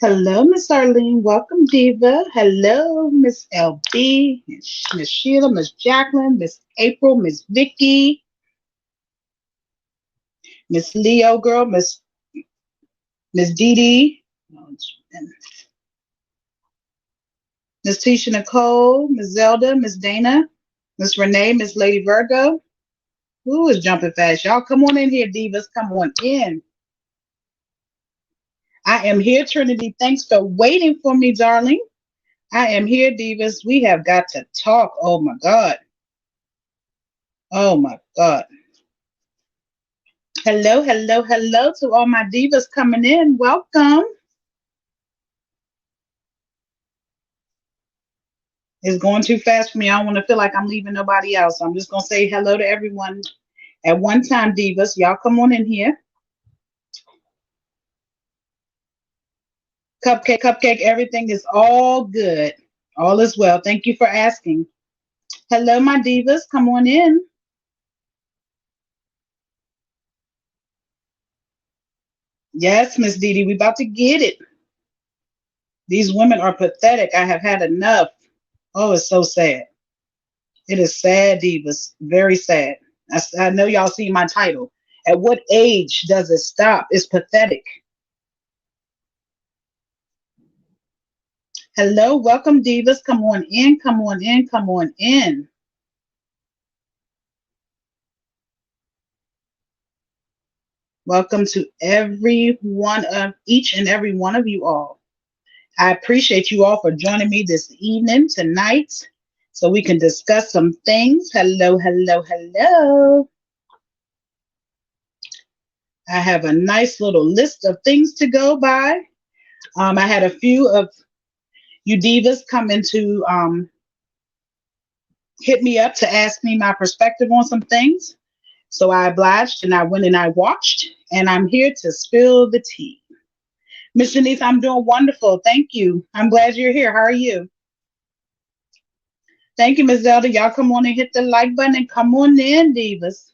Hello, Miss Arlene. Welcome, Diva. Hello, Miss LB, Miss Sheila, Miss Jacqueline, Miss April, Miss Vicky, Miss Leo girl, Miss Dee Dee, Miss Tisha Nicole, Miss Zelda, Miss Dana, Miss Renee, Miss Lady Virgo. Who is jumping fast? Y'all come on in here, divas. Come on in. I am here, Trinity. Thanks for waiting for me, darling. I am here, divas. We have got to talk. Oh my God. Oh my God. Hello, hello, hello to all my divas coming in. Welcome. It's going too fast for me. I don't want to feel like I'm leaving nobody else. I'm just going to say hello to everyone at one time, divas. Y'all come on in here. Cupcake, everything is all good. All is well. Thank you for asking. Hello, my divas. Come on in. Yes, Miss Dee Dee, we about to get it. These women are pathetic. I have had enough. Oh, it's so sad. It is sad, divas. Very sad. I know y'all see my title. At what age does it stop? It's pathetic. Hello, welcome, divas. Come on in, come on in, come on in. Welcome to each and every one of you all. I appreciate you all for joining me this evening, tonight, so we can discuss some things. Hello, hello, hello. I have a nice little list of things to go by. I had a few of you divas come into hit me up to ask me my perspective on some things. So I obliged and I went and I watched, and I'm here to spill the tea. Miss Janice, I'm doing wonderful. Thank you. I'm glad you're here. How are you? Thank you, Miss Zelda. Y'all come on and hit the like button and come on in, divas.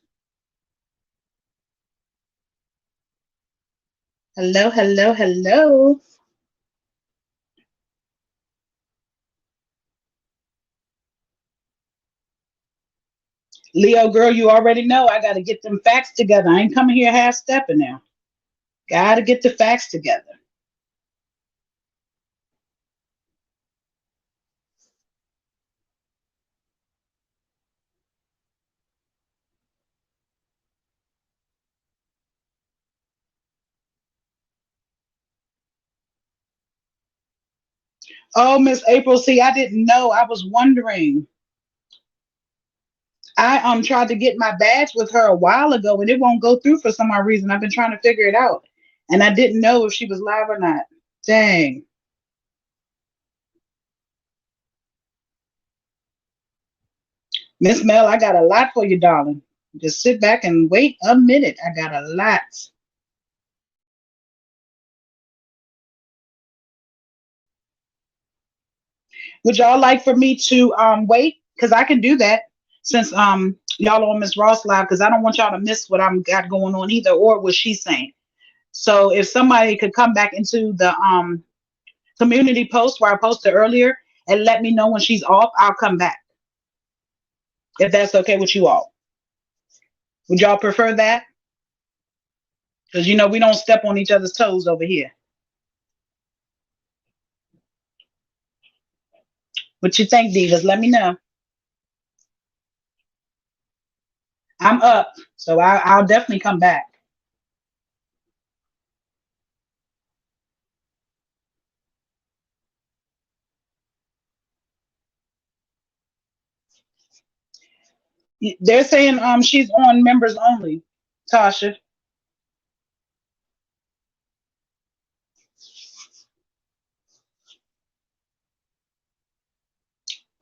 Hello, hello, hello. Leo girl, you already know I gotta get them facts together. I ain't coming here half stepping now. Gotta get the facts together. Oh, Miss April, see, I didn't know. I was wondering. I tried to get my badge with her a while ago and it won't go through for some odd reason. I've been trying to figure it out. And I didn't know if she was live or not. Dang. Miss Mel, I got a lot for you, darling. Just sit back and wait a minute. I got a lot. Would y'all like for me to wait? Because I can do that since y'all on Miss Ross live, because I don't want y'all to miss what I'm got going on either, or what she's saying. So if somebody could come back into the community post where I posted earlier and let me know when she's off, I'll come back. If that's okay with you all. Would y'all prefer that? Because you know we don't step on each other's toes over here. What you think, divas? Let me know. I'm up, so I'll definitely come back. They're saying she's on members only, Tasha.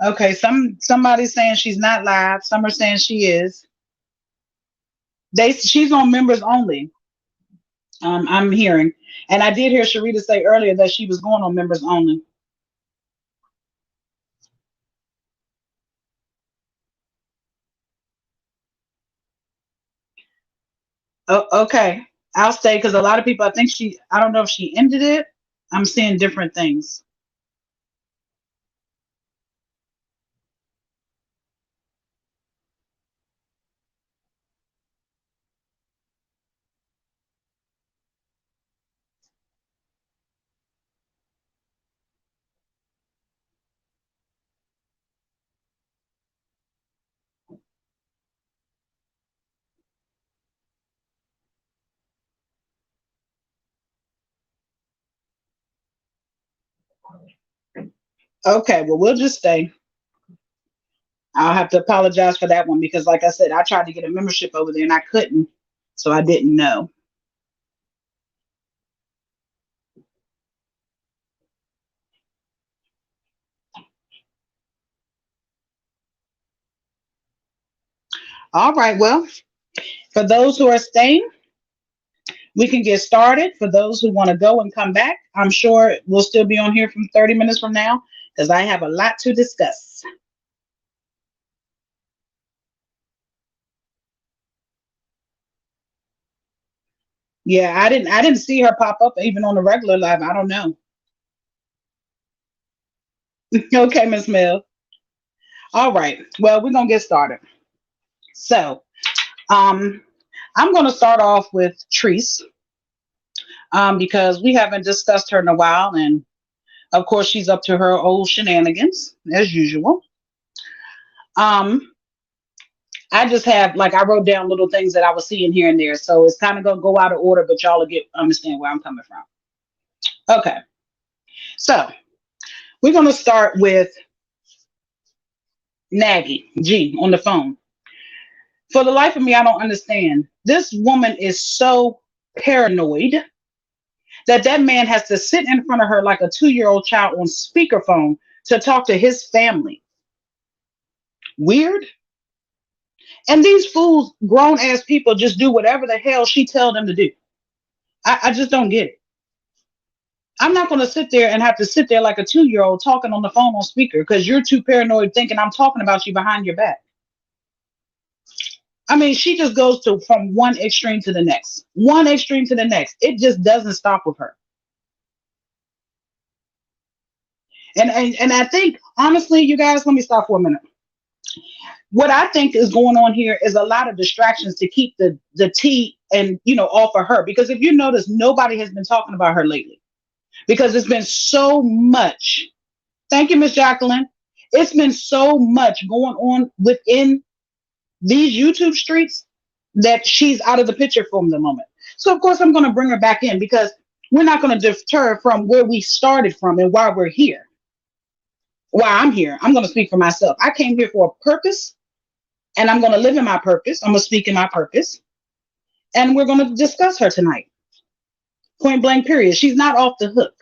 Okay, somebody's saying she's not live. Some are saying she is. She's on members only. I'm hearing, and I did hear Sharita say earlier that she was going on members only. Oh, okay, I'll stay because a lot of people. I think I don't know if she ended it. I'm seeing different things. Okay, well, we'll just stay. I'll have to apologize for that one because, like I said, I tried to get a membership over there and I couldn't, so I didn't know. All right, well, for those who are staying, we can get started. For those who want to go and come back, I'm sure we'll still be on here from 30 minutes from now because I have a lot to discuss. Yeah, I didn't see her pop up even on the regular live. I don't know. Okay, Miss Mill. All right. Well, we're gonna get started. So, um, I'm gonna start off with Treese, because we haven't discussed her in a while, and of course she's up to her old shenanigans as usual. Um, I just have like I wrote down little things that I was seeing here and there, so it's kind of gonna go out of order, but y'all will get understand where I'm coming from. Okay, so we're gonna start with Nagy G on the phone. For the life of me, I don't understand. This woman is so paranoid that that man has to sit in front of her like a 2-year-old child on speakerphone to talk to his family. Weird. And these fools, grown ass people, just do whatever the hell she tell them to do. I just don't get it. I'm not going to sit there and have to sit there like a 2-year-old talking on the phone on speaker because you're too paranoid thinking I'm talking about you behind your back. I mean, she just goes to from one extreme to the next, one extreme to the next. It just doesn't stop with her. And I think honestly, you guys, let me stop for a minute. What I think is going on here is a lot of distractions to keep the tea and off of her. Because if you notice, nobody has been talking about her lately because it's been so much. Thank you, Miss Jacqueline. It's been so much going on within these YouTube streets that she's out of the picture for the moment. So of course I'm going to bring her back in because we're not going to deter from where we started from and why we're here. Why I'm here. I'm going to speak for myself. I came here for a purpose and I'm going to live in my purpose. I'm going to speak in my purpose. And we're going to discuss her tonight. Point blank, period. She's not off the hook.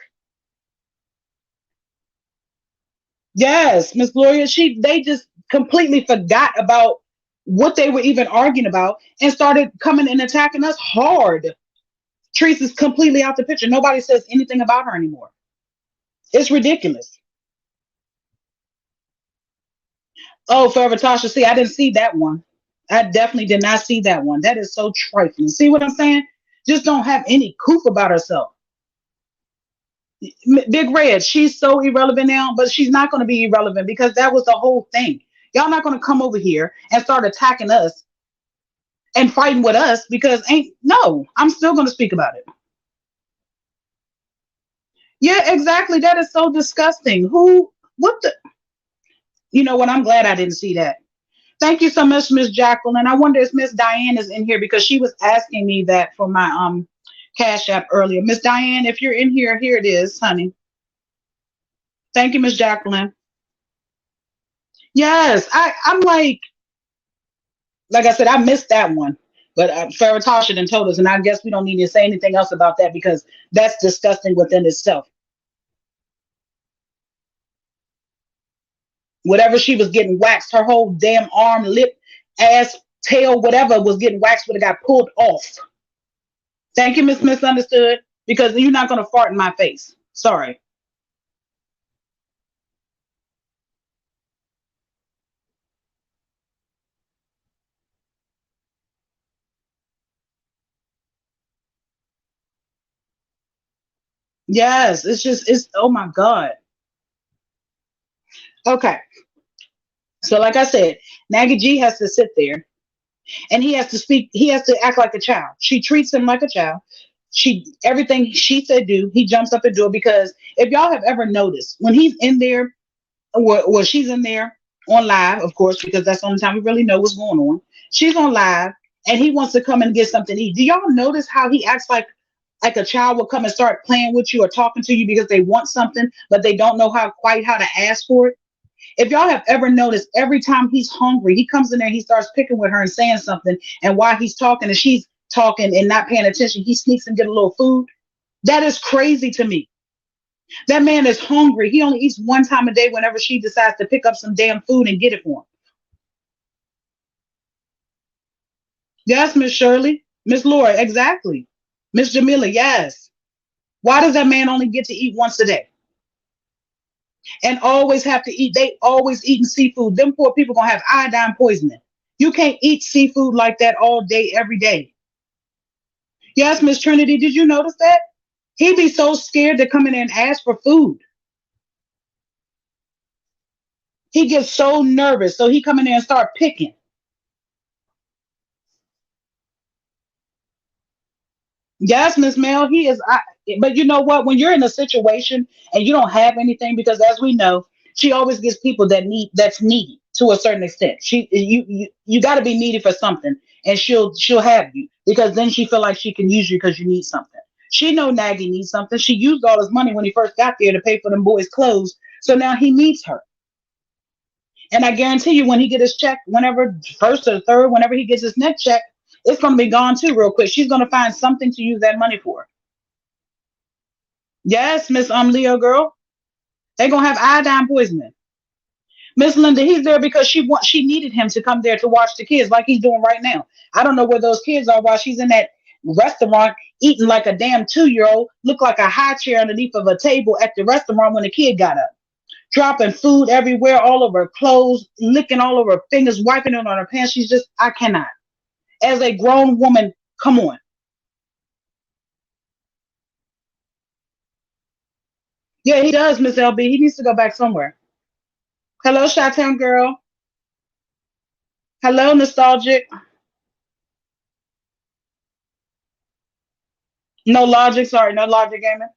Yes, Miss Gloria, they just completely forgot about what they were even arguing about and started coming and attacking us hard. Treese is completely out the picture. Nobody says anything about her anymore. It's ridiculous. Oh, Forever Tasha, see, I didn't see that one. I definitely did not see that one. That is so trifling. See what I'm saying? Just don't have any coof about herself. Big Red, she's so irrelevant now, but she's not going to be irrelevant because that was the whole thing. Y'all not going to come over here and start attacking us and fighting with us because ain't no, I'm still going to speak about it. Yeah, exactly. That is so disgusting. What the, you know what? I'm glad I didn't see that. Thank you so much, Miss Jacqueline. I wonder if Miss Diane is in here because she was asking me that for my Cash App earlier. Miss Diane, if you're in here, here it is, honey. Thank you, Miss Jacqueline. Yes, I'm like I said, I missed that one. But Farrah Tasha done told us, and I guess we don't need to say anything else about that because that's disgusting within itself. Whatever she was getting waxed, her whole damn arm, lip, ass, tail, whatever was getting waxed would have got pulled off. Thank you, Miss Misunderstood, because you're not gonna fart in my face. Sorry. Yes, it's just it's oh my God. Okay. So like I said, Maggie G has to sit there and he has to speak, he has to act like a child. She treats him like a child. She everything she said do, he jumps up and do it because if y'all have ever noticed when he's in there or she's in there on live, of course, because that's the only time we really know what's going on. She's on live and he wants to come and get something to eat. Do y'all notice how he acts like a child will come and start playing with you or talking to you because they want something, but they don't know how quite how to ask for it? If y'all have ever noticed, every time he's hungry, he comes in there, he starts picking with her and saying something. And while he's talking and she's talking and not paying attention, he sneaks and get a little food. That is crazy to me. That man is hungry. He only eats one time a day whenever she decides to pick up some damn food and get it for him. Yes, Miss Shirley. Miss Laura, exactly. Miss Jamila, yes. Why does that man only get to eat once a day? And always have to eat. They always eating seafood. Them poor people gonna have iodine poisoning. You can't eat seafood like that all day, every day. Yes, Miss Trinity, did you notice that? He'd be so scared to come in there and ask for food. He gets so nervous, so he come in there and start picking. Yes, Miss Mel, he is. But you know what? When you're in a situation and you don't have anything, because as we know, she always gets people that's needy to a certain extent. You got to be needy for something, and she'll have you because then she feel like she can use you because you need something. She know Nagy needs something. She used all his money when he first got there to pay for them boys' clothes, so now he needs her. And I guarantee you, when he get his check, whenever first or third, whenever he gets his next check, it's gonna be gone too, real quick. She's gonna find something to use that money for. Yes, Miss Leo girl, they gonna have iodine poisoning. Miss Linda, he's there because she needed him to come there to watch the kids like he's doing right now. I don't know where those kids are while she's in that restaurant eating like a damn 2-year old, look like a high chair underneath of a table at the restaurant when the kid got up. Dropping food everywhere, all over her clothes, licking all over her fingers, wiping it on her pants. She's just, I cannot. As a grown woman, come on. Yeah, he does, Miss LB. He needs to go back somewhere. Hello, Chi-Town girl. Hello, nostalgic. No logic, sorry, no logic gaming.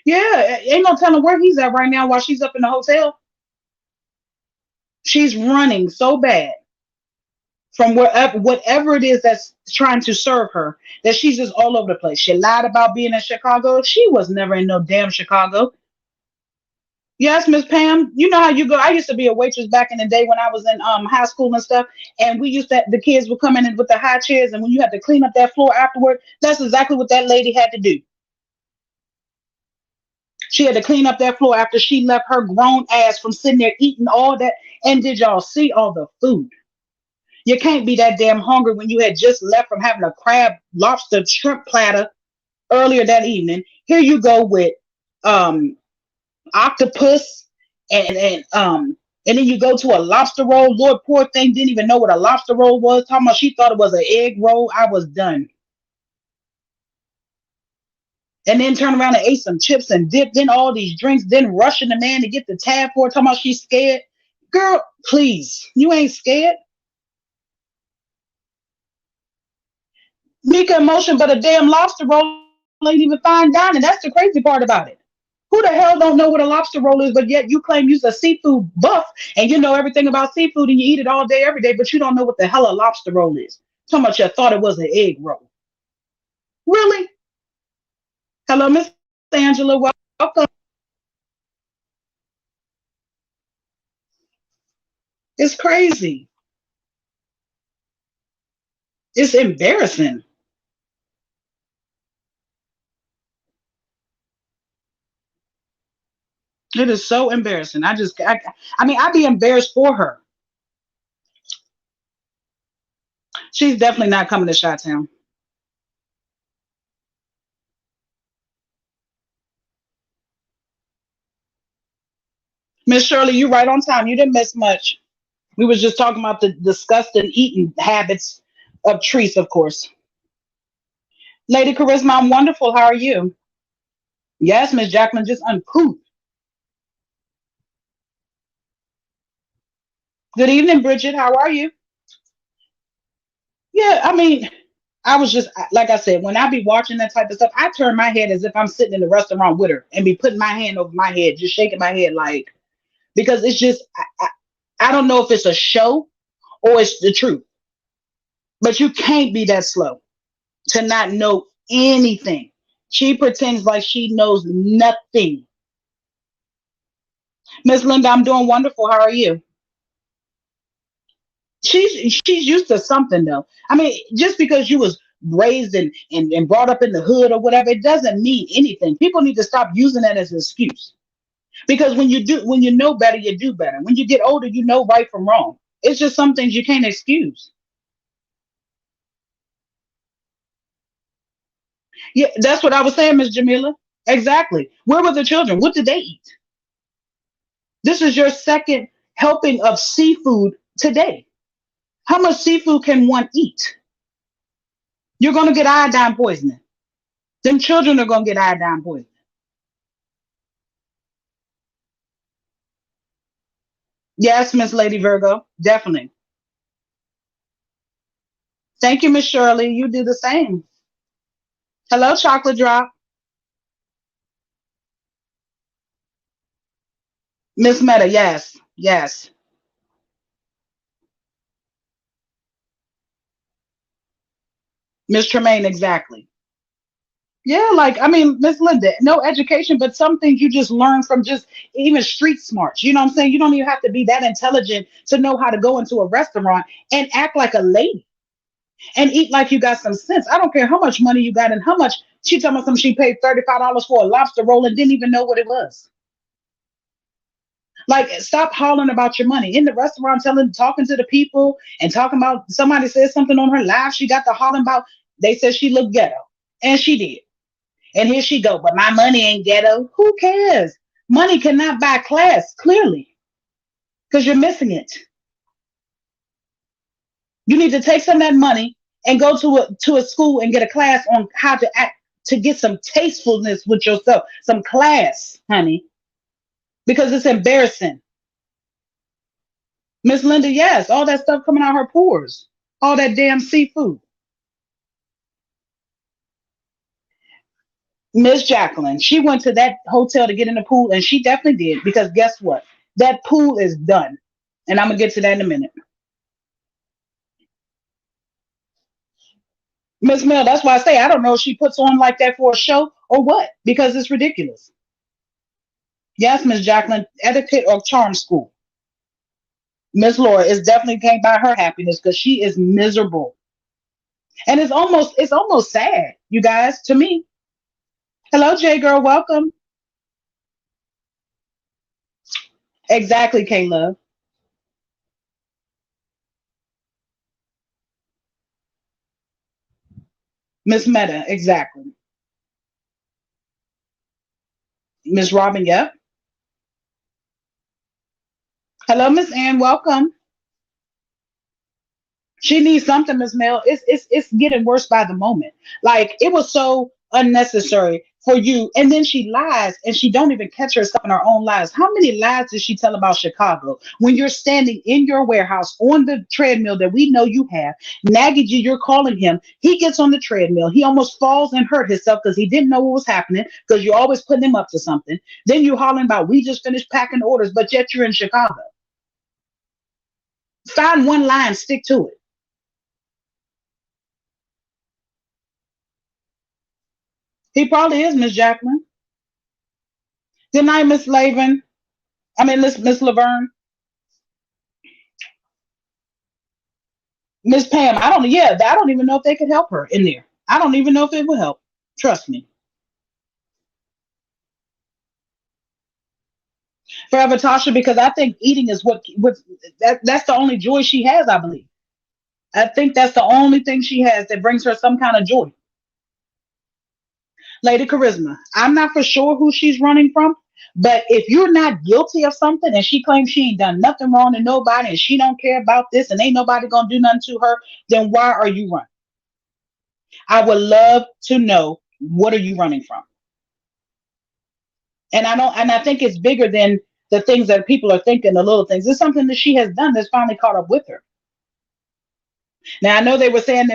Yeah, ain't no telling where he's at right now while she's up in the hotel. She's running so bad from whatever it is that's trying to serve her that she's just all over the place. She lied about being in Chicago. She was never in no damn Chicago. Yes, Miss Pam. You know how you go. I used to be a waitress back in the day when I was in high school and stuff. And we used to the kids would come in with the high chairs, and when you had to clean up that floor afterward, that's exactly what that lady had to do. She had to clean up that floor after she left her grown ass from sitting there eating all that. And did y'all see all the food? You can't be that damn hungry when you had just left from having a crab, lobster, shrimp platter earlier that evening. Here you go with um octopus and then you go to a lobster roll. Lord, poor thing didn't even know what a lobster roll was. Talking about she thought it was an egg roll. I was done. And then turn around and ate some chips and dipped in all these drinks, then rushing the man to get the tab for it, talking about she's scared. Girl, please, you ain't scared. Mika emotion, but a damn lobster roll ain't even fine dining. That's the crazy part about it. Who the hell don't know what a lobster roll is, but yet you claim you're a seafood buff and you know everything about seafood and you eat it all day, every day, but you don't know what the hell a lobster roll is. So much you thought it was an egg roll. Really? Hello, Miss Angela. Welcome. It's crazy. It's embarrassing. It is so embarrassing. I mean, I'd be embarrassed for her. She's definitely not coming to Chi-Town. Miss Shirley, you right on time. You didn't miss much. We was just talking about the disgusting eating habits of Treese, of course. Lady Charisma, I'm wonderful. How are you? Yes, Miss Jackman, just uncouth. Good evening, Bridget. How are you? Yeah, I mean, I was just like I said, when I be watching that type of stuff, I turn my head as if I'm sitting in the restaurant with her and be putting my hand over my head, just shaking my head like because it's just I don't know if it's a show or it's the truth, but you can't be that slow to not know anything. She pretends like she knows nothing. Miss Linda, I'm doing wonderful. How are you? She's used to something though. I mean, just because you was raised and brought up in the hood or whatever, it doesn't mean anything. People need to stop using that as an excuse. Because when you know better, you do better. When you get older, you know right from wrong. It's just some things you can't excuse. Yeah, that's what I was saying, Miss Jamila. Exactly. Where were the children? What did they eat? This is your second helping of seafood today. How much seafood can one eat? You're gonna get iodine poisoning. Them children are gonna get iodine poisoning. Yes, Miss Lady Virgo, definitely. Thank you, Miss Shirley. You do the same. Hello, Chocolate Drop. Miss Meta, yes, yes. Miss Tremaine, exactly. Yeah, like I mean, Miss Linda, no education, but some things you just learn from just even street smarts. You know what I'm saying? You don't even have to be that intelligent to know how to go into a restaurant and act like a lady and eat like you got some sense. I don't care how much money you got and how much she told me something she paid $35 for a lobster roll and didn't even know what it was. Like, stop hollering about your money in the restaurant, talking to the people, and talking about somebody said something on her live. She got to hollering about. They said she looked ghetto, and she did. And here she go. But my money ain't ghetto. Who cares? Money cannot buy class. Clearly, because you're missing it. You need to take some of that money and go to a school and get a class on how to act to get some tastefulness with yourself, some class, honey, because it's embarrassing. Miss Linda, yes, all that stuff coming out her pores, all that damn seafood. Miss Jacqueline, she went to that hotel to get in the pool, and she definitely did because guess what? That pool is done, and I'm gonna get to that in a minute. Miss Mill, that's why I say I don't know if she puts on like that for a show or what because it's ridiculous. Yes, Miss Jacqueline, etiquette or charm school. Miss Laura is definitely can't buy her happiness because she is miserable, and it's almost sad, you guys. To me, hello, J girl, welcome. Exactly, K Love. Miss Meta, exactly. Miss Robin, yep. Hello, Miss Ann, welcome. She needs something, Miss Mel. It's getting worse by the moment. Like it was so unnecessary for you, and then she lies, and she don't even catch herself in her own lies. How many lies did she tell about Chicago when you're standing in your warehouse on the treadmill that we know you have? Nagging you, you're calling him. He gets on the treadmill. He almost falls and hurt himself because he didn't know what was happening because you're always putting him up to something. Then you hollering about we just finished packing orders, but yet you're in Chicago. Find one line, stick to it. He probably is, Miss Jacqueline. Good night, Miss Laven. I mean, Miss Laverne, Miss Pam. I don't. Yeah, I don't even know if they could help her in there. I don't even know if it would help. Trust me. Forever Tasha, because I think eating is that's the only joy she has. I believe. I think that's the only thing she has that brings her some kind of joy. Lady Charisma. I'm not for sure who she's running from, but if you're not guilty of something and she claims she ain't done nothing wrong to nobody and she don't care about this and ain't nobody gonna do nothing to her, then why are you running? I would love to know, what are you running from? And I think it's bigger than the things that people are thinking, the little things. It's something that she has done that's finally caught up with her. Now I know they were saying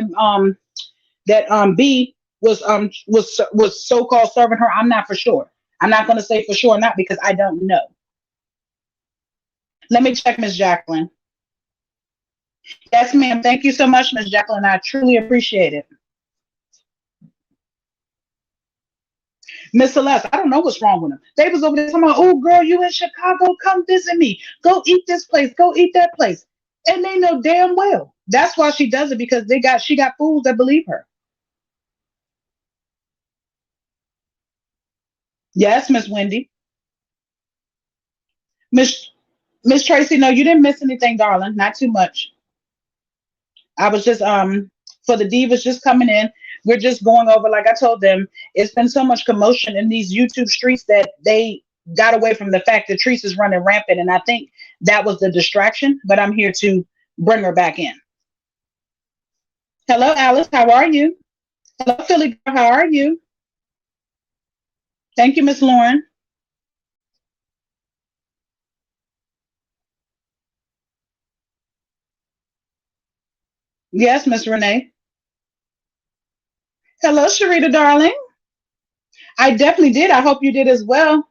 that B was so called serving her. I'm not for sure. I'm not going to say for sure or not because I don't know. Let me check, Miss Jacqueline. Yes, ma'am. Thank you so much, Miss Jacqueline. I truly appreciate it. Miss Celeste, I don't know what's wrong with them. They was over there talking about, oh girl, you in Chicago, come visit me. Go eat this place, go eat that place. And they know damn well. That's why she does it, because she got fools that believe her. Yes, Miss Wendy. Miss Miss Tracy, no, you didn't miss anything, darling. Not too much. I was just for the divas just coming in. We're just going over, like I told them, it's been so much commotion in these YouTube streets that they got away from the fact that Treese is running rampant, and I think that was the distraction. But I'm here to bring her back in. Hello, Alice. How are you? Hello, Philly girl. How are you? Thank you, Miss Lauren. Yes, Miss Renee. Hello, Sharita, darling. I definitely did. I hope you did as well.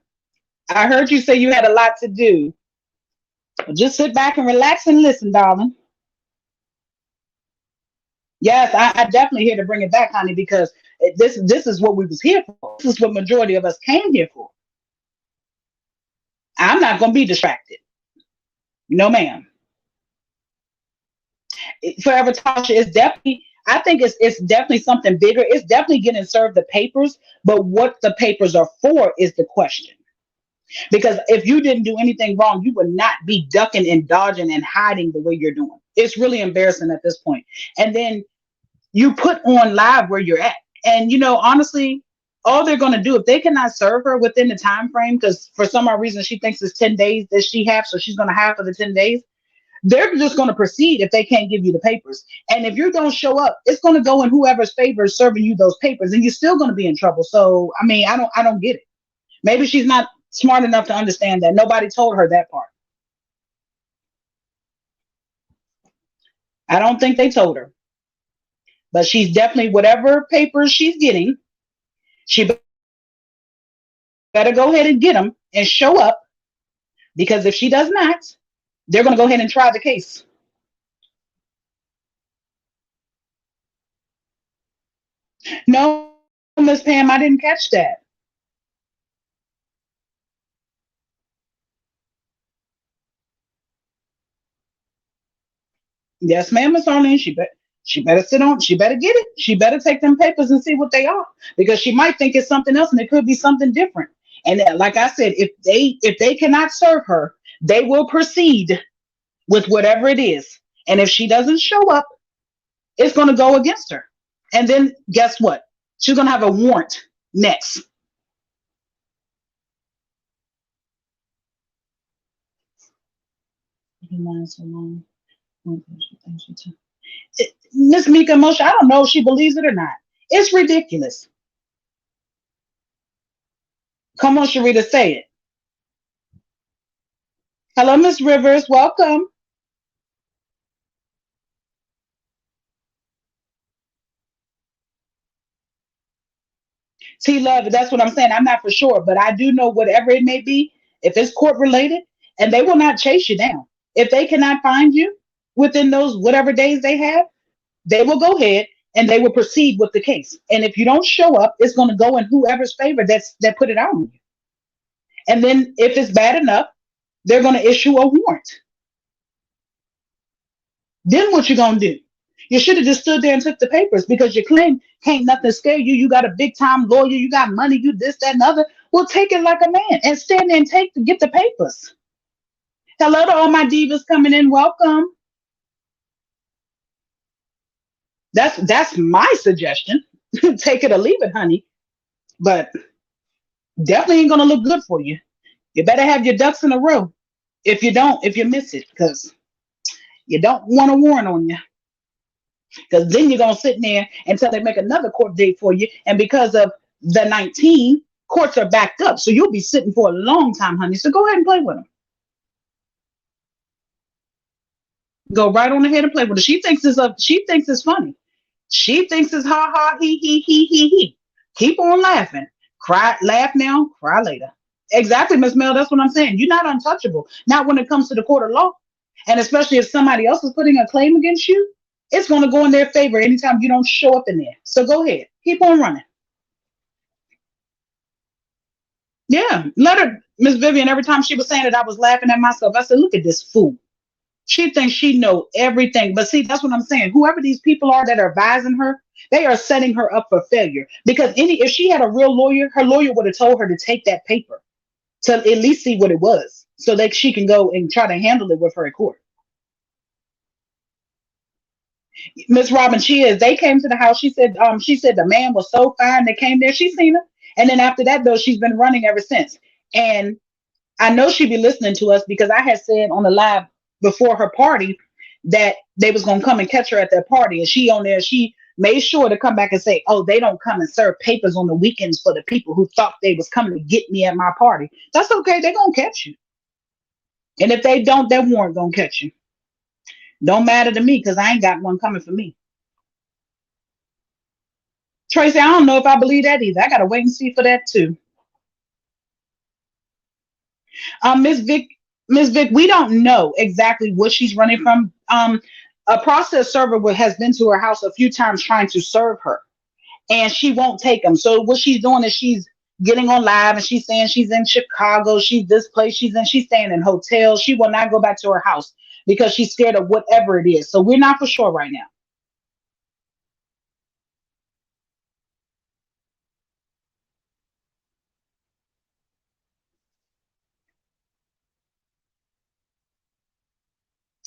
I heard you say you had a lot to do. Well, just sit back and relax and listen, darling. Yes, I definitely here to bring it back, honey, because this is what we was here for. This is what majority of us came here for. I'm not gonna be distracted. No, ma'am. Forever Tasha is definitely. I think it's definitely something bigger. It's definitely getting served the papers, but what the papers are for is the question. Because if you didn't do anything wrong, you would not be ducking and dodging and hiding the way you're doing. It's really embarrassing at this point. And then you put on live where you're at. And honestly, all they're going to do, if they cannot serve her within the time frame, because for some odd reason she thinks it's 10 days that she has, so she's going to have for the 10 days, they're just going to proceed if they can't give you the papers. And if you don't show up, it's going to go in whoever's favor is serving you those papers, and you're still going to be in trouble. So I mean, I don't get it. Maybe she's not smart enough to understand that. Nobody told her that part. I don't think they told her. But she's definitely, whatever papers she's getting, she better go ahead and get them and show up, because if she does not, they're going to go ahead and try the case. No, Miss Pam, I didn't catch that. Yes, ma'am, Miss Arlene. She better sit on. She better get it. She better take them papers and see what they are, because she might think it's something else and it could be something different. And like I said, if they cannot serve her, they will proceed with whatever it is. And if she doesn't show up, it's going to go against her. And then guess what? She's going to have a warrant next. Miss Mika Moshe, I don't know if she believes it or not. It's ridiculous. Come on, Sharita, say it. Hello, Miss Rivers. Welcome. T Love, that's what I'm saying. I'm not for sure, but I do know whatever it may be, if it's court related, and they will not chase you down. If they cannot find you within those whatever days they have, they will go ahead and they will proceed with the case. And if you don't show up, it's going to go in whoever's favor that put it out on you. And then if it's bad enough, they're going to issue a warrant. Then what you gonna do? You should have just stood there and took the papers, because your claim can't nothing scare you. You got a big time lawyer, you got money, you this, that, and other. Well, take it like a man and stand there and get the papers. Hello to all my divas coming in. Welcome. That's my suggestion. Take it or leave it, honey. But definitely ain't gonna look good for you. You better have your ducks in a row. If you don't, if you miss it, because you don't want a warrant on you. Because then you're gonna sit there until they make another court date for you. And because of the 19, courts are backed up. So you'll be sitting for a long time, honey. So go ahead and play with them. Go right on ahead and play with her. She thinks it's funny. She thinks it's ha ha he. Keep on laughing. Cry laugh now, cry later. Exactly, Miss Mel. That's what I'm saying. You're not untouchable. Not when it comes to the court of law. And especially if somebody else is putting a claim against you, it's gonna go in their favor anytime you don't show up in there. So go ahead. Keep on running. Yeah. Let her, Miss Vivian, every time she was saying it, I was laughing at myself. I said, look at this fool. She thinks she know everything. But see, that's what I'm saying. Whoever these people are that are advising her, they are setting her up for failure. Because if she had a real lawyer, her lawyer would have told her to take that paper to at least see what it was, so that she can go and try to handle it with her in court. Miss Robin, she is. They came to the house. She said the man was so fine. They came there. She seen him. And then after that, though, she's been running ever since. And I know she'd be listening to us because I had said on the live before her party that they was gonna come and catch her at their party, and she on there, she made sure to come back and say, "Oh, they don't come and serve papers on the weekends for the people who thought they was coming to get me at my party." That's okay. They're gonna catch you, and if they don't, that warrant gonna catch you. Don't matter to me because I ain't got one coming for me. Tracy, I don't know if I believe that either. I gotta wait and see for that too. Miss Vic, Miss Vic, we don't know exactly what she's running from. A process server has been to her house a few times trying to serve her, and she won't take them. So what she's doing is she's getting on live and she's saying she's in Chicago, she's this place, she's staying in hotels. She will not go back to her house because she's scared of whatever it is. So we're not for sure right now.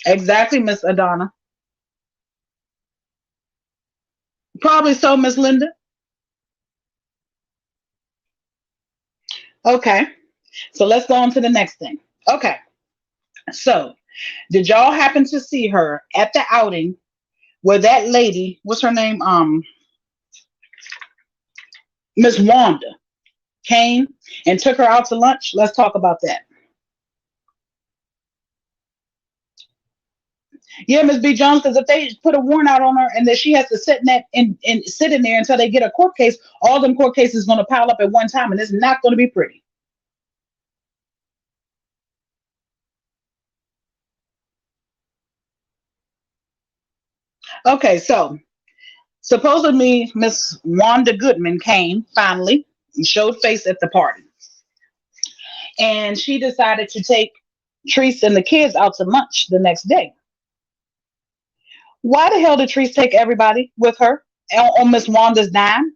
Exactly, Miss Adonna. Probably so, Miss Linda. Okay. So let's go on to the next thing. Okay. So did y'all happen to see her at the outing where that lady, what's her name? Miss Wanda came and took her out to lunch? Let's talk about that. Yeah, Miss B. Jones, because if they put a warrant out on her and that she has to sit in that and sit in there until they get a court case, all them court cases going to pile up at one time, and it's not going to be pretty. Okay, so supposedly Miss Wanda Goodman came finally and showed face at the party, and she decided to take Treese and the kids out to lunch the next day. Why the hell did Treese take everybody with her on Miss Wanda's dime?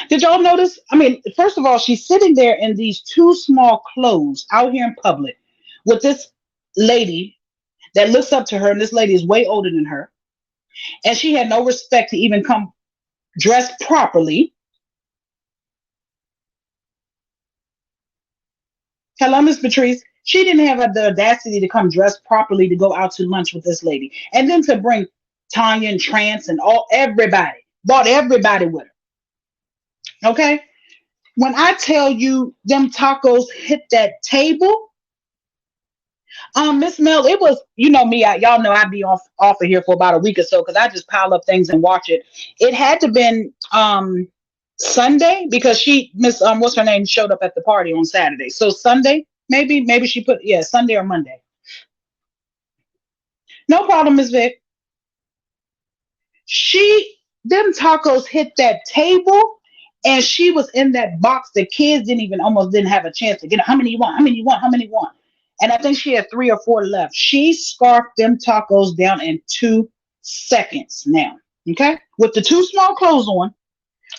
Did y'all notice? I mean, first of all, she's sitting there in these two small clothes out here in public with this lady that looks up to her, and this lady is way older than her, and she had no respect to even come dressed properly. Hello, Miss Patrice. She didn't have the audacity to come dressed properly to go out to lunch with this lady, and then to bring Tanya and Trance and all everybody, brought everybody with her. Okay, when I tell you them tacos hit that table, Miss Mel, it was, you know me, y'all know I'd be off of here for about a week or so because I just pile up things and watch it. It had to been Sunday because Miss what's her name showed up at the party on Saturday. So Sunday, maybe she put, yeah, Sunday or Monday. No problem, Miss Vic. She Them tacos hit that table and she was in that box. The kids didn't even almost didn't have a chance to get it. How many you want? How many you want? How many you want? And I think she had three or four left. She scarfed them tacos down in 2 seconds now. Okay? With the two small clothes on,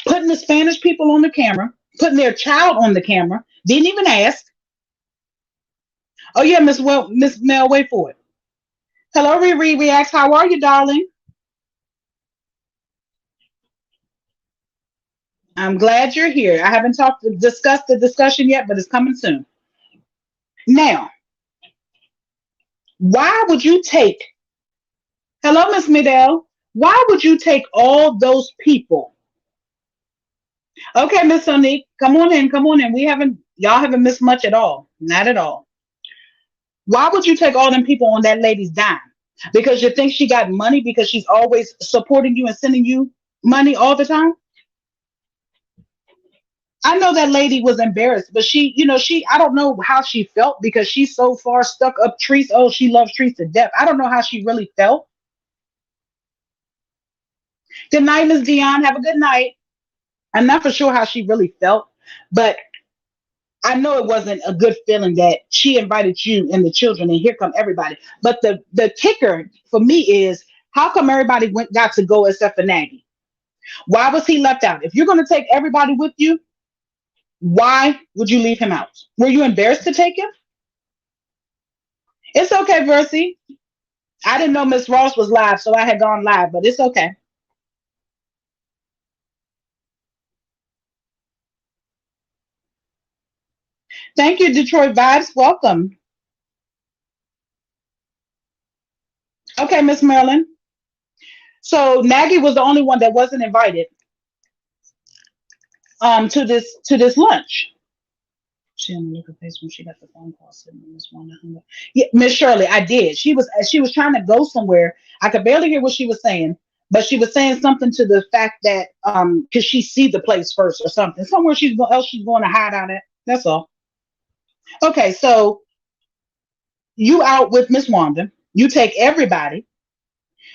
putting the Spanish people on the camera, putting their child on the camera, didn't even ask. Oh yeah, Miss Mel, wait for it. Hello, Riri Reacts. How are you, darling? I'm glad you're here. I haven't discussed the discussion yet, but it's coming soon. Now, why would you take Hello, Miss Midell. Why would you take all those people? Okay, Miss Sonique, come on in, come on in. Y'all haven't missed much at all. Not at all. Why would you take all them people on that lady's dime? Because you think she got money because she's always supporting you and sending you money all the time? I know that lady was embarrassed, but I don't know how she felt because she's so far stuck up Treese. Oh, she loves Treese to death. I don't know how she really felt. Good night, Miss Dion. Have a good night. I'm not for sure how she really felt, but I know it wasn't a good feeling that she invited you and the children, and here come everybody. But the kicker for me is how come everybody got to go except for Nagy? Why was he left out? If you're going to take everybody with you, why would you leave him out? Were you embarrassed to take him? It's okay, Versi. I didn't know Miss Ross was live, so I had gone live, but it's okay. Thank you, Detroit Vibes. Welcome. Okay, Miss Marilyn. So Nagy was the only one that wasn't invited to this lunch. She didn't look at face when she got the phone call sitting in this one. Yeah, Miss Shirley, I did. She was trying to go somewhere. I could barely hear what she was saying, but she was saying something to the fact that because she see the place first or something. Somewhere she's going to hide out at. That's all. Okay, so you out with Miss Wanda. You take everybody.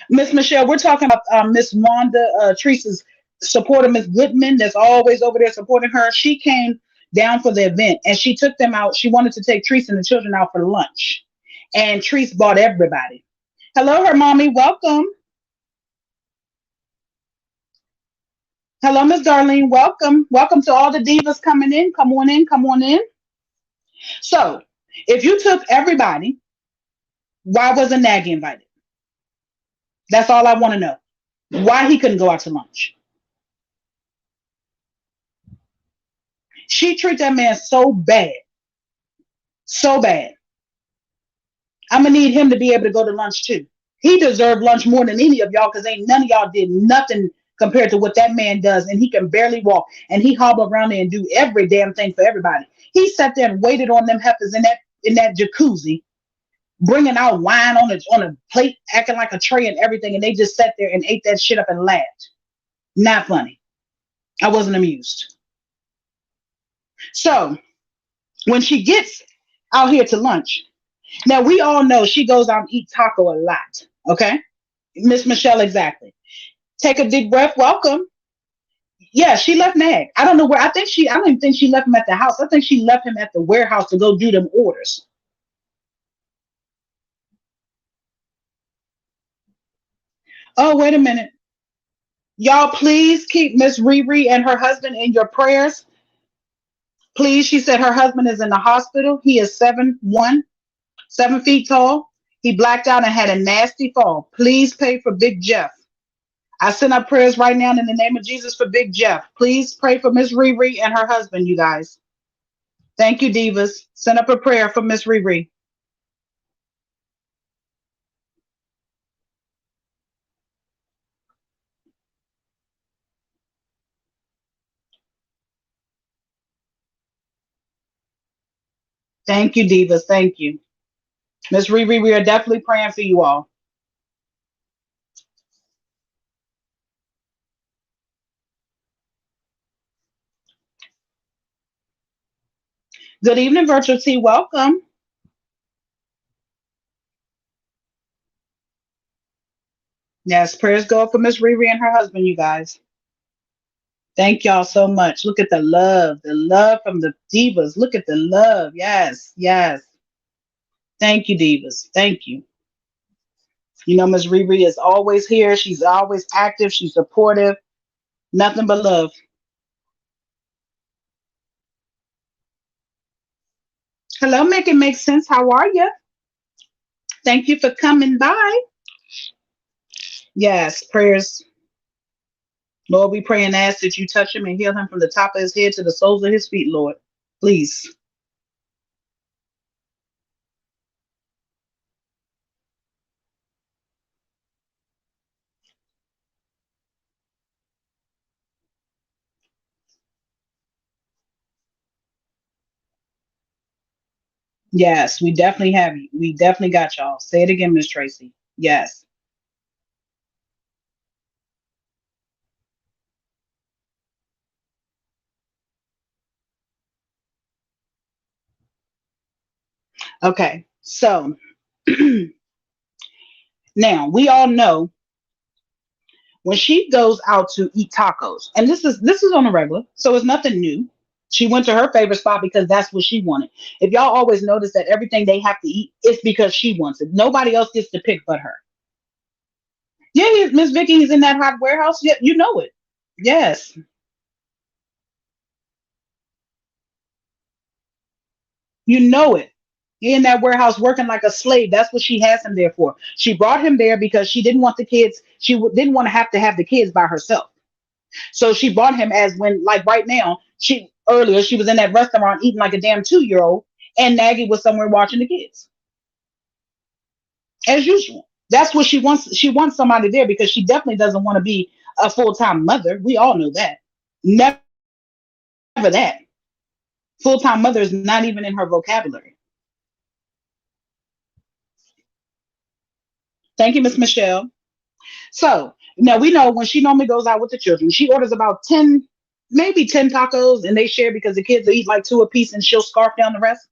Miss Michelle, we're talking about Miss Wanda, Teresa's supporter, Miss Goodman, that's always over there supporting her. She came down for the event and she took them out. She wanted to take Teresa and the children out for lunch. And Teresa bought everybody. Hello, her mommy. Welcome. Hello, Miss Darlene. Welcome. Welcome to all the divas coming in. Come on in. Come on in. So, if you took everybody, why wasn't Nagy invited? That's all I want to know. Why he couldn't go out to lunch? She treated that man so bad, so bad. I'm gonna need him to be able to go to lunch too. He deserved lunch more than any of y'all because ain't none of y'all did nothing compared to what that man does, and he can barely walk, and he hobble around there and do every damn thing for everybody. He sat there and waited on them heifers in that jacuzzi, bringing out wine on a plate, acting like a tray and everything, and they just sat there and ate that shit up and laughed. Not funny. I wasn't amused. So when she gets out here to lunch, now we all know she goes out and eat taco a lot. Okay, Miss Michelle, exactly. Take a deep breath. Welcome. Yeah, she left Nag. I don't know where. I don't even think she left him at the house. I think she left him at the warehouse to go do them orders. Oh, wait a minute. Y'all, please keep Miss Riri and her husband in your prayers. Please, she said her husband is in the hospital. He is 7'1", 7 feet tall. He blacked out and had a nasty fall. Please pray for Big Jeff. I send up prayers right now in the name of Jesus for Big Jeff. Please pray for Miss Riri and her husband, you guys. Thank you, divas. Send up a prayer for Miss Riri. Thank you, divas. Thank you. Miss Riri, we are definitely praying for you all. Good evening, Virtual T. Welcome. Yes, prayers go up for Miss Riri and her husband, you guys. Thank y'all so much. Look at the love from the divas. Look at the love. Yes, yes. Thank you, divas. Thank you. You know, Miss Riri is always here. She's always active. She's supportive. Nothing but love. Hello, make it make sense. How are you? Thank you for coming by. Yes, prayers. Lord, we pray and ask that you touch him and heal him from the top of his head to the soles of his feet, Lord. Please. Yes, we definitely have you. We definitely got y'all. Say it again, Miss Tracy. Yes. Okay. So now we all know when she goes out to eat tacos, and this is on a regular, so it's nothing new. She went to her favorite spot because that's what she wanted. If y'all always notice that everything they have to eat, it's because she wants it. Nobody else gets to pick but her. Yeah, Miss Vicky is in that hot warehouse. Yeah, you know it. Yes, you know it. He in that warehouse working like a slave. That's what she has him there for. She brought him there because she didn't want the kids. She didn't want to have the kids by herself. So she brought him as when, like right now, she earlier she was in that restaurant eating like a damn 2 year old, and Maggie was somewhere watching the kids as usual. That's what she wants. She wants somebody there because she definitely doesn't want to be a full time mother. We all know that. Never that. Full time mother is not even in her vocabulary. Thank you, Miss Michelle. So now we know when she normally goes out with the children, she orders about 10, maybe 10 tacos, and they share because the kids will eat like two apiece and she'll scarf down the rest.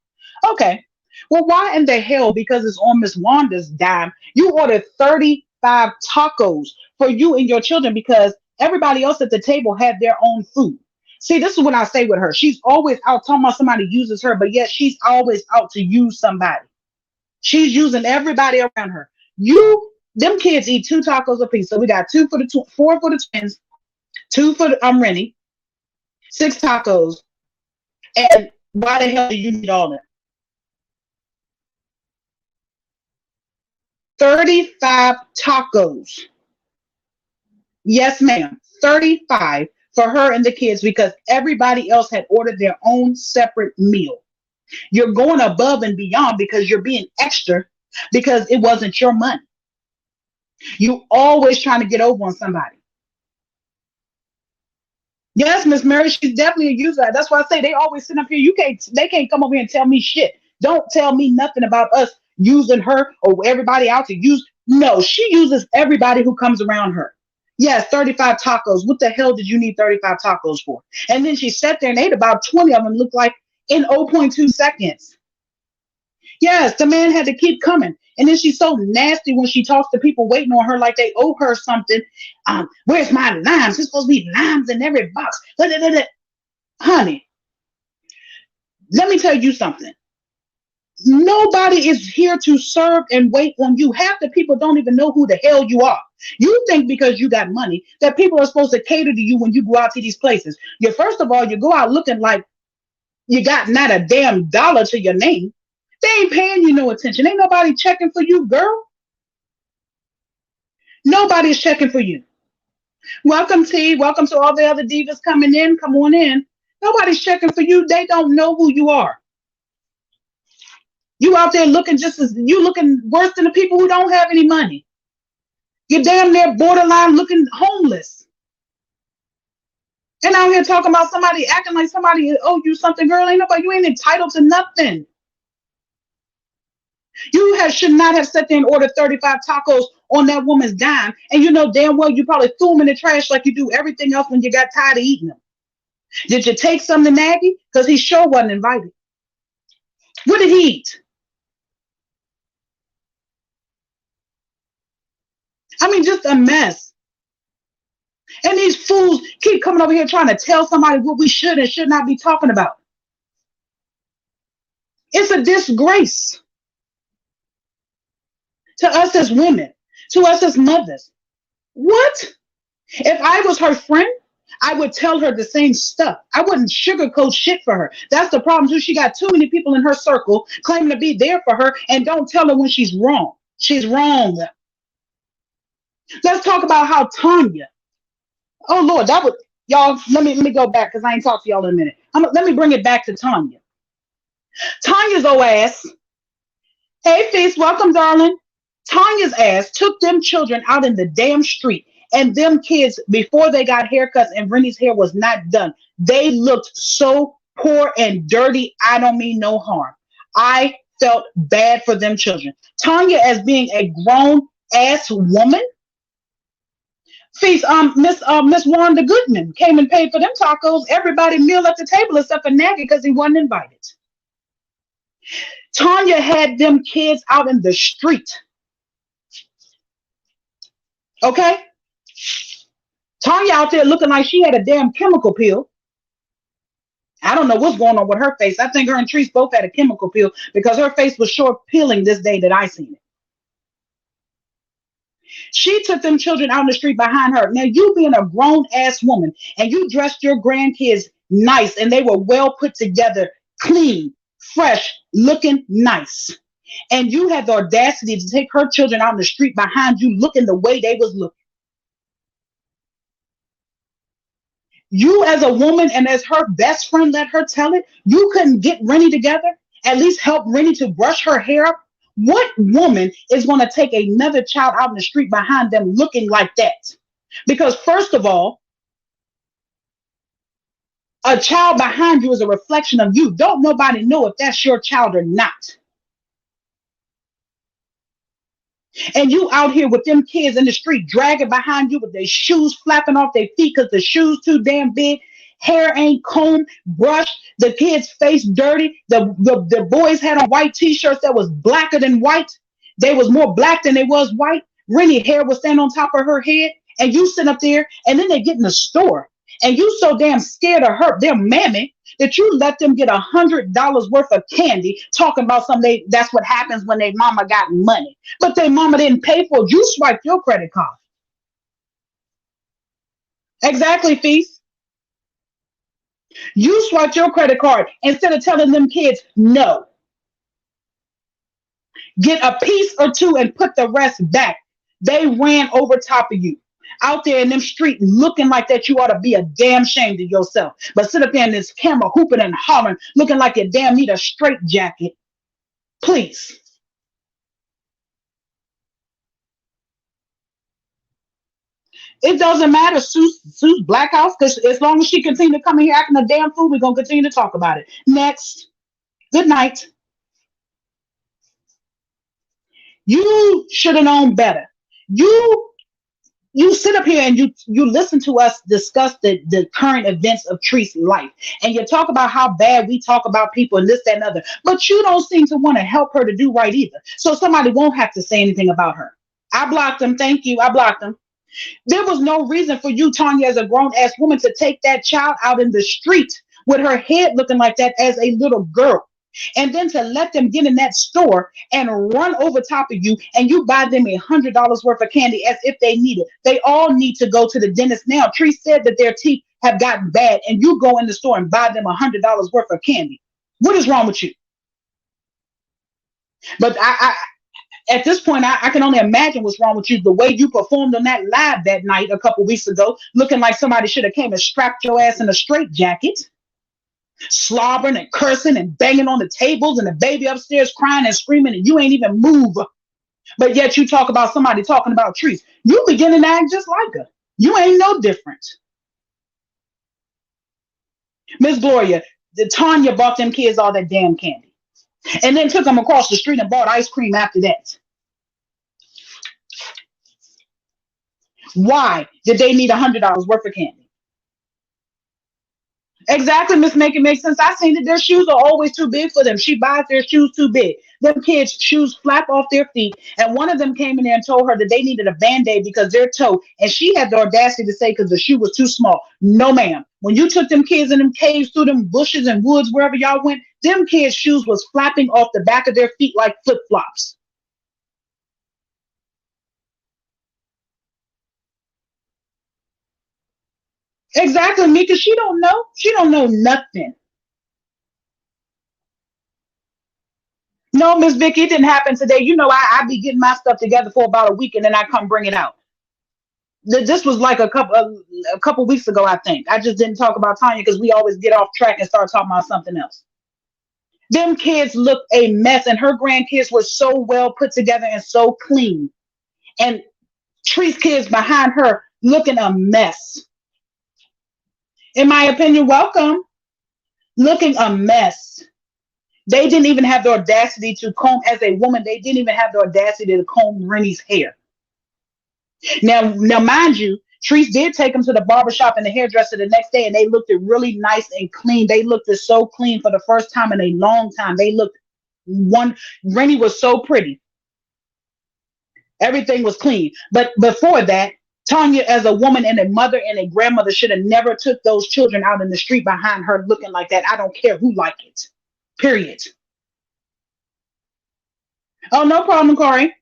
Okay. Well, why in the hell, because it's on Miss Wanda's dime, you ordered 35 tacos for you and your children because everybody else at the table had their own food? See, this is what I say with her. She's always out talking about somebody uses her, but yet she's always out to use somebody. She's using everybody around her. Them kids eat two tacos a piece. So we got four for the twins, two for Rennie, six tacos. And why the hell do you need all that? 35 tacos. Yes, ma'am. 35 for her and the kids because everybody else had ordered their own separate meal. You're going above and beyond because you're being extra because it wasn't your money. You always trying to get over on somebody. Yes, Miss Mary, she's definitely a user. That's why I say they always sit up here. They can't come over here and tell me shit. Don't tell me nothing about us using her or everybody out to use. No, she uses everybody who comes around her. Yes, 35 tacos. What the hell did you need 35 tacos for? And then she sat there and ate about 20 of them, looked like in zero point 0.2 seconds. Yes, the man had to keep coming. And then she's so nasty when she talks to people waiting on her like they owe her something. Where's my limes? There's supposed to be limes in every box. Da, da, da, da. Honey, let me tell you something. Nobody is here to serve and wait on you. Half the people don't even know who the hell you are. You think because you got money that people are supposed to cater to you when you go out to these places. First of all, you go out looking like you got not a damn dollar to your name. They ain't paying you no attention. Ain't nobody checking for you, girl. Nobody's checking for you. Welcome, T. Welcome to all the other divas coming in. Come on in. Nobody's checking for you. They don't know who you are. You out there looking you looking worse than the people who don't have any money. You're damn near borderline looking homeless. And out here talking about somebody acting like somebody owe you something, girl. You ain't entitled to nothing. Should not have sat there and ordered 35 tacos on that woman's dime. And you know damn well you probably threw them in the trash like you do everything else when you got tired of eating them. Did you take some to Nagy? Because he sure wasn't invited. What did he eat? I mean, just a mess. And these fools keep coming over here trying to tell somebody what we should and should not be talking about. It's a disgrace to us as women, to us as mothers. What? If I was her friend, I would tell her the same stuff. I wouldn't sugarcoat shit for her. That's the problem too. She got too many people in her circle claiming to be there for her and don't tell her when she's wrong. She's wrong. Let's talk about how Tanya. Oh Lord, that was y'all. Let me go back because I ain't talked to y'all in a minute. Let me bring it back to Tanya. Tanya's old ass. Hey, Feast, welcome, darling. Tanya's ass took them children out in the damn street. And them kids, before they got haircuts and Rennie's hair was not done, they looked so poor and dirty. I don't mean no harm. I felt bad for them children. Tanya, as being a grown ass woman, feast Miss Wanda Goodman came and paid for them tacos. Everybody meal at the table except for Nagy because he wasn't invited. Tanya had them kids out in the street. Okay? Tanya out there looking like she had a damn chemical peel. I don't know what's going on with her face. I think her and Treese both had a chemical peel because her face was short peeling this day that I seen it. She took them children out in the street behind her. Now, you being a grown ass woman and you dressed your grandkids nice and they were well put together, clean, fresh, looking nice. And you had the audacity to take her children out in the street behind you looking the way they was looking. You as a woman and as her best friend let her tell it, you couldn't get Rennie together, at least help Rennie to brush her hair up. What woman is going to take another child out in the street behind them looking like that? Because first of all, a child behind you is a reflection of you. Don't nobody know if that's your child or not. And you out here with them kids in the street dragging behind you with their shoes flapping off their feet because the shoes too damn big. Hair ain't combed, brushed, the kid's face dirty. The boys had on white t-shirts that was blacker than white. They was more black than they was white. Rennie hair was standing on top of her head. And you sit up there and then they get in the store. And you so damn scared of her, their mammy, that you let them get $100 worth of candy talking about something. That's what happens when their mama got money. But their mama didn't pay for it. You swiped your credit card. Exactly, Feast. You swiped your credit card instead of telling them kids no. Get a piece or two and put the rest back. They ran over top of you. Out there in them streets looking like that, you ought to be a damn shame to yourself. But sit up there in this camera hooping and hollering, looking like you damn need a straight jacket. Please. It doesn't matter, Sue's Black House, because as long as she continue to come in here acting a damn fool, we're going to continue to talk about it. Next. Good night. You should have known better. You sit up here and you listen to us discuss the current events of Tree's life. And you talk about how bad we talk about people and this, that, and other. But you don't seem to want to help her to do right either. So somebody won't have to say anything about her. I blocked them. Thank you. I blocked them. There was no reason for you, Tanya, as a grown-ass woman, to take that child out in the street with her head looking like that as a little girl. And then to let them get in that store and run over top of you and you buy them $100 worth of candy as if they need it. They all need to go to the dentist now. Tree said that their teeth have gotten bad and you go in the store and buy them $100 worth of candy. What is wrong with you? But at this point, I can only imagine what's wrong with you. The way you performed on that live that night a couple weeks ago, looking like somebody should have came and strapped your ass in a straitjacket. Slobbering and cursing and banging on the tables and the baby upstairs crying and screaming and you ain't even move. But yet you talk about somebody talking about Trees. You beginning to act just like her. You ain't no different. Miss Gloria, Tanya bought them kids all that damn candy. And then took them across the street and bought ice cream after that. Why did they need $100 worth of candy? Exactly, Miss Make It Make Sense. I seen that their shoes are always too big for them. She buys their shoes too big. Them kids' shoes flap off their feet. And one of them came in there and told her that they needed a Band-Aid because their toe. And she had the audacity to say because the shoe was too small. No, ma'am. When you took them kids in them caves through them bushes and woods, wherever y'all went, them kids' shoes was flapping off the back of their feet like flip-flops. Exactly, Mika. She don't know. She don't know nothing. No, Miss Vicky, it didn't happen today. You know, I be getting my stuff together for about a week and then I come bring it out. This was like a couple weeks ago, I think. I just didn't talk about Tanya because we always get off track and start talking about something else. Them kids look a mess, and her grandkids were so well put together and so clean. And Tree's kids behind her looking a mess. In my opinion, welcome. Looking a mess. They didn't even have the audacity to comb, as a woman, they didn't even have the audacity to comb Rennie's hair. Now, mind you, Treese did take him to the barbershop and the hairdresser the next day, and they looked it really nice and clean. They looked it so clean for the first time in a long time. They looked one. Rennie was so pretty. Everything was clean. But before that, Tanya, as a woman and a mother and a grandmother, should have never took those children out in the street behind her looking like that. I don't care who like it. Period. Oh, no problem, Corey.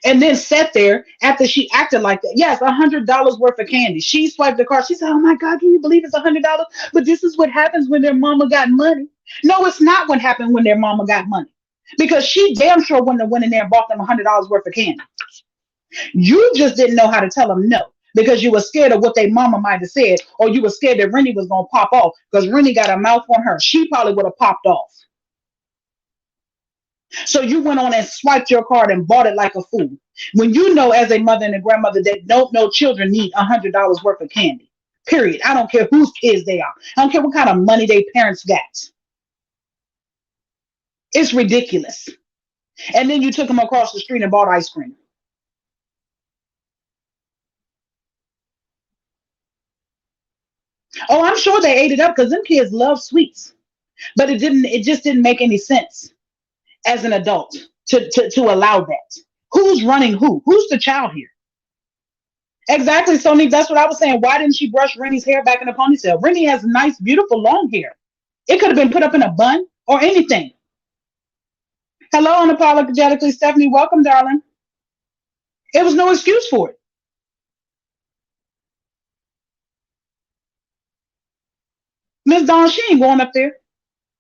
And then sat there after she acted like that. Yes, $100 worth of candy. She swiped the card. She said, "Oh my God, can you believe it's $100? But this is what happens when their mama got money." No, it's not what happened when their mama got money, because she damn sure wouldn't have went in there and bought them $100 worth of candy. You just didn't know how to tell them no, because you were scared of what their mama might have said, or you were scared that Rennie was gonna pop off, because Rennie got a mouth on her. She probably would have popped off. So you went on and swiped your card and bought it like a fool. When you know, as a mother and a grandmother, that don't know children need $100 worth of candy. Period. I don't care whose kids they are. I don't care what kind of money their parents got. It's ridiculous. And then you took them across the street and bought ice cream. Oh, I'm sure they ate it up because them kids love sweets. But it didn't. It just didn't make any sense as an adult to allow that. Who's running who? Who's the child here? Exactly, Sony. That's what I was saying. Why didn't she brush Rennie's hair back in a ponytail? Rennie has nice, beautiful long hair. It could have been put up in a bun or anything. Hello, unapologetically, Stephanie. Welcome, darling. It was no excuse for it. Miss Dawn, she ain't going up there.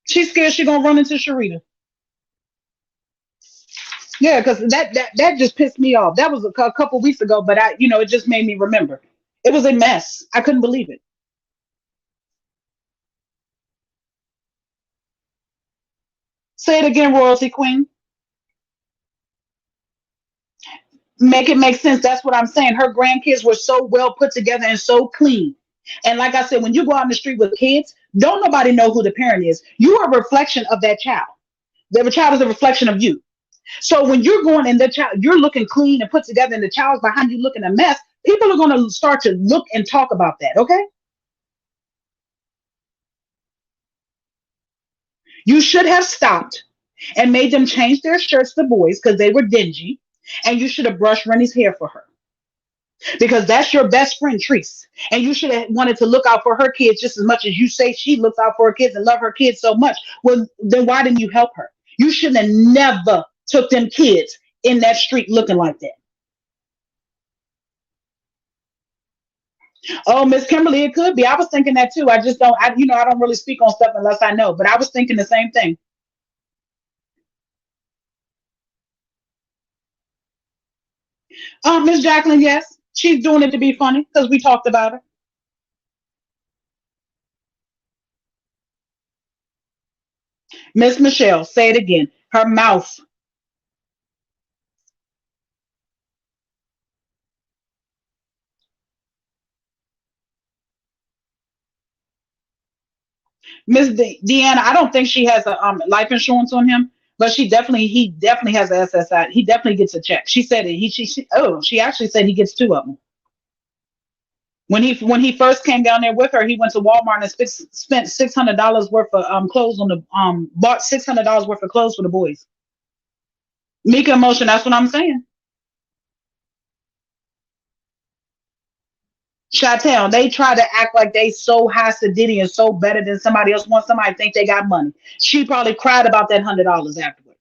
She's scared she gonna run into Sharita. Yeah, because that just pissed me off. That was a couple weeks ago, but it just made me remember. It was a mess. I couldn't believe it. Say it again, Royalty Queen. Make it make sense. That's what I'm saying. Her grandkids were so well put together and so clean. And like I said, when you go out in the street with kids, don't nobody know who the parent is. You are a reflection of that child. The child is a reflection of you. So when you're going and the child, you're looking clean and put together, and the child's behind you looking a mess, people are going to start to look and talk about that. Okay. You should have stopped and made them change their shirts, the boys, because they were dingy. And you should have brushed Rennie's hair for her, because that's your best friend, Treese. And you should have wanted to look out for her kids just as much as you say she looks out for her kids and love her kids so much. Well, then why didn't you help her? You should have never took them kids in that street looking like that. Oh, Miss Kimberly, it could be. I was thinking that too. I just don't, I don't really speak on stuff unless I know, but I was thinking the same thing. Miss Jacqueline, yes, she's doing it to be funny because we talked about her. Miss Michelle, say it again. Her mouth. Miss Deanna, I don't think she has a life insurance on him, but he definitely has a SSI. He definitely gets a check. She said it. She actually said he gets two of them. When he first came down there with her, he went to Walmart and spent $600 worth of clothes on the bought $600 worth of clothes for the boys. Mika emotion. That's what I'm saying. Chatel, they try to act like they so high sedity and so better than somebody else. Want somebody to think they got money. She probably cried about that $100 afterward.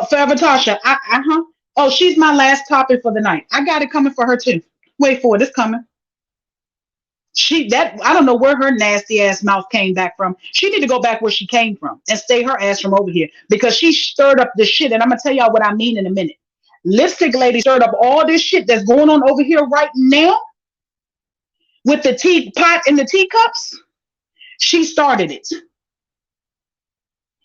Forever Tasha. Uh-huh. Oh, she's my last topic for the night. I got it coming for her too. Wait for it. It's coming. I don't know where her nasty ass mouth came back from. She need to go back where she came from and stay her ass from over here, because she stirred up the shit. And I'm gonna tell y'all what I mean in a minute. Lipstick lady stirred up all this shit that's going on over here right now with the teapot and the teacups. She started it.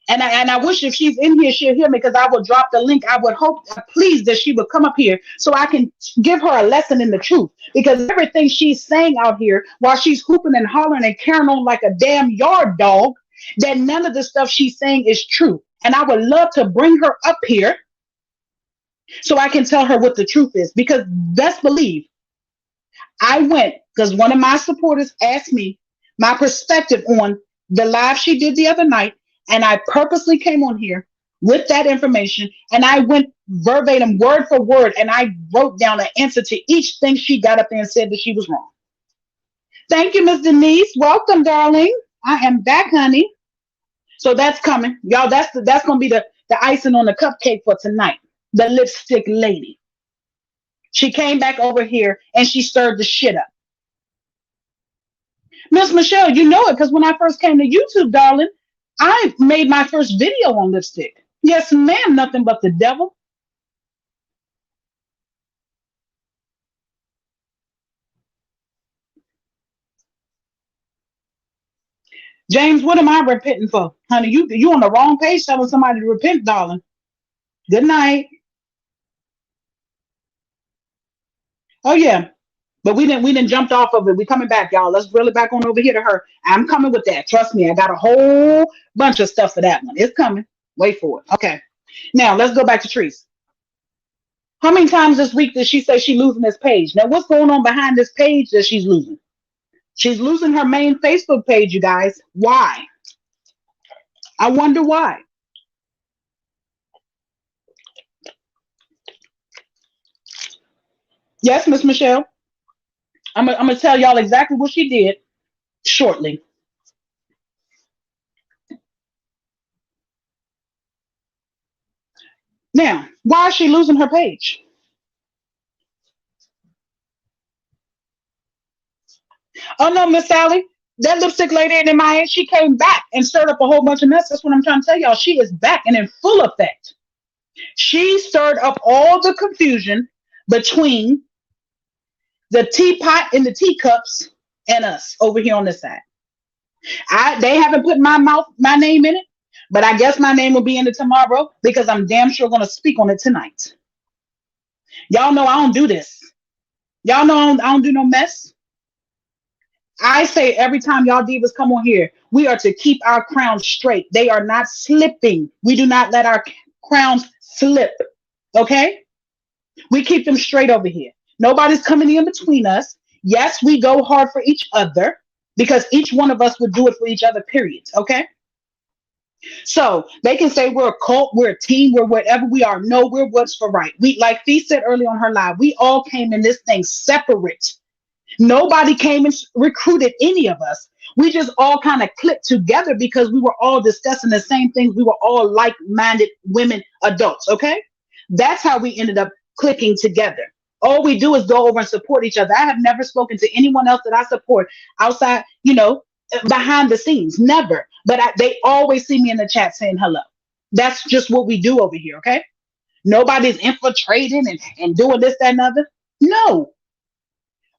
And I wish if she's in here, she'll hear me because I will drop the link. I would hope, please, that she would come up here so I can give her a lesson in the truth. Because everything she's saying out here while she's hooping and hollering and carrying on like a damn yard dog, that none of the stuff she's saying is true. And I would love to bring her up here so I can tell her what the truth is. Because best believe I went because one of my supporters asked me my perspective on the live she did the other night, and I purposely came on here with that information, and I went verbatim, word for word, and I wrote down an answer to each thing she got up there and said that she was wrong. Thank you, Miss Denise. Welcome, darling. I am back, honey. So that's coming, y'all. That's gonna be the icing on the cupcake for tonight. The lipstick lady. She came back over here and she stirred the shit up. Miss Michelle, you know it because when I first came to YouTube, darling, I made my first video on lipstick. Yes, ma'am, nothing but the devil. James, what am I repenting for? Honey, you on the wrong page telling somebody to repent, darling. Good night. Oh yeah. But we didn't jumped off of it. We coming back, y'all. Let's reel it back on over here to her. I'm coming with that. Trust me, I got a whole bunch of stuff for that one. It's coming. Wait for it. Okay. Now let's go back to Trees. How many times this week did she say she's losing this page? Now, what's going on behind this page that she's losing? She's losing her main Facebook page, you guys. Why? I wonder why. Yes, Miss Michelle. I'm gonna tell y'all exactly what she did shortly. Now, why is she losing her page? Oh no, Miss Sally, that lipstick lady in MIA, she came back and stirred up a whole bunch of mess. That's what I'm trying to tell y'all. She is back and in full effect. She stirred up all the confusion between the teapot and the teacups and us over here on this side. They haven't put my name in it, but I guess my name will be in it tomorrow because I'm damn sure gonna speak on it tonight. Y'all know I don't do this. Y'all know I don't do no mess. I say every time y'all divas come on here, we are to keep our crowns straight. They are not slipping. We do not let our crowns slip. Okay? We keep them straight over here. Nobody's coming in between us. Yes, we go hard for each other because each one of us would do it for each other, period. Okay? So they can say we're a cult, we're a team, we're whatever we are. No, we're what's for right. We, like Fee said early on her live, we all came in this thing separate. Nobody came and recruited any of us. We just all kind of clicked together because we were all discussing the same things. We were all like-minded women, adults. Okay, that's how we ended up clicking together. All we do is go over and support each other. I have never spoken to anyone else that I support outside, behind the scenes. Never. But they always see me in the chat saying hello. That's just what we do over here. Okay. Nobody's infiltrating and doing this, that, and other. No,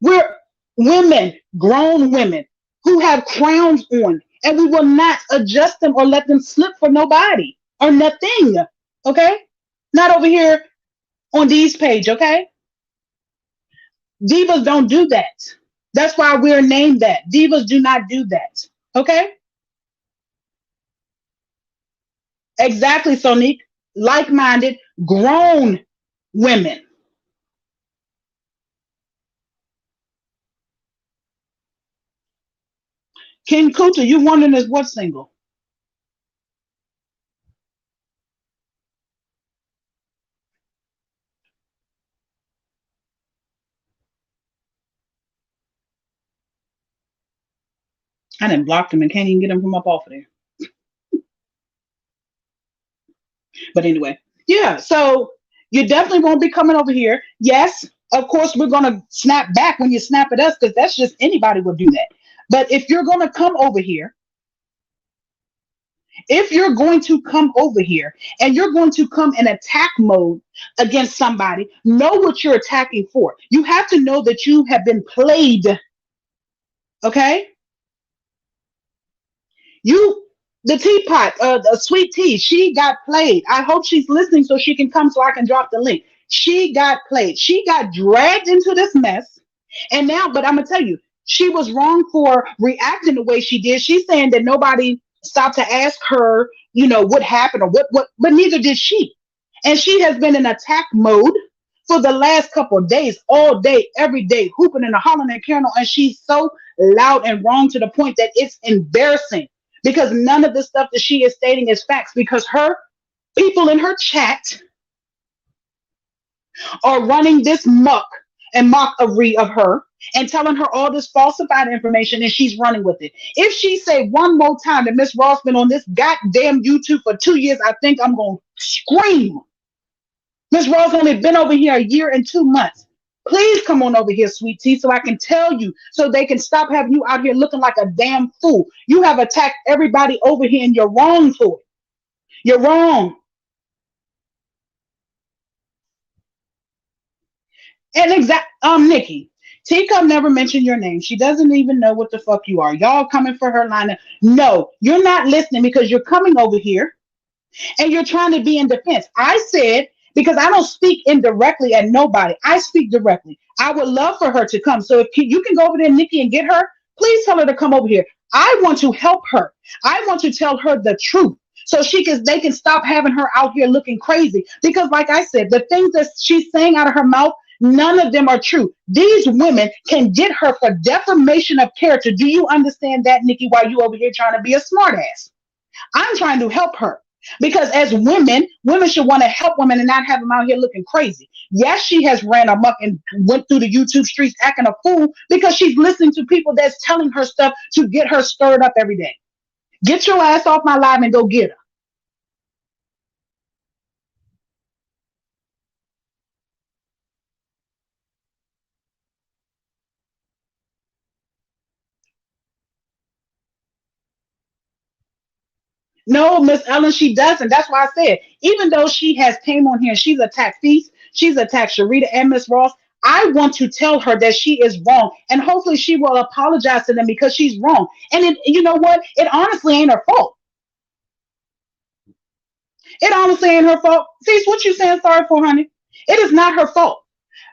we're women, grown women who have crowns on, and we will not adjust them or let them slip for nobody or nothing. Okay? Not over here on these page, okay? Divas don't do that. That's why we're named that. Divas do not do that. Okay? Exactly, Sonique. Like-minded, grown women. King Kuta, you wondering is what single? I didn't block him and can't even get him from up off of there. But anyway, yeah, so you definitely won't be coming over here. Yes, of course, we're going to snap back when you snap at us because that's just anybody will do that. But if you're going to come over here, and you're going to come in attack mode against somebody, know what you're attacking for. You have to know that you have been played. Okay? The teapot, the sweet tea, she got played. I hope she's listening so she can come so I can drop the link. She got played. She got dragged into this mess. And now, but I'm gonna tell you, she was wrong for reacting the way she did. She's saying that nobody stopped to ask her, what happened or what, but neither did she. And she has been in attack mode for the last couple of days, all day, every day, hooping and hollering and carrying on. And she's so loud and wrong to the point that it's embarrassing because none of the stuff that she is stating is facts because her people in her chat are running this muck and mockery of her and telling her all this falsified information and she's running with it. If she say one more time that Miss Ross been on this goddamn YouTube for 2 years, I think I'm going to scream. Miss Ross only been over here a year and 2 months. Please come on over here, sweet tea, so I can tell you so they can stop having you out here looking like a damn fool. You have attacked everybody over here and you're wrong for it. You're wrong. And Nikki, Teacup never mentioned your name. She doesn't even know what the fuck you are. Y'all coming for her line. No, you're not listening because you're coming over here and you're trying to be in defense. I said, because I don't speak indirectly at nobody, I speak directly. I would love for her to come. So if you can go over there, Nikki, and get her, please tell her to come over here. I want to help her. I want to tell her the truth. So they can stop having her out here looking crazy. Because like I said, the things that she's saying out of her mouth, none of them are true. These women can get her for defamation of character. Do you understand that, Nikki, while you over here trying to be a smartass? I'm trying to help her. Because as women should want to help women and not have them out here looking crazy. Yes, she has ran amok and went through the YouTube streets acting a fool because she's listening to people that's telling her stuff to get her stirred up every day. Get your ass off my live and go get her. No, Miss Ellen, she doesn't. That's why I said, even though she has came on here and she's attacked Feast, she's attacked Sharita and Miss Ross, I want to tell her that she is wrong. And hopefully she will apologize to them because she's wrong. And you know what? It honestly ain't her fault. It honestly ain't her fault. Feast, what you saying sorry for, honey? It is not her fault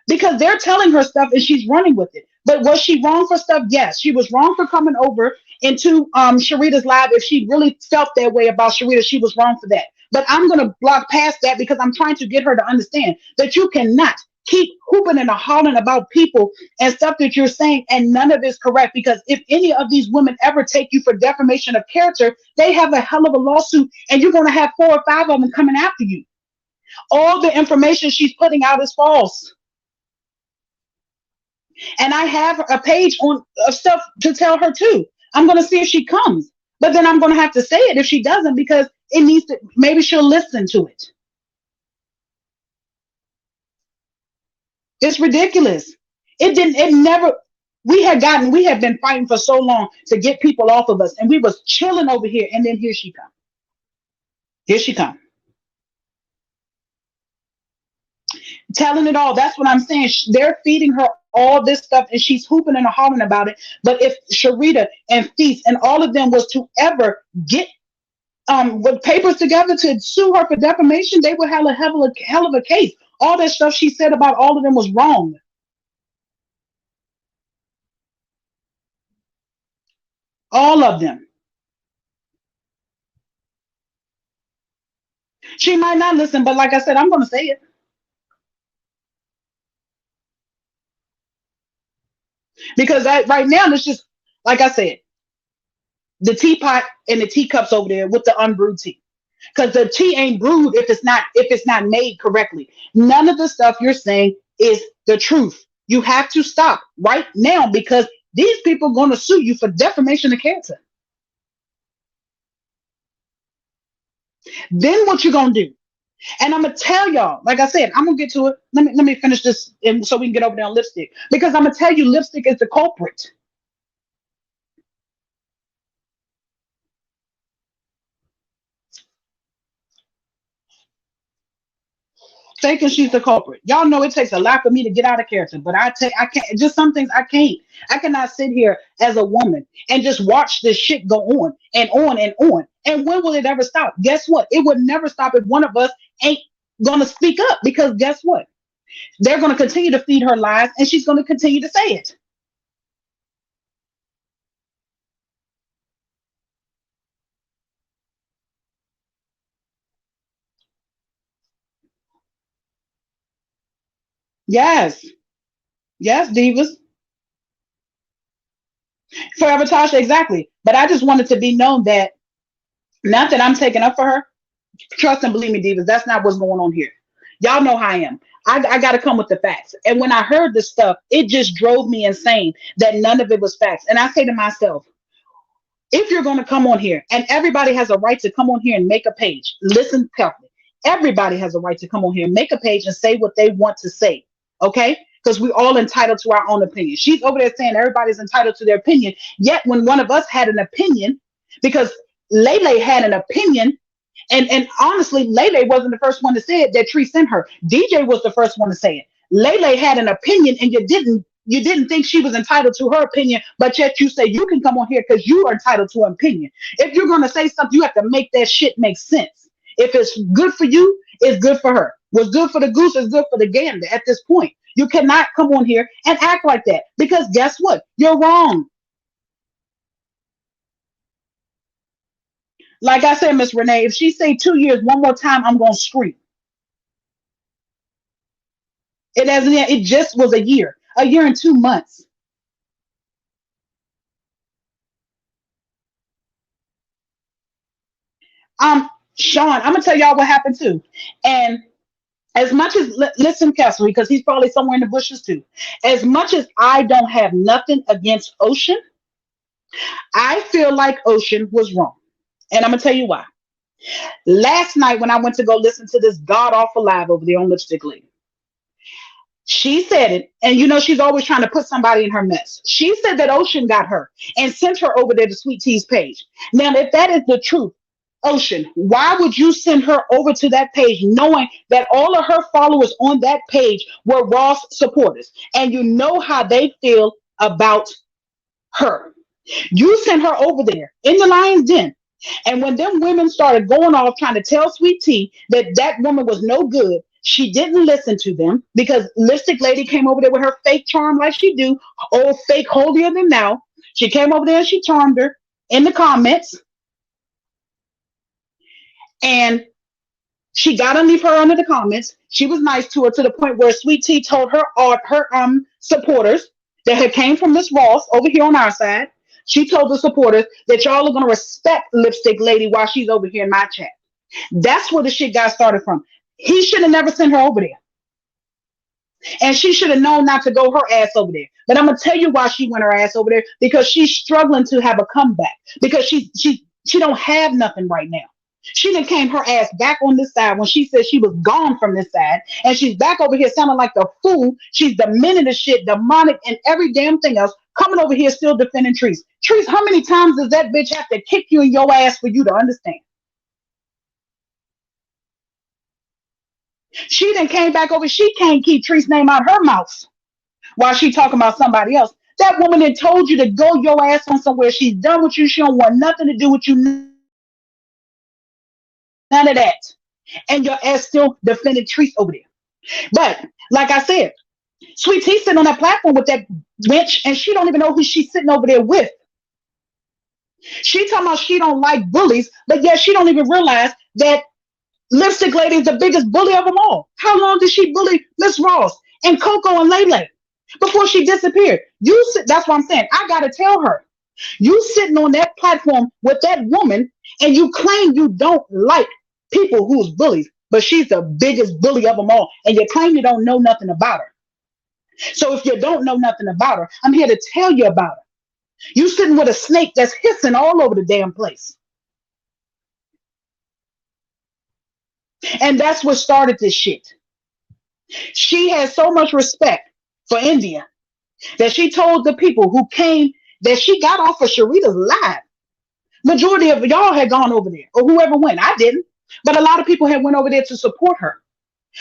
because they're telling her stuff and she's running with it. But was she wrong for stuff? Yes, she was wrong for coming over into Sharita's live. If she really felt that way about Sharita, she was wrong for that. But I'm gonna block past that because I'm trying to get her to understand that you cannot keep hooping and hollering about people and stuff that you're saying, and none of it's correct. Because if any of these women ever take you for defamation of character, they have a hell of a lawsuit, and you're gonna have 4 or 5 of them coming after you. All the information she's putting out is false. And I have a page on of stuff to tell her too. I'm going to see if she comes, but then I'm going to have to say it if she doesn't because it needs to. Maybe she'll listen to it. It's ridiculous. It didn't. It never. We had been fighting for so long to get people off of us, and we was chilling over here, and then here she come. Here she come. Telling it all. That's what I'm saying. They're feeding her all this stuff and she's hooping and hollering about it. But if Sharita and Feast and all of them was to ever get with papers together to sue her for defamation, they would have a hell of a case. All that stuff she said about all of them was wrong. All of them. She might not listen, but like I said, I'm going to say it because right now it's just like I said, the teapot and the teacups over there with the unbrewed tea. Because the tea ain't brewed if it's not made correctly. None of the stuff you're saying is the truth. You have to stop right now because these people are going to sue you for defamation of character. Then what you gonna do? And I'm gonna tell y'all, like I said, I'm gonna get to it. Let me finish this, and so we can get over there on lipstick because I'm gonna tell you, lipstick is the culprit. thinking she's the culprit. Y'all know it takes a lot for me to get out of character, but I can't, just some things I can't. I cannot sit here as a woman and just watch this shit go on and on and on. And when will it ever stop? Guess what? It would never stop if one of us ain't gonna speak up, because guess what? They're gonna continue to feed her lies and she's gonna continue to say it. Yes. Yes, divas. Forever Tasha, exactly. But I just wanted to be known that, not that I'm taking up for her. Trust and believe me, divas, that's not what's going on here. Y'all know how I am. I got to come with the facts. And when I heard this stuff, it just drove me insane that none of it was facts. And I say to myself, if you're going to come on here, and everybody has a right to come on here and make a page, listen carefully. Everybody has a right to come on here and make a page and say what they want to say. Okay? Because we're all entitled to our own opinion. She's over there saying everybody's entitled to their opinion. Yet when one of us had an opinion, because Lele had an opinion, and honestly, Lele wasn't the first one to say it that Tree sent her. DJ was the first one to say it. Lele had an opinion, and you didn't think she was entitled to her opinion, but yet you say you can come on here because you are entitled to an opinion. If you're gonna say something, you have to make that shit make sense. If it's good for you, it's good for her. What's good for the goose is good for the gander at this point. You cannot come on here and act like that, because guess what? You're wrong. Like I said, Miss Renee, if she say 2 years one more time, I'm gonna scream. It hasn't yet. It just was a year and 2 months. Sean, I'm gonna tell y'all what happened too. And as much as listen, Kessler, because he's probably somewhere in the bushes too. As much as I don't have nothing against Ocean, I feel like Ocean was wrong, and I'm gonna tell you why. Last night when I went to go listen to this god awful live over there on Lipstick Lady, she said it, and you know she's always trying to put somebody in her mess. She said that Ocean got her and sent her over there to Sweet Tea's page. Now, if that is the truth, Ocean, why would you send her over to that page knowing that all of her followers on that page were Ross supporters, and you know how they feel about her? You sent her over there in the lion's den. And when them women started going off trying to tell Sweet Tea that that woman was no good, she didn't listen to them, because Lipstick Lady came over there with her fake charm like she do, old fake holier than now. She came over there and she charmed her in the comments, and she got underneath her under the comments. She was nice to her to the point where Sweet Tea told her supporters that had came from Miss Ross over here on our side. She told the supporters that y'all are gonna respect Lipstick Lady while she's over here in my chat. That's where the shit got started from. He should have never sent her over there. And she should have known not to go her ass over there. But I'm gonna tell you why she went her ass over there, because she's struggling to have a comeback. Because she don't have nothing right now. She then came her ass back on this side when she said she was gone from this side, and she's back over here sounding like the fool. She's demented as shit, demonic, and every damn thing else. Coming over here still defending Trees. Trees, how many times does that bitch have to kick you in your ass for you to understand? She then came back over. She can't keep Tree's name out her mouth while she talking about somebody else. That woman that told you to go your ass on somewhere. She's done with you. She don't want nothing to do with you. None of that. And your ass still defending Trees over there. But like I said, Sweet Tea sitting on that platform with that wench, and she don't even know who she's sitting over there with. She talking about she don't like bullies, but yet she don't even realize that Lipstick Lady is the biggest bully of them all. How long did she bully Miss Ross and Coco and Lele before she disappeared? That's what I'm saying. I gotta tell her. You sitting on that platform with that woman, and you claim you don't like people who's bullies, but she's the biggest bully of them all, and you claim you don't know nothing about her. So if you don't know nothing about her, I'm here to tell you about her. You sitting with a snake that's hissing all over the damn place. And that's what started this shit. She has so much respect for India that she told the people who came that she got off of Sharita's live. Majority of y'all had gone over there, or whoever went. I didn't, but a lot of people had went over there to support her.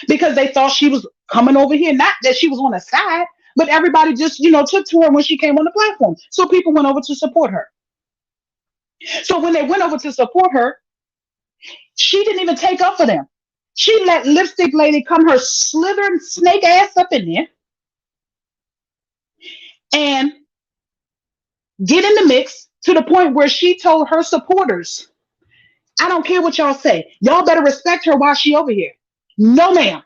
because they thought she was coming over here. Not that she was on the side, but everybody just, took to her when she came on the platform. So people went over to support her. So when they went over to support her, she didn't even take up for them. She let Lipstick Lady come her slithering snake ass up in there and get in the mix to the point where she told her supporters, I don't care what y'all say. Y'all better respect her while she over here. No, ma'am.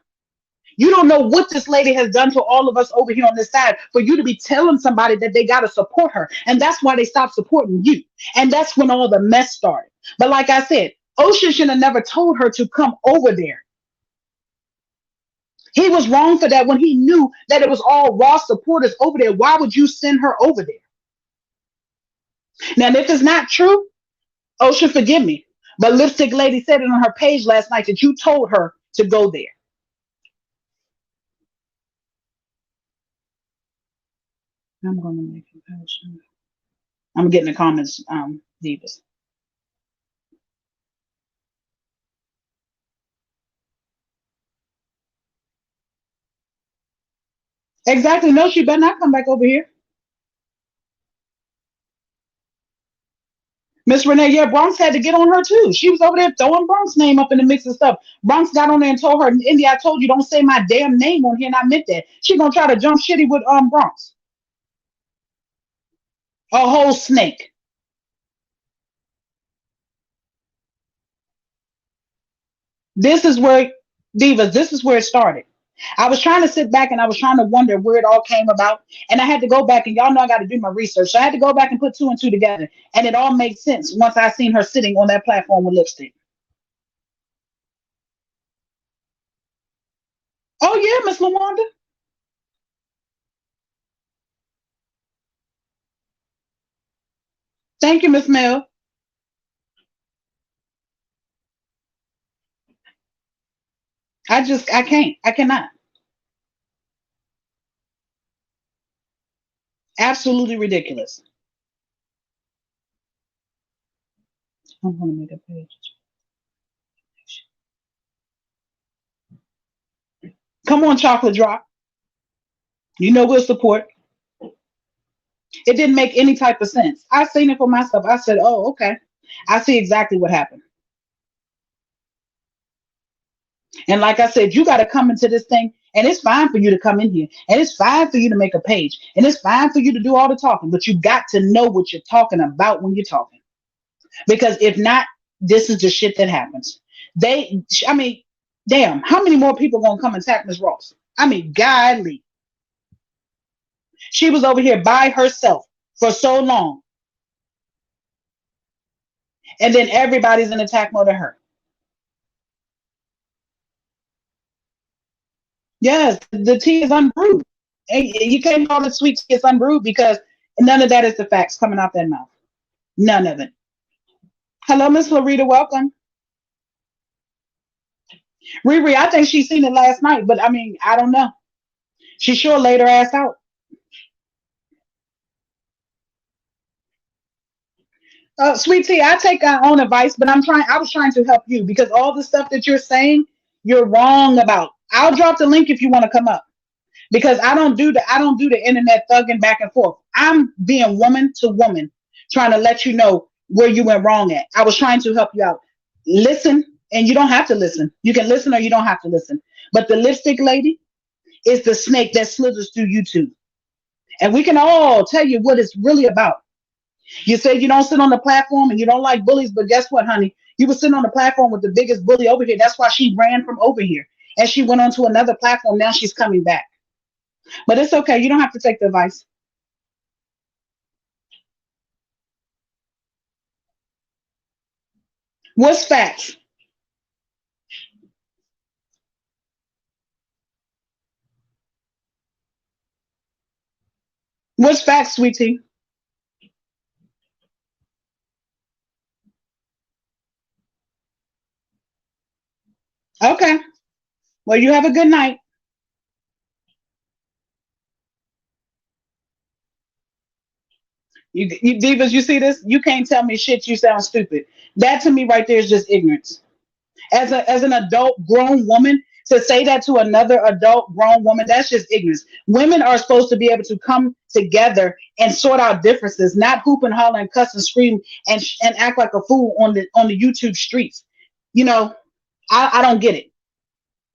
You don't know what this lady has done to all of us over here on this side for you to be telling somebody that they got to support her. And that's why they stopped supporting you. And that's when all the mess started. But like I said, Ocean should have never told her to come over there. He was wrong for that when he knew that it was all Ross supporters over there. Why would you send her over there? Now, if it's not true, Ocean, forgive me. But Lipstick Lady said it on her page last night that you told her to go there. I'm going to make a post. I'm getting the comments, Divas. Exactly. No, she better not come back over here. Miss Renee, yeah, Bronx had to get on her too. She was over there throwing Bronx name up in the mix of stuff. Bronx got on there and told her, India, I told you don't say my damn name on here, and I meant that. She gonna try to jump shitty with Bronx. A whole snake. This is where Divas, this is where it started. I was trying to sit back and I was trying to wonder where it all came about. And I had to go back, and y'all know I got to do my research. So I had to go back and put two and two together. And it all made sense once I seen her sitting on that platform with Lipstick. Oh yeah, Miss LaWanda. Thank you, Miss Mel. I can't. I cannot. Absolutely ridiculous. I'm gonna make a page. Come on, chocolate drop. You know we'll support. It didn't make any type of sense. I seen it for myself. I said, oh, okay. I see exactly what happened. And like I said, you got to come into this thing, and it's fine for you to come in here, and it's fine for you to make a page, and it's fine for you to do all the talking, but you got to know what you're talking about when you're talking. Because if not, this is the shit that happens. I mean, damn, how many more people gonna come attack Miss Ross? I mean, godly. She was over here by herself for so long, and then everybody's in attack mode of her. Yes, the tea is unbrewed. And you can't call it sweet tea, it's unbrewed because none of that is the facts coming out that mouth. None of it. Hello, Miss Florida, welcome. Riri, I think she seen it last night, but I mean, I don't know. She sure laid her ass out. Sweet tea, I take our own advice, but I was trying to help you because all the stuff that you're saying, you're wrong about. I'll drop the link if you want to come up. Because I don't do the internet thugging back and forth. I'm being woman to woman, trying to let you know where you went wrong at. I was trying to help you out. Listen, and you don't have to listen. You can listen or you don't have to listen. But the Lipstick Lady is the snake that slithers through YouTube. And we can all tell you what it's really about. You say you don't sit on the platform and you don't like bullies, but guess what, honey? You were sitting on the platform with the biggest bully over here. That's why she ran from over here. And she went on to another platform. Now she's coming back. But it's okay. You don't have to take the advice. What's facts? What's facts, sweetie? Okay. Well, you have a good night. You divas, you see this? You can't tell me shit. You sound stupid. That to me right there is just ignorance. As an adult grown woman, To say that to another adult grown woman, that's just ignorance. Women are supposed to be able to come together and sort out differences, not hoop and holler and cuss and scream and act like a fool on the YouTube streets. You know, I don't get it.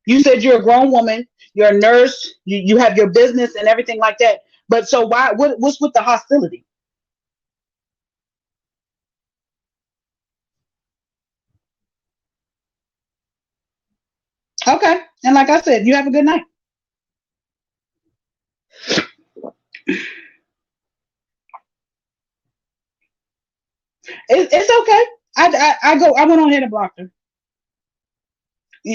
You said you're a grown woman, you're a nurse, you have your business and everything like that. But so what's with the hostility? Okay. And like I said, you have a good night. It's okay. I went on ahead and blocked her.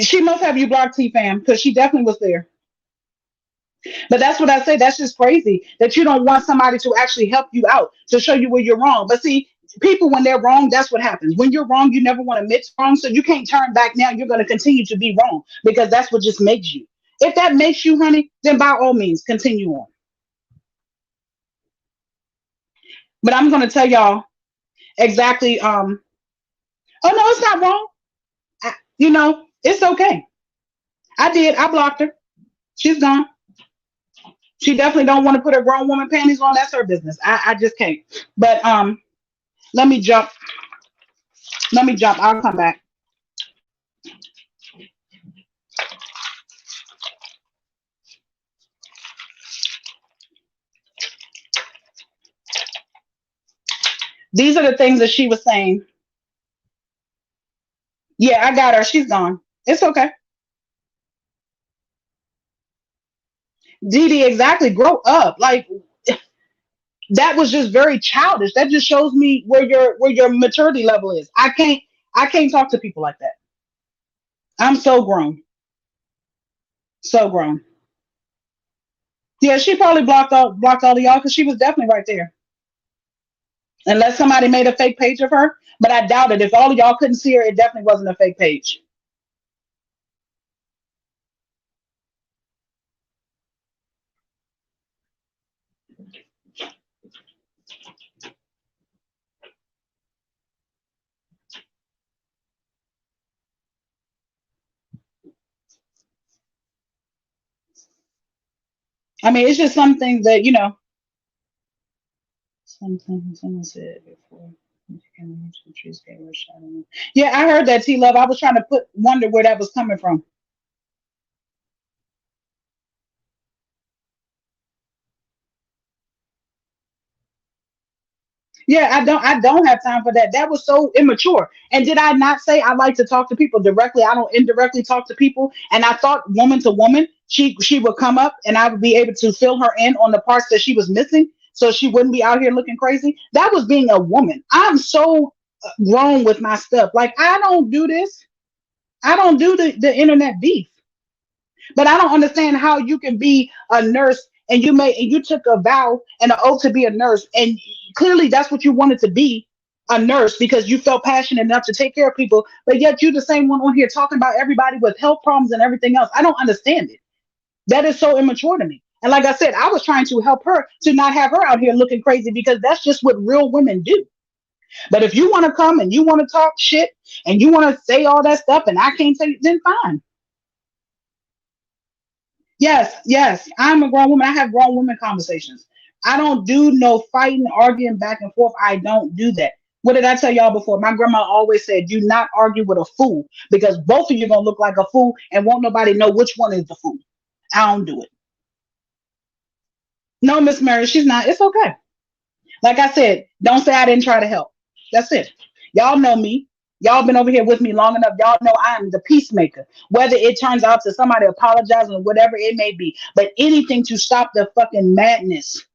She must have you blocked, T fam, because she definitely was there. But that's what I say. That's just crazy that you don't want somebody to actually help you out to show you where you're wrong. But see, people when they're wrong, that's what happens. When you're wrong, you never want to admit wrong, so you can't turn back now. You're going to continue to be wrong because that's what just makes you. If that makes you, honey, then by all means, continue on. But I'm going to tell y'all exactly. Oh no, it's not wrong. It's okay. I did. I blocked her. She's gone. She definitely don't want to put her grown woman panties on. That's her business. I just can't. But let me jump. Let me jump. I'll come back. These are the things that she was saying. Yeah, I got her. She's gone. It's okay. Dee, exactly. Grow up. Like that was just very childish. That just shows me where your maturity level is. I can't talk to people like that. I'm so grown. So grown. Yeah, she probably blocked all of y'all because she was definitely right there. Unless somebody made a fake page of her. But I doubt it. If all of y'all couldn't see her, it definitely wasn't a fake page. I mean, it's just some things that, something someone said before. Yeah, I heard that, T Love. I was trying to wonder where that was coming from. Yeah, I don't have time for that. That was so immature. And did I not say I like to talk to people directly? I don't indirectly talk to people. And I thought woman to woman, she would come up and I would be able to fill her in on the parts that she was missing so she wouldn't be out here looking crazy. That was being a woman. I'm so grown with my stuff. Like I don't do this. I don't do the internet beef. But I don't understand how you can be a nurse and you took a vow and an oath to be a nurse, and clearly that's what you wanted to be, a nurse, because you felt passionate enough to take care of people. But yet you're the same one on here talking about everybody with health problems and everything else. I don't understand it. That is so immature to me. And like I said, I was trying to help her to not have her out here looking crazy because that's just what real women do. But if you want to come and you want to talk shit and you want to say all that stuff and I can't say it, then fine. Yes, yes. I'm a grown woman. I have grown women conversations. I don't do no fighting, arguing back and forth. I don't do that. What did I tell y'all before? My grandma always said, do not argue with a fool because both of you gonna look like a fool and won't nobody know which one is the fool. I don't do it. No, Miss Mary, she's not. It's okay. Like I said, don't say I didn't try to help. That's it. Y'all know me. Y'all been over here with me long enough. Y'all know I am the peacemaker. Whether it turns out to somebody apologizing or whatever it may be, but anything to stop the fucking madness.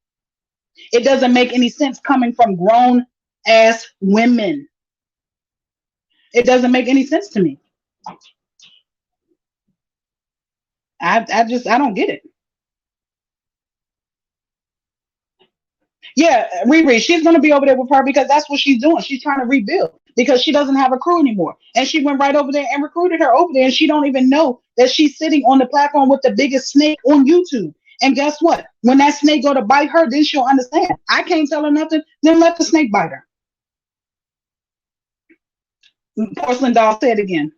It doesn't make any sense coming from grown ass women. It doesn't make any sense to me. I don't get it. Yeah, Riri, she's gonna be over there with her because that's what she's doing. She's trying to rebuild because she doesn't have a crew anymore. And she went right over there and recruited her over there, and she don't even know that she's sitting on the platform with the biggest snake on YouTube. And guess what? When that snake go to bite her, then she'll understand. I can't tell her nothing. Then let the snake bite her. Porcelain doll, say it again.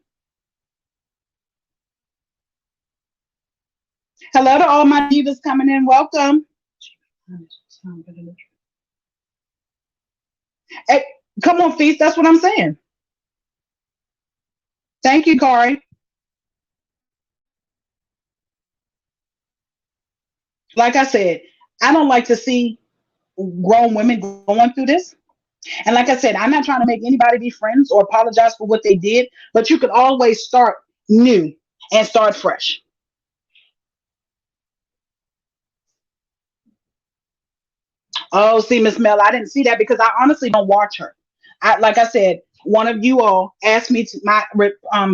Hello to all my divas coming in. Welcome. Hey, come on, Feast. That's what I'm saying. Thank you, Corey. Like I said, I don't like to see grown women going through this. And like I said, I'm not trying to make anybody be friends or apologize for what they did, but you could always start new and start fresh. Oh, see, Miss Mel, I didn't see that because I honestly don't watch her. Like I said, one of you all asked me to my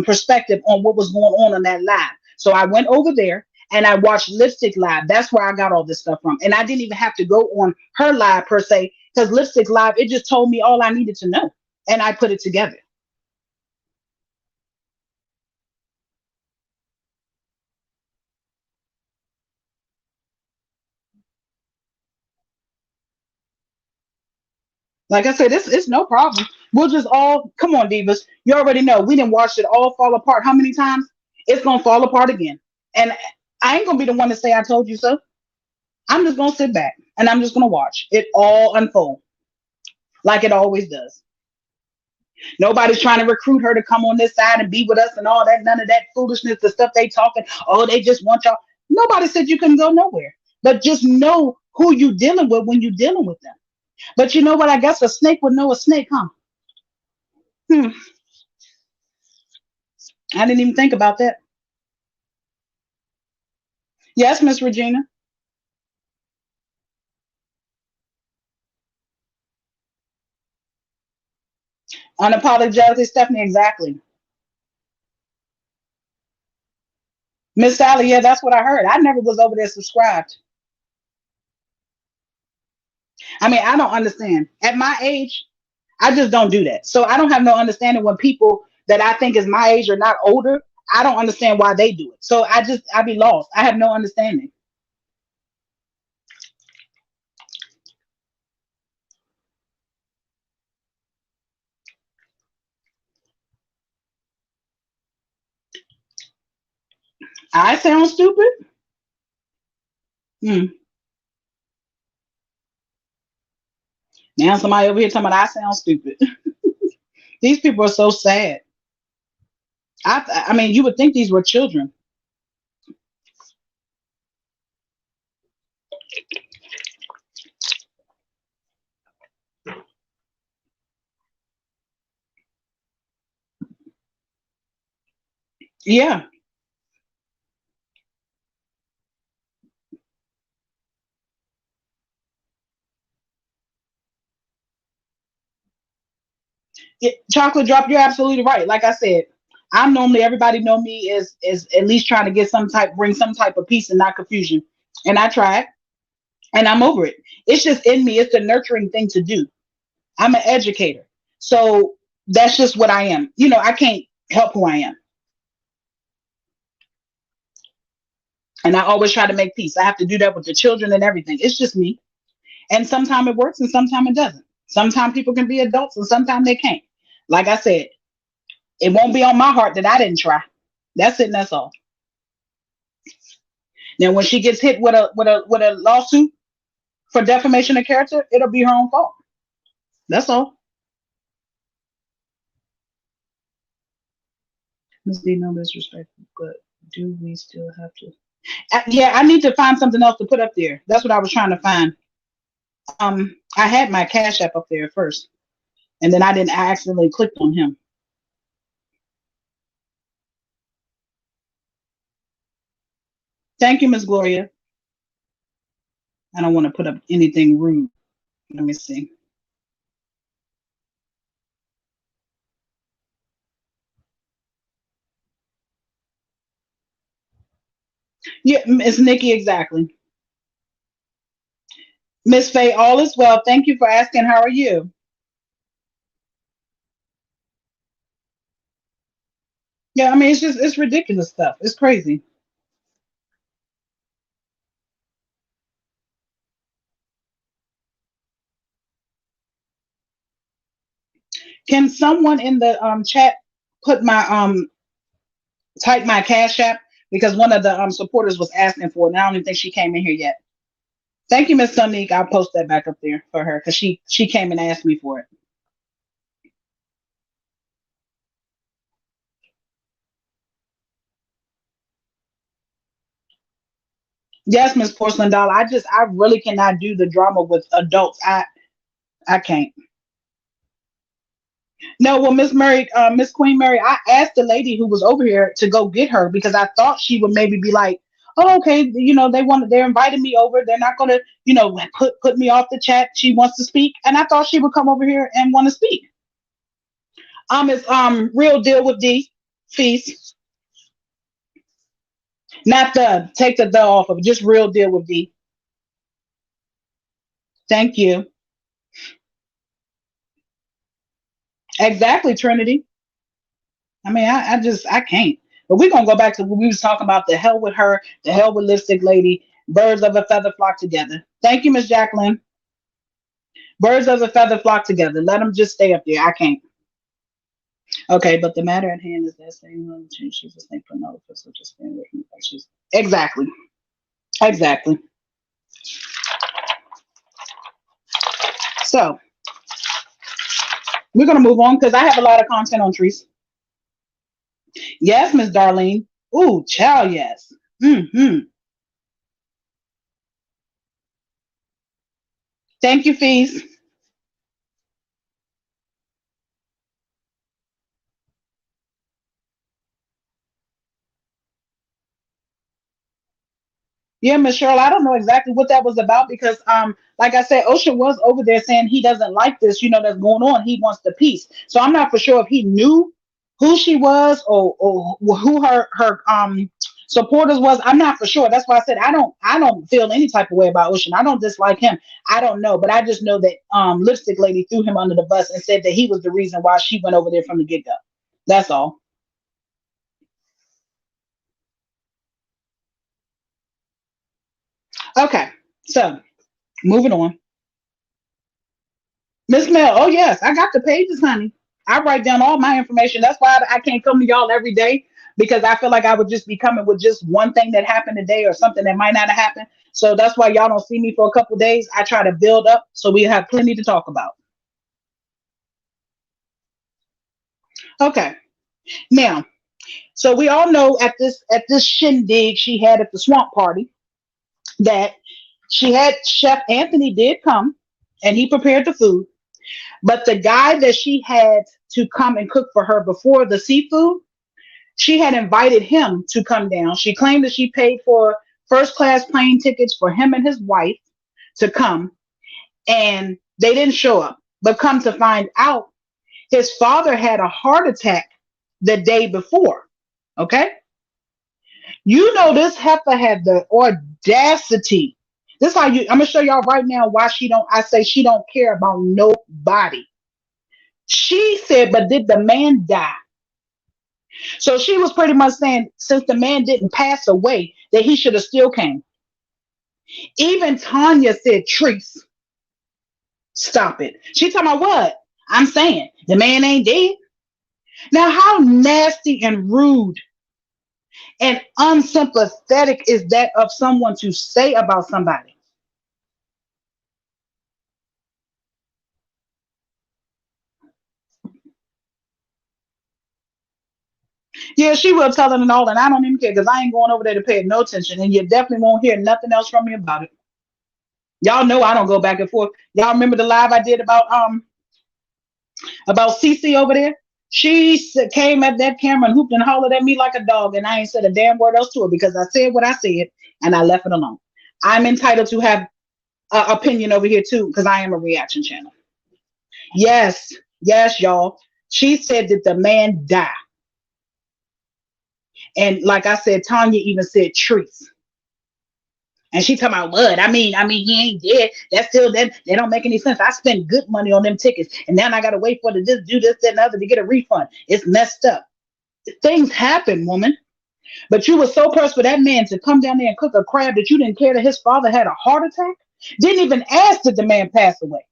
perspective on what was going on that live. So I went over there and I watched Lipstick Live. That's where I got all this stuff from. And I didn't even have to go on her live per se because Lipstick Live, it just told me all I needed to know. And I put it together. Like I said, it's no problem. We'll just all come on, divas. You already know we didn't watch it all fall apart. How many times? It's gonna fall apart again. And I ain't gonna be the one to say I told you so. I'm just gonna sit back and I'm just gonna watch it all unfold like it always does. Nobody's trying to recruit her to come on this side and be with us and all that. None of that foolishness, the stuff they talking. Oh, they just want y'all. Nobody said you couldn't go nowhere. But just know who you dealing with when you dealing with them. But you know what? I guess a snake would know a snake, huh? Hmm. I didn't even think about that. Yes, Miss Regina. Unapologetically, Stephanie, exactly. Miss Sally, yeah, that's what I heard. I never was over there subscribed. I mean, I don't understand. At my age, I just don't do that. So I don't have no understanding when people that I think is my age or not older, I don't understand why they do it. So I be lost. I have no understanding. I sound stupid. Hmm. Now somebody over here talking about I sound stupid. These people are so sad. I mean, you would think these were children. Yeah. Chocolate drop, you're absolutely right. Like I said, I'm normally everybody know me is at least trying to get some type, bring some type of peace and not confusion. And I tried, and I'm over it. It's just in me. It's the nurturing thing to do. I'm an educator, so that's just what I am. You know, I can't help who I am, and I always try to make peace. I have to do that with the children and everything. It's just me, and sometimes it works, and sometimes it doesn't. Sometimes people can be adults, and sometimes they can't. Like I said, it won't be on my heart that I didn't try. That's it. And that's all. Now, when she gets hit with a lawsuit for defamation of character, it'll be her own fault. That's all. Miss D, no disrespect, but do we still have to? Yeah, I need to find something else to put up there. That's what I was trying to find. I had my Cash App up there first, and then I didn't. I accidentally clicked on him. Thank you, Miss Gloria. I don't want to put up anything rude. Let me see. Yeah, Miss Nikki, exactly. Miss Faye, all is well. Thank you for asking. How are you? Yeah, I mean, it's ridiculous stuff. It's crazy. Can someone in the chat put my type my Cash App? because one of the supporters was asking for it. And I don't even think she came in here yet. Thank you, Miss Sonique. I'll post that back up there for her because she came and asked me for it. Yes, Miss Porcelain Doll. I really cannot do the drama with adults. I can't. No, well, Miss Mary, Miss Queen Mary, I asked the lady who was over here to go get her because I thought she would maybe be like, "Oh, okay, they're inviting me over. They're not gonna, put me off the chat. She wants to speak." And I thought she would come over here and want to speak. It's real deal with D feast, not the take the off of it, just real deal with D. Thank you. Exactly, Trinity. I mean, I can't. But we're gonna go back to what we was talking about. The hell with her, the hell with lipstick lady. Birds of a feather flock together. Thank you, Miss Jacqueline. Birds of a feather flock together. Let them just stay up there. I can't. Okay, but the matter at hand is that same one change. She's a snake for no so just she's exactly. Exactly. So we're gonna move on because I have a lot of content on trees. Yes, Miss Darlene. Ooh, child, yes. Mm-hmm. Thank you, Fees. Yeah, Miss Cheryl, I don't know exactly what that was about because, like I said, Ocean was over there saying he doesn't like this, that's going on. He wants the peace. So I'm not for sure if he knew who she was or who her supporters was. I'm not for sure. That's why I said I don't feel any type of way about Ocean. I don't dislike him. I don't know, but I just know that Lipstick Lady threw him under the bus and said that he was the reason why she went over there from the get go. That's all. Okay, so moving on. Miss Mel, oh yes, I got the pages, honey. I write down all my information. That's why I can't come to y'all every day because I feel like I would just be coming with just one thing that happened today or something that might not have happened. So that's why y'all don't see me for a couple days. I try to build up so we have plenty to talk about. Okay. Now, so we all know at this shindig she had at the swamp party that she had Chef Anthony did come and he prepared the food. But the guy that she had to come and cook for her before the seafood, she had invited him to come down. She claimed that she paid for first class plane tickets for him and his wife to come, and they didn't show up. But come to find out, his father had a heart attack the day before. Okay? This heifer had the audacity. This how I'm gonna show y'all right now why I say she don't care about nobody. She said, but did the man die? So she was pretty much saying, since the man didn't pass away, that he should have still came. Even Tanya said, Treese, stop it. She talking about what? I'm saying the man ain't dead. Now, how nasty and rude and unsympathetic is that of someone to say about somebody? Yeah, she will tell it and all, and I don't even care because I ain't going over there to pay no attention, and you definitely won't hear nothing else from me about it. Y'all know I don't go back and forth. Y'all remember the live I did about Cece over there? She came at that camera and hooped and hollered at me like a dog, and I ain't said a damn word else to her because I said what I said and I left it alone. I'm entitled to have opinion over here too because I am a reaction channel. Yes, yes, y'all. She said that the man died, and like I said, Tanya even said Treese. And she talking about what? I mean, he ain't dead. That's still that. They don't make any sense. I spent good money on them tickets, and now I gotta wait for the this, do this, that, and other to get a refund. It's messed up. Things happen, woman. But you were so pressed for that man to come down there and cook a crab that you didn't care that his father had a heart attack. Didn't even ask did the man pass away.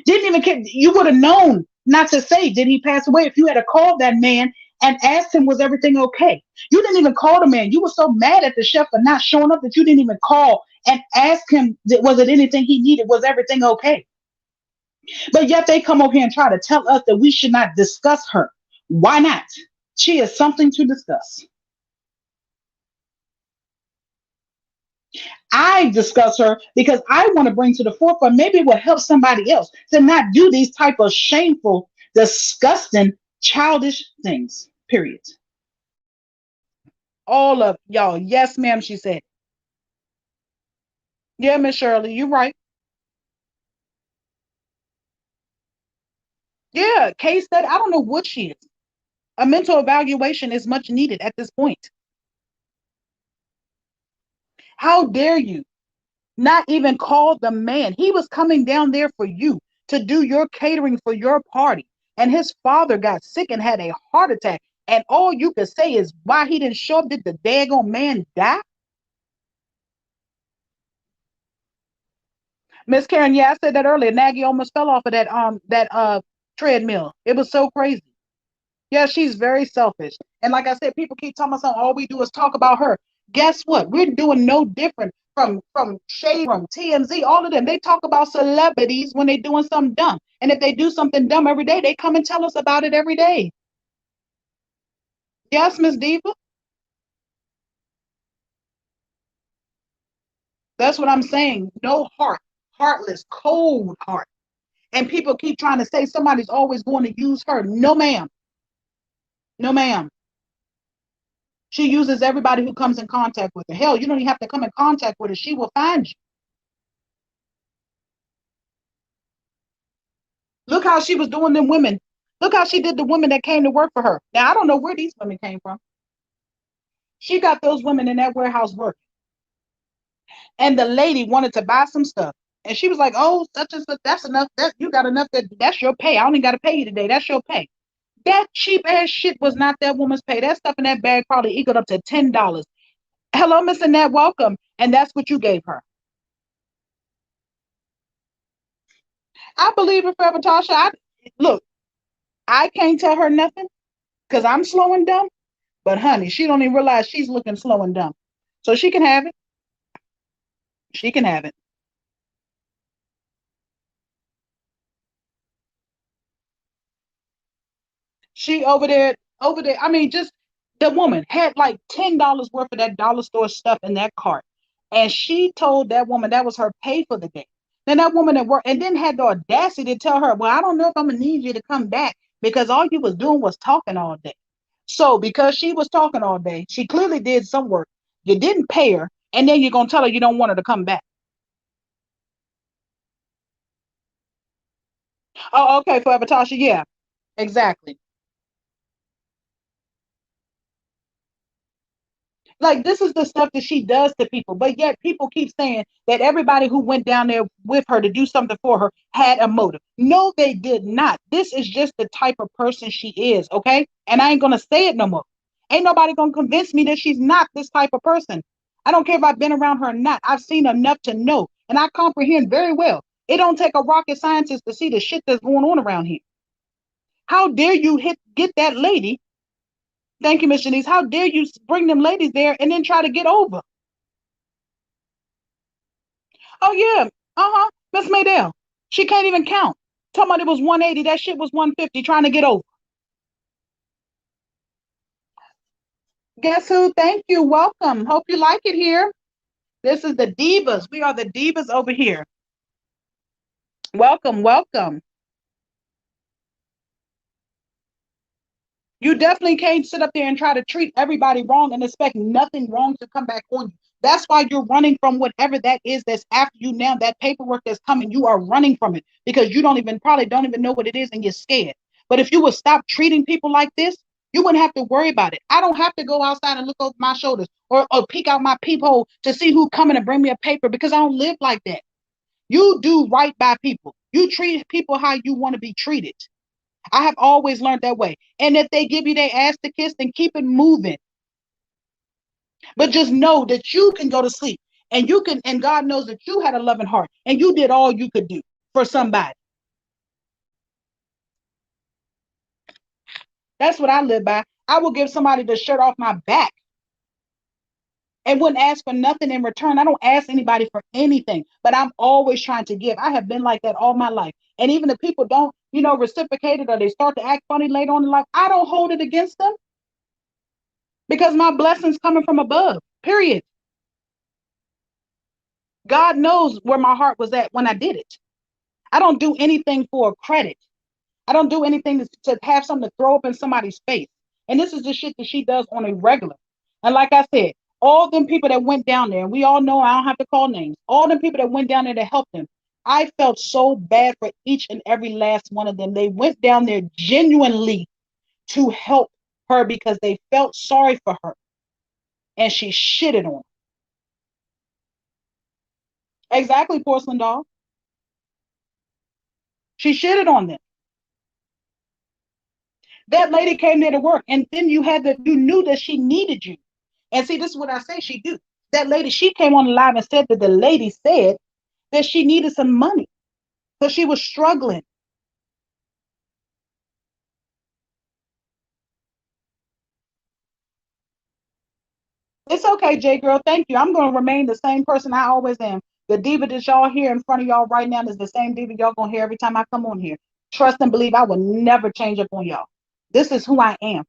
Didn't even care. You would have known not to say did he pass away if you had called that man and asked him, was everything okay? You didn't even call the man. You were so mad at the chef for not showing up that you didn't even call and ask him, was it anything he needed? Was everything okay? But yet they come over here and try to tell us that we should not discuss her. Why not? She is something to discuss. I discuss her because I want to bring to the forefront, maybe it will help somebody else to not do these type of shameful, disgusting, childish things. Period. All of y'all. Yes, ma'am, she said. Yeah, Miss Shirley, you're right. Yeah, case study. I don't know what she is. A mental evaluation is much needed at this point. How dare you not even call the man? He was coming down there for you to do your catering for your party. And his father got sick and had a heart attack. And all you could say is why he didn't show up. Did the daggone man die? Miss Karen, yeah, I said that earlier. Nagy almost fell off of that treadmill. It was so crazy. Yeah, she's very selfish. And like I said, people keep talking about something, all we do is talk about her. Guess what? We're doing no different from Shade Room, TMZ, all of them. They talk about celebrities when they're doing something dumb. And if they do something dumb every day, they come and tell us about it every day. Yes, Miss Diva. That's what I'm saying. No heart, heartless, cold heart. And people keep trying to say somebody's always going to use her. No, ma'am. No, ma'am. She uses everybody who comes in contact with her. Hell, you don't even have to come in contact with her. She will find you. Look how she was doing them women. Look how she did the women that came to work for her. Now, I don't know where these women came from. She got those women in that warehouse working. And the lady wanted to buy some stuff. And she was like, oh, such and such, that's enough. That you got enough, that's your pay. I only got to pay you today. That's your pay. That cheap ass shit was not that woman's pay. That stuff in that bag probably equaled up to $10. Hello, Miss Annette, welcome. And that's what you gave her. I believe in Forever Tasha. Look, I can't tell her nothing because I'm slow and dumb. But honey, she don't even realize she's looking slow and dumb. So she can have it. She can have it. She over there. I mean, just the woman had like $10 worth of that dollar store stuff in that cart. And she told that woman that was her pay for the day. Then that woman at work and then had the audacity to tell her, well, I don't know if I'm gonna need you to come back because all you was doing was talking all day. So because she was talking all day, she clearly did some work. You didn't pay her, and then you're gonna tell her you don't want her to come back. Oh, okay, Forever Tasha. Yeah, exactly. Like this is the stuff that she does to people, but yet people keep saying that everybody who went down there with her to do something for her had a motive. No, they did not. This is just the type of person she is, okay? And I ain't gonna say it no more. Ain't nobody gonna convince me that she's not this type of person. I don't care if I've been around her or not. I've seen enough to know, and I comprehend very well. It don't take a rocket scientist to see the shit that's going on around here. How dare you get that lady? Thank you, Miss Janice. How dare you bring them ladies there and then try to get over? Oh yeah, uh-huh. Miss Maydell. She can't even count. Talking about it was 180, that shit was 150 trying to get over. Guess who? Thank you. Welcome. Hope you like it here. This is the divas. We are the divas over here. Welcome, welcome. You definitely can't sit up there and try to treat everybody wrong and expect nothing wrong to come back on you. That's why you're running from whatever that is that's after you now. That paperwork that's coming, you are running from it because you don't even probably don't even know what it is and you're scared. But if you would stop treating people like this, you wouldn't have to worry about it. I don't have to go outside and look over my shoulders or peek out my peephole to see who's coming to bring me a paper because I don't live like that. You do right by people. You treat people how you want to be treated. I have always learned that way. And if they give you their ass to kiss, then keep it moving. But just know that you can go to sleep and you can, and God knows that you had a loving heart and you did all you could do for somebody. That's what I live by. I will give somebody the shirt off my back and wouldn't ask for nothing in return. I don't ask anybody for anything, but I'm always trying to give. I have been like that all my life. And even if people don't, reciprocate it, or they start to act funny later on in life, I don't hold it against them because my blessings coming from above. Period. God knows where my heart was at when I did it. I don't do anything for credit. I don't do anything to have something to throw up in somebody's face. And this is the shit that she does on a regular. And like I said, all them people that went down there, and we all know I don't have to call names, all them people that went down there to help them, I felt so bad for each and every last one of them. They went down there genuinely to help her because they felt sorry for her. And she shitted on them. Exactly, porcelain doll. She shitted on them. That lady came there to work, and then you knew that she needed you. And see, this is what I say she do. That lady, she came on the live and said that the lady said that she needed some money because she was struggling. It's okay, J girl. Thank you. I'm going to remain the same person I always am. The diva that y'all hear in front of y'all right now is the same diva y'all going to hear every time I come on here. Trust and believe I will never change up on y'all. This is who I am.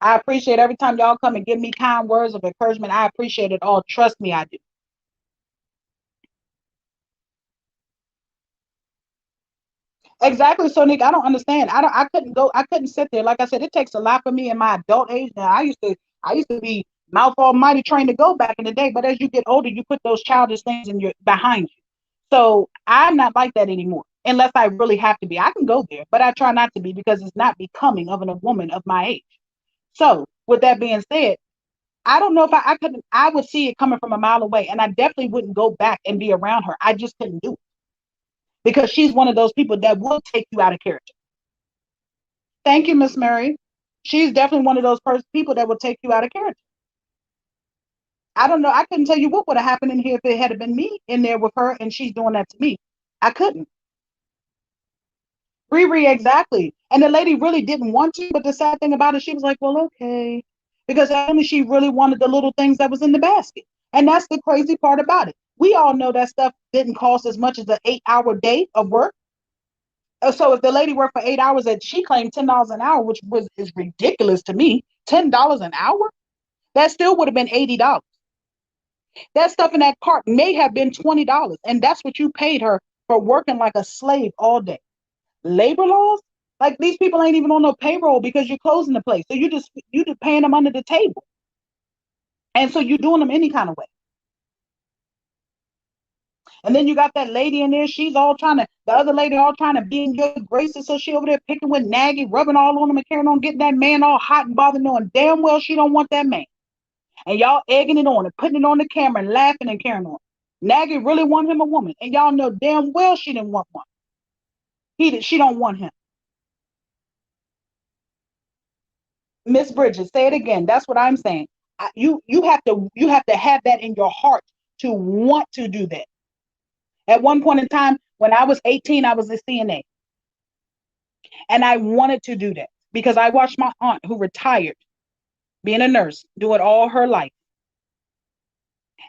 I appreciate every time y'all come and give me kind words of encouragement. I appreciate it all. Trust me, I do. Exactly. So Nick, I don't understand. I couldn't sit there. Like I said, it takes a lot for me in my adult age. Now I used to be mouth almighty trained to go back in the day, but as you get older, you put those childish things in your behind you. So I'm not like that anymore. Unless I really have to be. I can go there, but I try not to be because it's not becoming of a woman of my age. So with that being said, I don't know if I couldn't I would see it coming from a mile away, and I definitely wouldn't go back and be around her. I just couldn't do it because she's one of those people that will take you out of character. Thank you, Miss Mary. She's definitely one of those people that will take you out of character. I don't know. I couldn't tell you what would have happened in here if it had been me in there with her and she's doing that to me. I couldn't. Riri, exactly. And the lady really didn't want to, but the sad thing about it, she was like, well, okay. Because only she really wanted the little things that was in the basket. And that's the crazy part about it. We all know that stuff didn't cost as much as an 8-hour day of work. So if the lady worked for 8 hours and she claimed $10 an hour, which is ridiculous to me, $10 an hour, that still would have been $80. That stuff in that cart may have been $20, and that's what you paid her for working like a slave all day. Labor laws, like these people ain't even on no payroll because you're closing the place, so you just paying them under the table, and so you're doing them any kind of way. And then you got that lady in there. The other lady all trying to be in your graces. So she over there picking with Nagy, rubbing all on him and carrying on, getting that man all hot and bothered, knowing damn well she don't want that man. And y'all egging it on and putting it on the camera and laughing and carrying on. Nagy really want him a woman. And y'all know damn well she didn't want one. She don't want him. Miss Bridges, say it again. That's what I'm saying. You have to have that in your heart to want to do that. At one point in time, when I was 18, I was a CNA. And I wanted to do that because I watched my aunt who retired being a nurse do it all her life.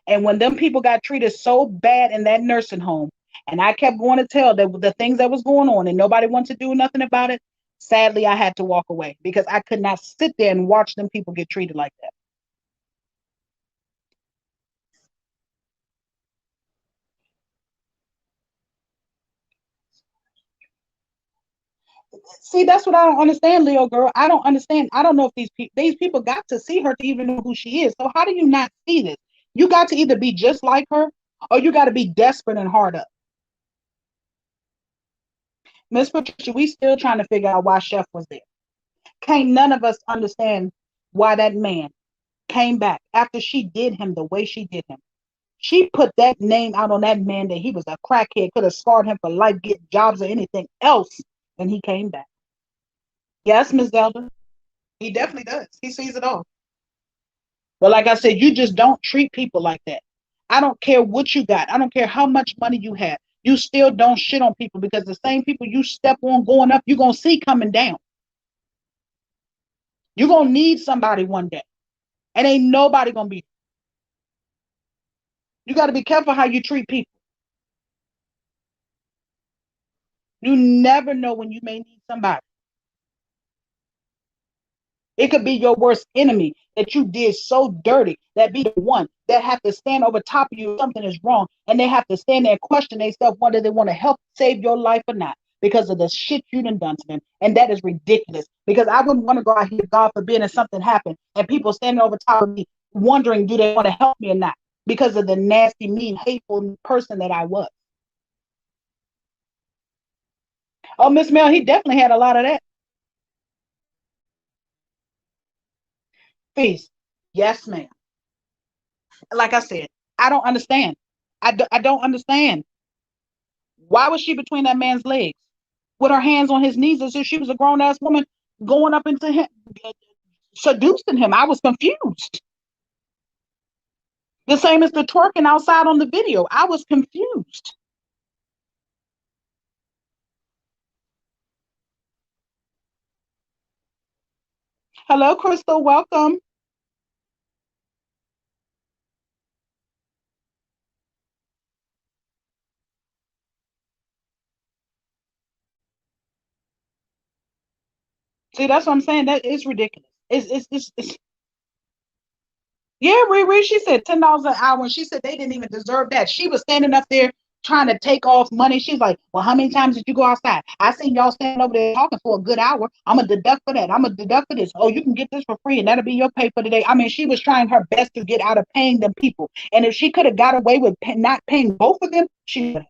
And when them people got treated so bad in that nursing home, and I kept going to tell the things that was going on and nobody wanted to do nothing about it, sadly, I had to walk away because I could not sit there and watch them people get treated like that. See, that's what I don't understand, Leo girl. I don't understand. I don't know if these people got to see her to even know who she is. So how do you not see this? You got to either be just like her or you got to be desperate and hard up. Miss Patricia, we still trying to figure out why Chef was there. Can't none of us understand why that man came back after she did him the way she did him. She put that name out on that man that he was a crackhead, could have scarred him for life, get jobs or anything else, and he came back. Yes, Miss Zelda. He definitely does. He sees it all. But like I said, you just don't treat people like that. I don't care what you got. I don't care how much money you have. You still don't shit on people because the same people you step on going up, you're going to see coming down. You're gonna need somebody one day, and ain't nobody gonna be. You got to be careful how you treat people. You never know when you may need somebody. It could be your worst enemy that you did so dirty that be the one that have to stand over top of you if something is wrong, and they have to stand there and question themselves whether they want to help save your life or not because of the shit you done to them. And that is ridiculous because I wouldn't want to go out here, God forbid, and something happened and people standing over top of me wondering, do they want to help me or not because of the nasty, mean, hateful person that I was. Oh, Miss Mel, he definitely had a lot of that. Feast. Yes, ma'am. Like I said, I don't understand. I don't understand. Why was she between that man's legs with her hands on his knees as if she was a grown ass woman going up into him, seducing him? I was confused. The same as the twerking outside on the video. I was confused. Hello, Crystal. Welcome. See, that's what I'm saying. That is ridiculous. It's Yeah, Riri, she said $10 an hour, and she said they didn't even deserve that. She was standing up there trying to take off money. She's like, "Well, how many times did you go outside? I seen y'all standing over there talking for a good hour. I'm gonna deduct for that. I'm gonna deduct for this. Oh, you can get this for free, and that'll be your pay for the day." I mean, she was trying her best to get out of paying them people, and if she could have got away with not paying both of them, she would have.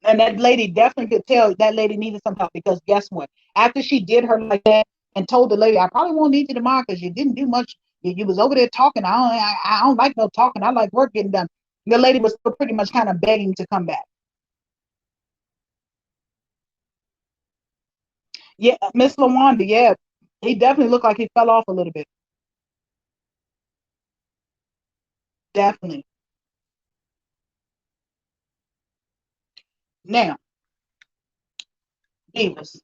And that lady definitely could tell that lady needed some help because guess what? After she did her like that and told the lady, I probably won't need you tomorrow because you didn't do much. You was over there talking. I don't like no talking. I like work getting done. The lady was pretty much kind of begging to come back. Yeah, Miss Lawanda, yeah. He definitely looked like he fell off a little bit. Definitely. Now, Divas.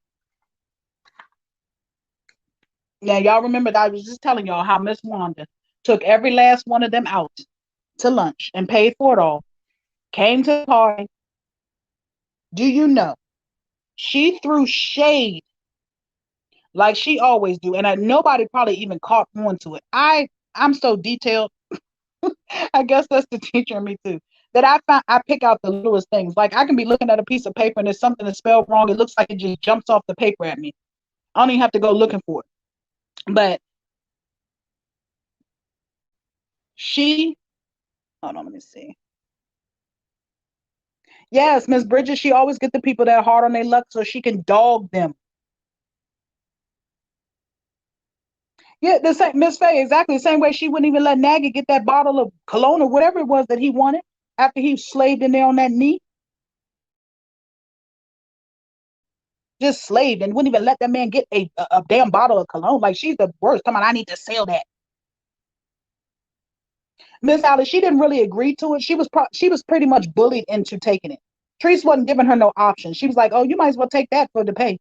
Now, y'all remember that I was just telling y'all how Miss Wanda took every last one of them out to lunch and paid for it all, came to the party. Do you know she threw shade like she always do, and nobody probably even caught on to it. I'm so detailed. I guess that's the teacher in me too. That I pick out the littlest things. Like I can be looking at a piece of paper and there's something that's spelled wrong. It looks like it just jumps off the paper at me. I don't even have to go looking for it. But she, hold on, let me see. Yes, Miss Bridges, she always get the people that are hard on their luck so she can dog them. Yeah, the same Miss Faye, exactly the same way she wouldn't even let Nagy get that bottle of cologne or whatever it was that he wanted after he slaved in there on that knee. Just slaved and wouldn't even let that man get a damn bottle of cologne. Like she's the worst. Come on, I need to sell that. Miss Alice, she didn't really agree to it. She was pretty much bullied into taking it. Treese wasn't giving her no option. She was like, "Oh, you might as well take that for the pay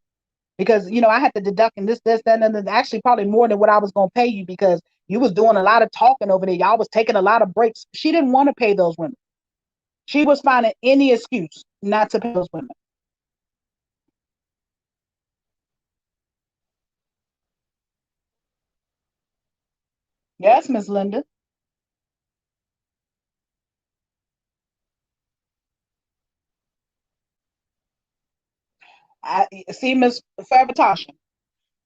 because I had to deduct and this, that, and actually probably more than what I was gonna pay you because you was doing a lot of talking over there. Y'all was taking a lot of breaks." She didn't want to pay those women. She was finding any excuse not to pay those women. Yes, Miss Linda. I see, Miss Favitasha.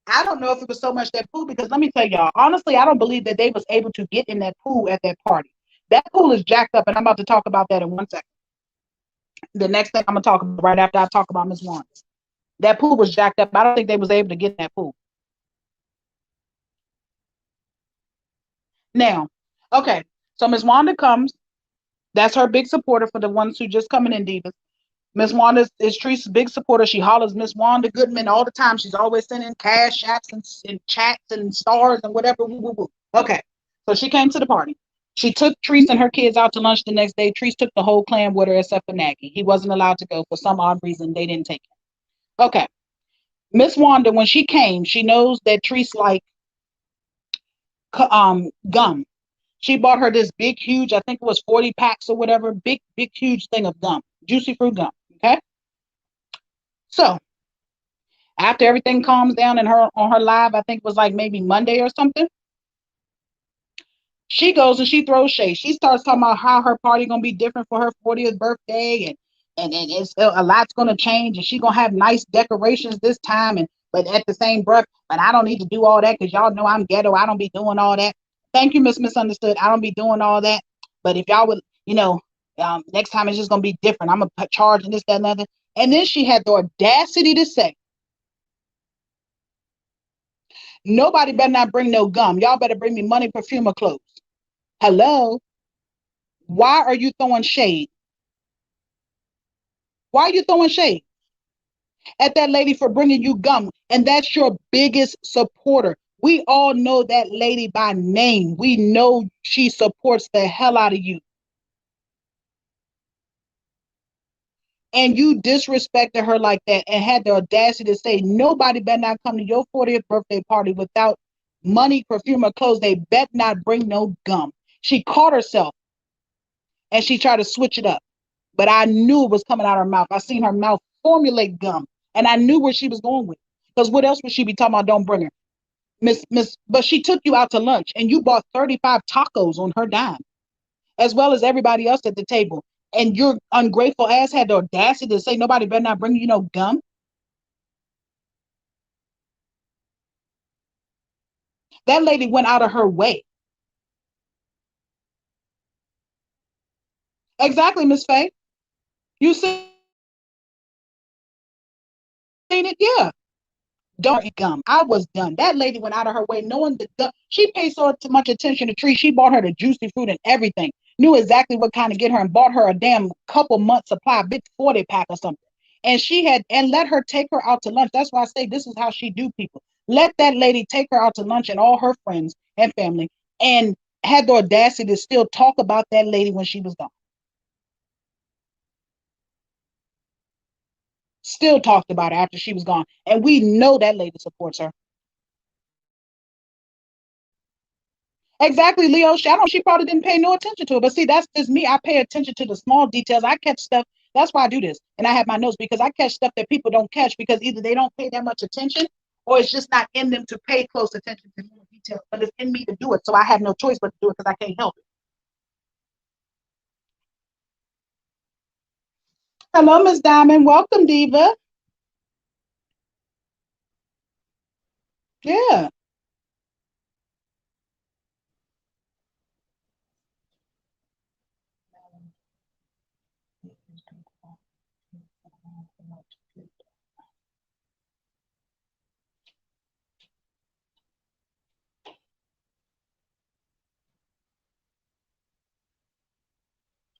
I don't know if it was so much that pool because let me tell y'all, honestly, I don't believe that they was able to get in that pool at that party. That pool is jacked up, and I'm about to talk about that in 1 second. The next thing I'm gonna talk about right after I talk about Miss Wanda. That pool was jacked up. I don't think they was able to get in that pool. Now, okay, so Miss Wanda comes. That's her big supporter for the ones who just coming in, Divas. Miss Wanda is Teresa's big supporter. She hollers Miss Wanda Goodman all the time. She's always sending cash apps and chats and stars and whatever. Woo, woo, woo. Okay, so she came to the party. She took Teresa and her kids out to lunch the next day. Teresa took the whole clan with her except for Nagy. He wasn't allowed to go for some odd reason. They didn't take him. Okay. Miss Wanda, when she came, she knows that Treese like gum. She bought her this big, huge, I think it was 40 packs or whatever, big, huge thing of gum, juicy fruit gum. Okay. So after everything calms down in her on her live, I think it was like maybe Monday or something, she goes and she throws shade. She starts talking about how her party gonna be different for her 40th birthday, and it's a lot's gonna change, and she gonna have nice decorations this time. And but at the same breath, but I don't need to do all that because y'all know I'm ghetto. I don't be doing all that. Thank you, Miss Misunderstood. I don't be doing all that. But if y'all would, next time it's just gonna be different. I'm gonna charge and this, that, and other. And then she had the audacity to say, "Nobody better not bring no gum. Y'all better bring me money, perfume, or clothes." Hello. Why are you throwing shade? Why are you throwing shade at that lady for bringing you gum? And that's your biggest supporter. We all know that lady by name. We know she supports the hell out of you. And you disrespected her like that and had the audacity to say, nobody better not come to your 40th birthday party without money, perfume, or clothes. They bet not bring no gum. She caught herself and she tried to switch it up. But I knew it was coming out of her mouth. I seen her mouth formulate gum, and I knew where she was going with it. Because what else would she be talking about? Don't bring her, Miss. But she took you out to lunch, and you bought 35 tacos on her dime, as well as everybody else at the table. And your ungrateful ass had the audacity to say nobody better not bring you no gum. That lady went out of her way. Exactly, Miss Faye. You seen it? Yeah. Don't eat gum. I was done. That lady went out of her way knowing that she paid so much attention to Tree. She bought her the juicy fruit and everything. Knew exactly what kind to get her and bought her a damn couple months supply, a big 40 pack or something. And she had and let her take her out to lunch. That's why I say this is how she do people. Let that lady take her out to lunch and all her friends and family and had the audacity to still talk about that lady when she was gone. Still talked about her after she was gone. And we know that lady supports her. Exactly, Leo. I don't. She probably didn't pay no attention to it. But see, that's just me. I pay attention to the small details. I catch stuff. That's why I do this, and I have my notes because I catch stuff that people don't catch because either they don't pay that much attention, or it's just not in them to pay close attention to little details. But it's in me to do it, so I have no choice but to do it because I can't help it. Hello, Miss Diamond. Welcome, Diva. Yeah,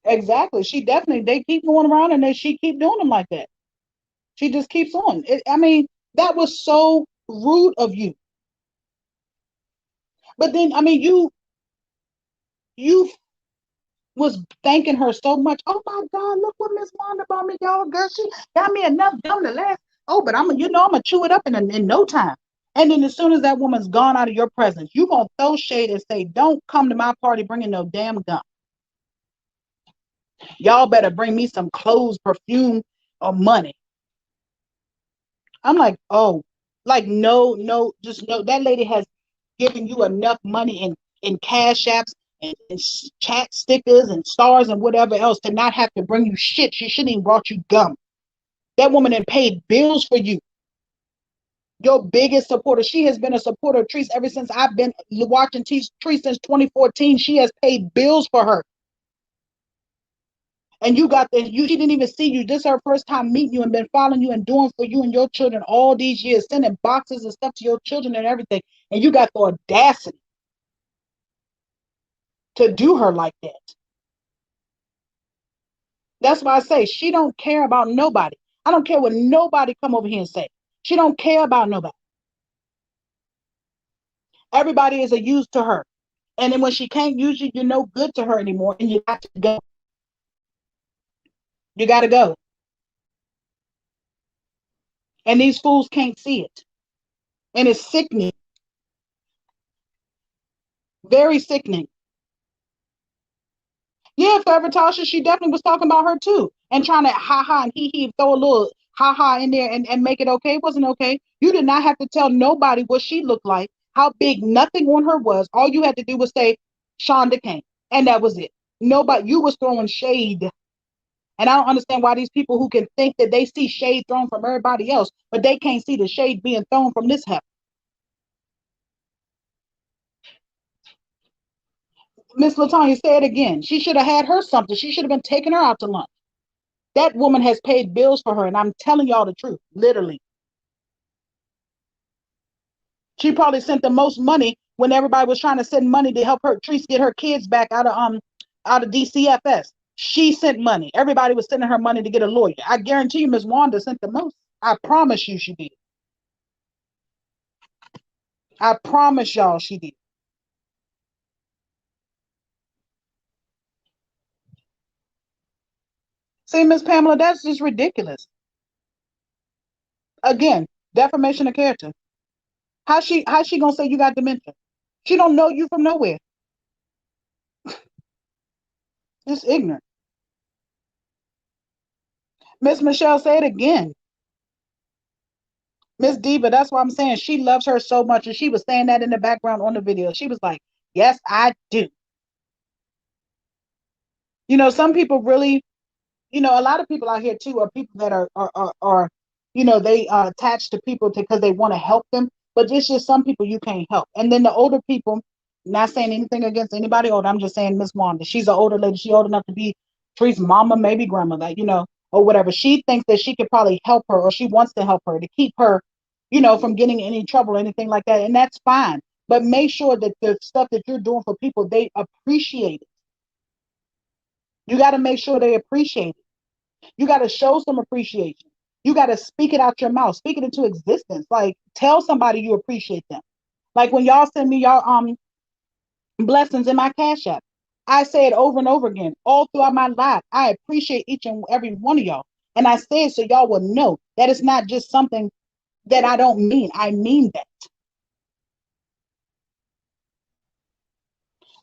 exactly. She definitely. They keep going around and she keep doing them like that. She just keeps on. I mean, that was so rude of you. But then, I mean, you was thanking her so much. Oh my God, look what Miss Wanda bought me, y'all. Girl, she got me enough gum to last. Oh, but I'm gonna chew it up in no time. And then as soon as that woman's gone out of your presence, you gonna throw shade and say, "Don't come to my party bringing no damn gum. Y'all better bring me some clothes, perfume, or money." I'm like, oh, like no, just no. That lady has given you enough money in cash apps and chat stickers and stars and whatever else to not have to bring you shit. She shouldn't even brought you gum. That woman had paid bills for you. Your biggest supporter. She has been a supporter of Treese ever since I've been watching Treese since 2014. She has paid bills for her. And you got this, she didn't even see you. This is her first time meeting you and been following you and doing for you and your children all these years, sending boxes and stuff to your children and everything. And you got the audacity to do her like that. That's why I say she don't care about nobody. I don't care what nobody come over here and say. She don't care about nobody. Everybody is a use to her. And then when she can't use you, you're no good to her anymore. And you got to go. You got to go. And these fools can't see it. And it's sickening, very sickening. Yeah, Forever Tasha, she definitely was talking about her too. And trying to ha ha and he throw a little ha ha in there and make it okay. It wasn't okay. You did not have to tell nobody what she looked like, how big nothing on her was. All you had to do was say Shonda Kane. And that was it. Nobody, you was throwing shade. And I don't understand why these people who can think that they see shade thrown from everybody else, but they can't see the shade being thrown from this heifer. Miss Latanya, say it again. She should have had her something. She should have been taking her out to lunch. That woman has paid bills for her, and I'm telling y'all the truth, literally. She probably sent the most money when everybody was trying to send money to help her Treese get her kids back out of DCFS. She sent money. Everybody was sending her money to get a lawyer. I guarantee you, Miss Wanda sent the most. I promise you, she did. I promise y'all, she did. See, Miss Pamela, that's just ridiculous. Again, defamation of character. How's she gonna say you got dementia? She don't know you from nowhere. It's ignorant. Miss Michelle, say it again. Miss Diva, that's what I'm saying. She loves her so much, and she was saying that in the background on the video. She was like, "Yes, I do." Some people really, a lot of people out here too are people that are they attached to people because they want to help them. But it's just some people you can't help. And then the older people, not saying anything against anybody older. I'm just saying Miss Wanda. She's an older lady. She old enough to be Tree's mama, maybe grandmother, or whatever. She thinks that she could probably help her, or she wants to help her to keep her, from getting in any trouble or anything like that. And that's fine. But make sure that the stuff that you're doing for people, they appreciate it. You got to make sure they appreciate it. You got to show some appreciation. You got to speak it out your mouth, speak it into existence. Like, tell somebody you appreciate them. Like when y'all send me y'all blessings in my Cash App, I say it over and over again all throughout my life. I appreciate each and every one of y'all. And I say it so y'all will know that it's not just something that I don't mean. I mean that.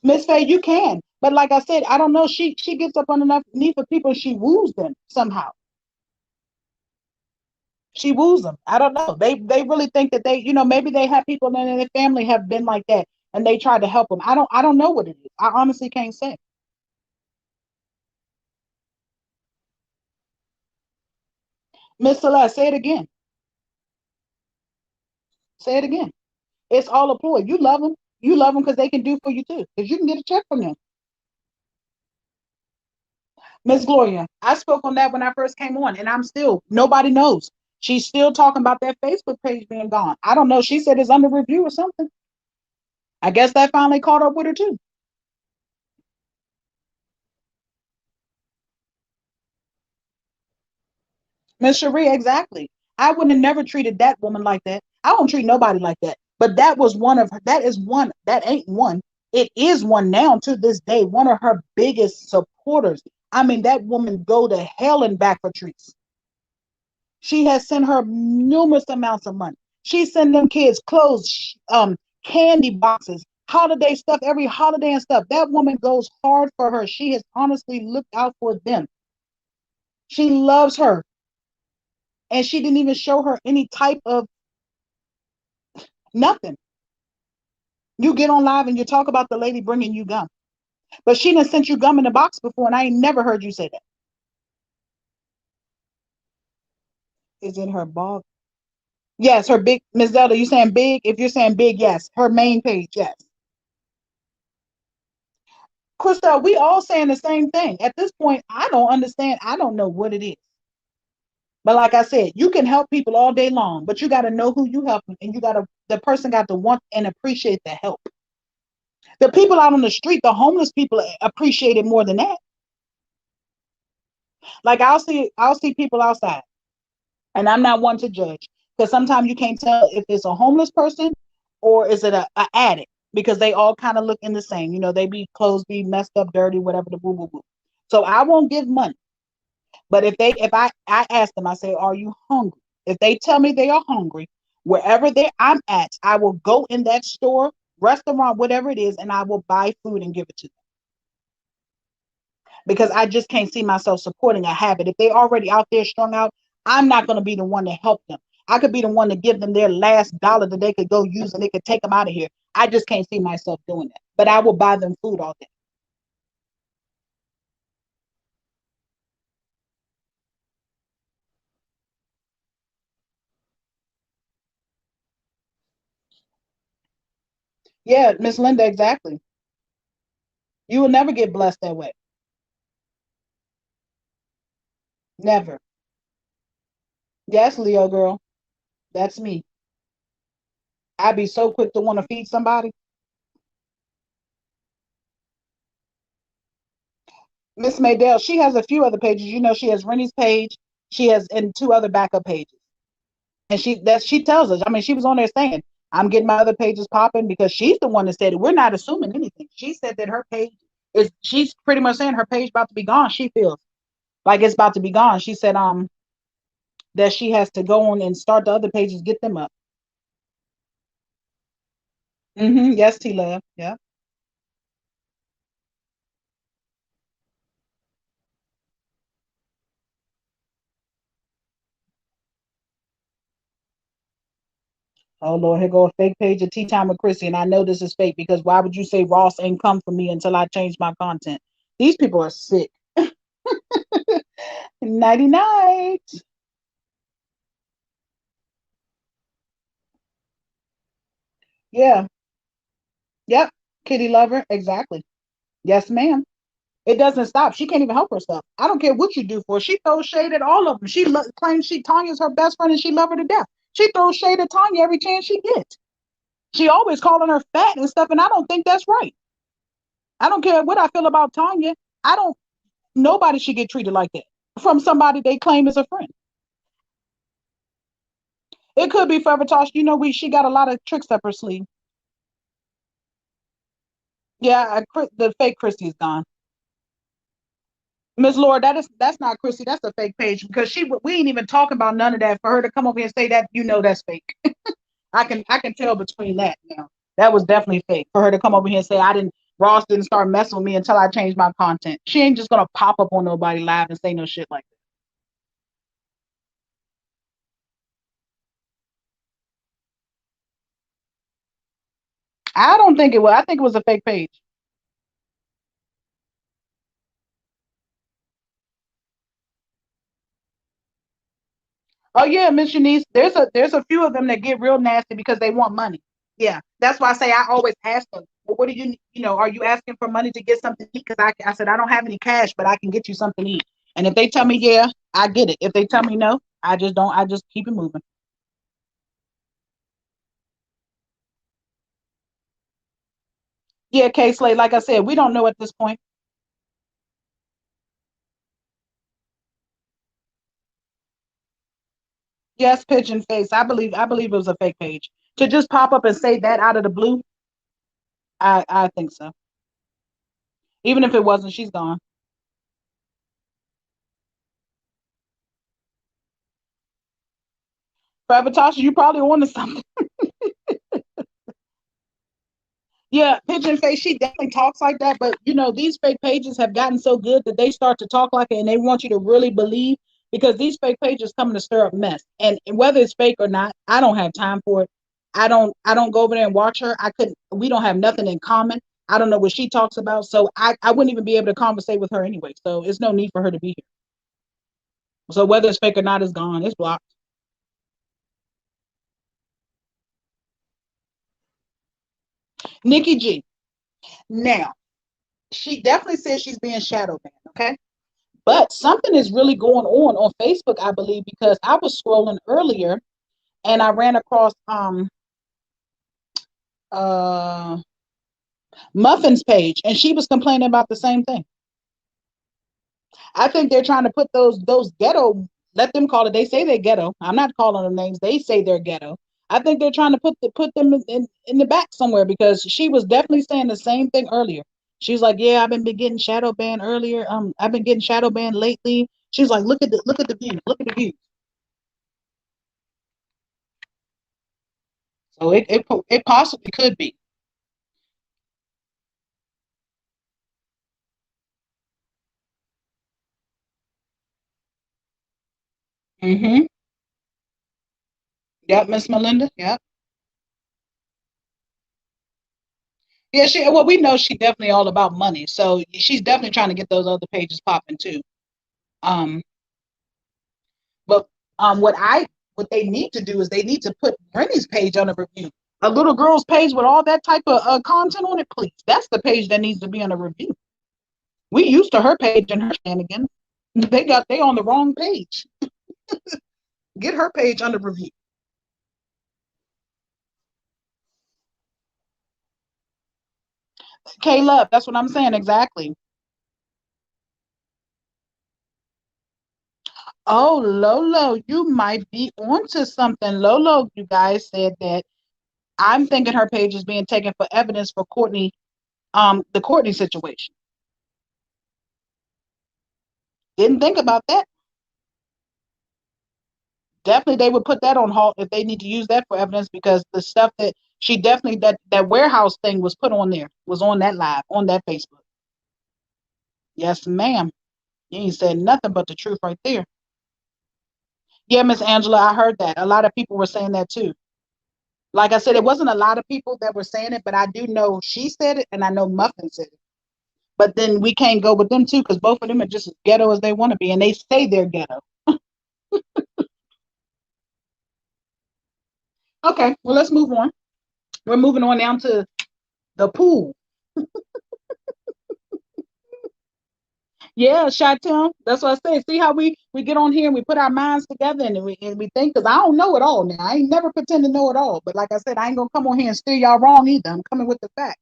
Miss Faye, you can. But like I said, I don't know. She gets up underneath of people. She woos them somehow. She woos them. I don't know. They really think that maybe they have people in their family have been like that and they tried to help them. I don't know what it is. I honestly can't say. Miss Celeste, say it again. Say it again. It's all a ploy. You love them. You love them because they can do for you too. Because you can get a check from them. Miss Gloria, I spoke on that when I first came on, and I'm still nobody knows. She's still talking about that Facebook page being gone. I don't know. She said it's under review or something. I guess that finally caught up with her too. Miss Cherie, exactly. I would have never treated that woman like that. I don't treat nobody like that. But that is one, that ain't one. It is one now to this day, one of her biggest supporters. I mean, that woman go to hell and back for treats. She has sent her numerous amounts of money. She sent them kids clothes, candy boxes, holiday stuff, every holiday and stuff. That woman goes hard for her. She has honestly looked out for them. She loves her. And she didn't even show her any type of nothing. You get on live and you talk about the lady bringing you gum, but she done sent you gum in a box before, and I ain't never heard you say that. Is it her blog? Yes, her big Miss Zelda. You saying big? If you're saying big, yes, her main page, yes. Crystal, we all saying the same thing. At this point, I don't understand. I don't know what it is. But like I said, you can help people all day long, but you got to know who you helping, and the person got to want and appreciate the help. The people out on the street, the homeless people appreciate it more than that. Like I'll see people outside, and I'm not one to judge because sometimes you can't tell if it's a homeless person or is it a addict because they all kind of look in the same. They be clothes be messed up, dirty, whatever the boo boo boo. So I won't give money, but if I ask them, I say, "Are you hungry?" If they tell me they are hungry, wherever I'm at, I will go in that store, restaurant, whatever it is, and I will buy food and give it to them because I just can't see myself supporting a habit. If they already out there strung out, I'm not going to be the one to help them. I could be the one to give them their last dollar that they could go use and they could take them out of here. I just can't see myself doing that. But I will buy them food all day. Yeah, Miss Linda, exactly. You will never get blessed that way. Never. Yes, Leo girl. That's me. I'd be so quick to want to feed somebody. Miss Maydell, she has a few other pages. You know, she has Rennie's page. She has and two other backup pages. And she tells us. I mean, she was on there saying, "I'm getting my other pages popping," because she's the one that said it. We're not assuming anything. She said that her page is. She's pretty much saying her page about to be gone. She feels like it's about to be gone. She said that she has to go on and start the other pages, get them up. Yes, T Love. Yeah. Oh Lord, here go a fake page of Tea Time with Chrissy, and I know this is fake because why would you say Ross ain't come for me until I change my content? These people are sick. Nighty night. Yeah. Yep. Kitty lover. Exactly. Yes, ma'am. It doesn't stop. She can't even help herself. I don't care what you do for her. She throws shade at all of them. She claims Tanya's her best friend and she love her to death. She throws shade at Tanya every chance she gets. She always calling her fat and stuff, and I don't think that's right. I don't care what I feel about Tanya. I don't. Nobody should get treated like that from somebody they claim is a friend. It could be Forever Tosh. You know, she got a lot of tricks up her sleeve. Yeah, the fake Christy is gone. Miss Laura, that's not Christy. That's a fake page because we ain't even talking about none of that. For her to come over here and say that, that's fake. I can tell between that now. That was definitely fake. For her to come over here and say Ross didn't start messing with me until I changed my content. She ain't just gonna pop up on nobody live and say no shit like that. I don't think it was. I think it was a fake page. Oh yeah, Miss Janice. There's a few of them that get real nasty because they want money. Yeah, that's why I say I always ask them. Well, what do are you asking for money to get something to eat? Because I said I don't have any cash, but I can get you something to eat. And if they tell me yeah, I get it. If they tell me no, I just don't. I just keep it moving. Yeah, K Slade. Like I said, we don't know at this point. Yes, pigeon face. I believe it was a fake page to just pop up and say that out of the blue. I think so. Even if it wasn't, she's gone. Forever Tasha, you probably wanted something. Yeah, Pigeon Face, she definitely talks like that. But these fake pages have gotten so good that they start to talk like it and they want you to really believe because these fake pages come to stir up mess. And whether it's fake or not, I don't have time for it. I don't go over there and watch her. We don't have nothing in common. I don't know what she talks about. So I wouldn't even be able to conversate with her anyway. So it's no need for her to be here. So whether it's fake or not, it's gone. It's blocked. Nikki G. Now, she definitely says she's being shadow banned, okay? But something is really going on Facebook, I believe, because I was scrolling earlier and I ran across uh Muffin's page and she was complaining about the same thing. I think they're trying to put those ghetto, let them call it. They say they're ghetto. I'm not calling them names. They say they're ghetto. I think they're trying to put them in the back somewhere because she was definitely saying the same thing earlier. She's like, yeah, I've been getting shadow banned earlier. I've been getting shadow banned lately. She's like, look at the views. Look at the views. So it possibly could be. Mm-hmm. Yep, Miss Melinda. Yep. Yeah, well, we know she definitely all about money. So she's definitely trying to get those other pages popping too. Um, but what they need to do is they need to put Rennie's page on a review. A little girl's page with all that type of content on it, please. That's the page that needs to be on a review. We used to her page and her shenanigans. They on the wrong page. Get her page under review. Caleb, that's what I'm saying exactly. Oh, Lolo, you might be onto something. Lolo, you guys said that I'm thinking her page is being taken for evidence for Courtney, the Courtney situation. Didn't think about that. Definitely they would put that on halt if they need to use that for evidence because the stuff that she definitely that warehouse thing was put on there was on that live on that Facebook. Yes, ma'am. You ain't said nothing but the truth right there. Yeah, Miss Angela, I heard that. A lot of people were saying that too. Like I said, it wasn't a lot of people that were saying it, but I do know she said it and I know Muffin said it. But then we can't go with them too because both of them are just as ghetto as they want to be and they say they're ghetto. Okay, well, let's move on. We're moving on down to the pool. Yeah, Chateau. That's what I say. See how we get on here and we put our minds together and we think because I don't know it all now. I ain't never pretend to know it all. But like I said, I ain't gonna come on here and steer y'all wrong either. I'm coming with the facts.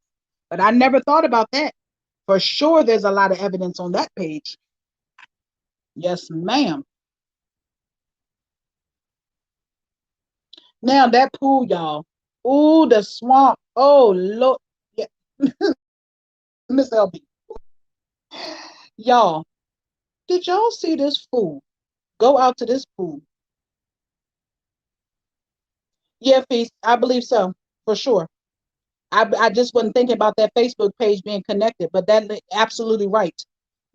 But I never thought about that. For sure, there's a lot of evidence on that page. Yes, ma'am. Now that pool, y'all. Ooh, the swamp. Oh, look. Yeah, Miss LB. Y'all, did y'all see this fool go out to this pool? Yeah, Feast. I believe so, for sure. I just wasn't thinking about that Facebook page being connected, but that absolutely right.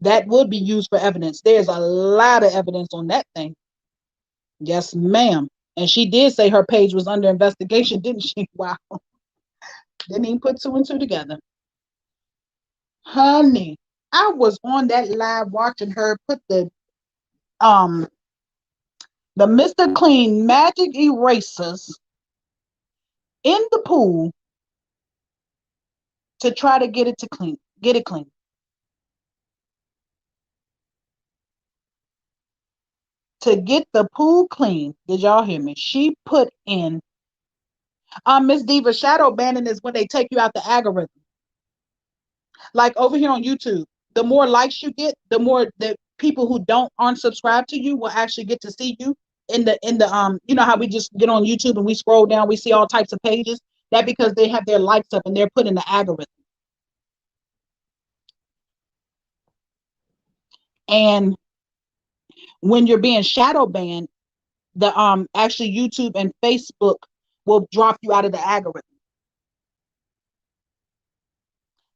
That would be used for evidence. There's a lot of evidence on that thing. Yes, ma'am. And she did say her page was under investigation, didn't she? Wow. Didn't even put two and two together. Honey, I was on that live watching her put um the Mr. Clean magic erasers in the pool to try to get it clean. To get the pool clean. Did y'all hear me? She put in Miss Diva, shadow banning is when they take you out the algorithm. Like over here on YouTube, the more likes you get, the more the people who don't aren't subscribed to you will actually get to see you in the you know how we just get on YouTube and we scroll down, we see all types of pages. That because they have their likes up and they're put in the algorithm. And when you're being shadow banned, the actually YouTube and Facebook will drop you out of the algorithm.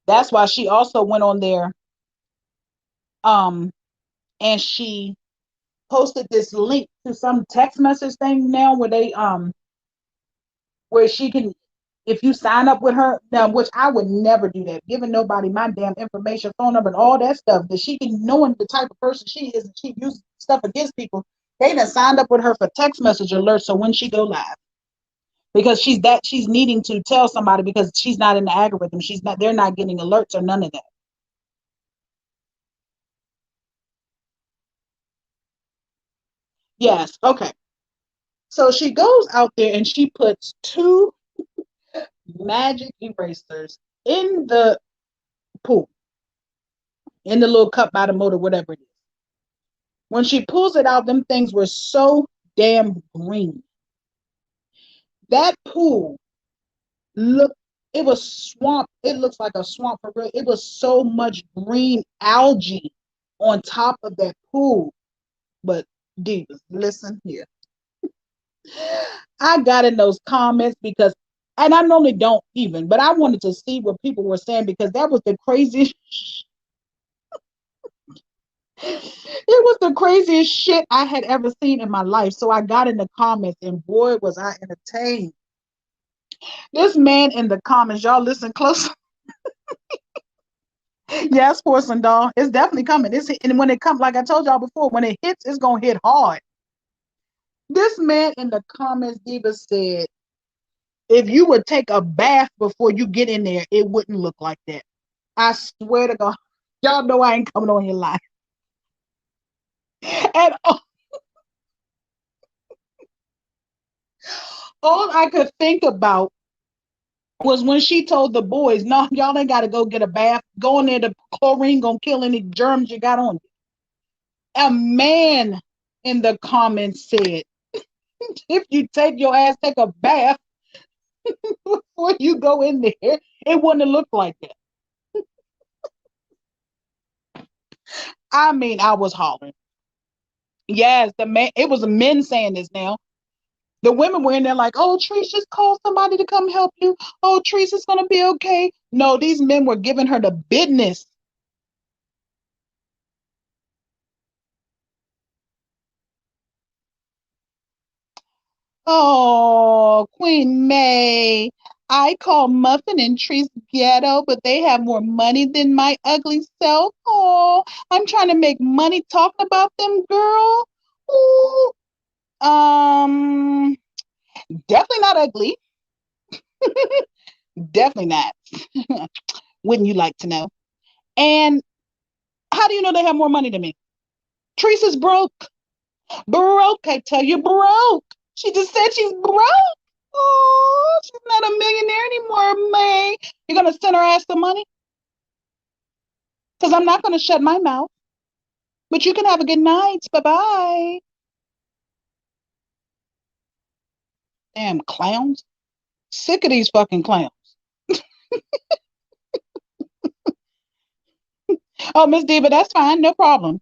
That's why she also went on there um and she posted this link to some text message thing now where they where she can if you sign up with her now, which I would never do that, giving nobody my damn information, phone number, and all that stuff, that she can knowing the type of person she is and she uses stuff against people, they done signed up with her for text message alerts so when she go live. Because she's needing to tell somebody because she's not in the algorithm. She's not they're not getting alerts or none of that. Yes, okay. So she goes out there and she puts two magic erasers in the pool, in the little cup by the motor, whatever it is. When she pulls it out, them things were so damn green. That pool look, it was swamp. It looks like a swamp for real. It was so much green algae on top of that pool. But Divas, listen here. I got in those comments because And I normally don't even, but I wanted to see what people were saying because that was the craziest. It was the craziest shit I had ever seen in my life. So I got in the comments, and boy, was I entertained. This man in the comments, y'all listen close. Yes, porcelain doll, it's definitely coming. And when it comes, like I told y'all before, when it hits, it's gonna hit hard. This man in the comments, Diva said, if you would take a bath before you get in there, it wouldn't look like that. I swear to God, y'all know I ain't coming on your live. And all I could think about was when she told the boys, no, y'all ain't got to go get a bath. Go in there, the chlorine gonna kill any germs you got on you. A man in the comments said, if you take a bath before you go in there, it wouldn't look like that. I mean, I was hollering. Yes, the man, it was men saying this now. The women were in there like, oh, Treese, just call somebody to come help you. Oh, Treese, it's going to be okay. No, these men were giving her the business. Oh, Queen May. I call Muffin and Treese ghetto, but they have more money than my ugly self. Oh, I'm trying to make money talking about them, girl. Ooh. Um, Definitely not ugly. Definitely not. Wouldn't you like to know? And how do you know they have more money than me? Teresa's broke. Broke, I tell you, broke. She just said she's broke. Oh, she's not a millionaire anymore, May. You're going to send her ass the money? Because I'm not going to shut my mouth. But you can have a good night. Bye-bye. Damn clowns. Sick of these fucking clowns. Oh, Miss Diva, that's fine. No problem.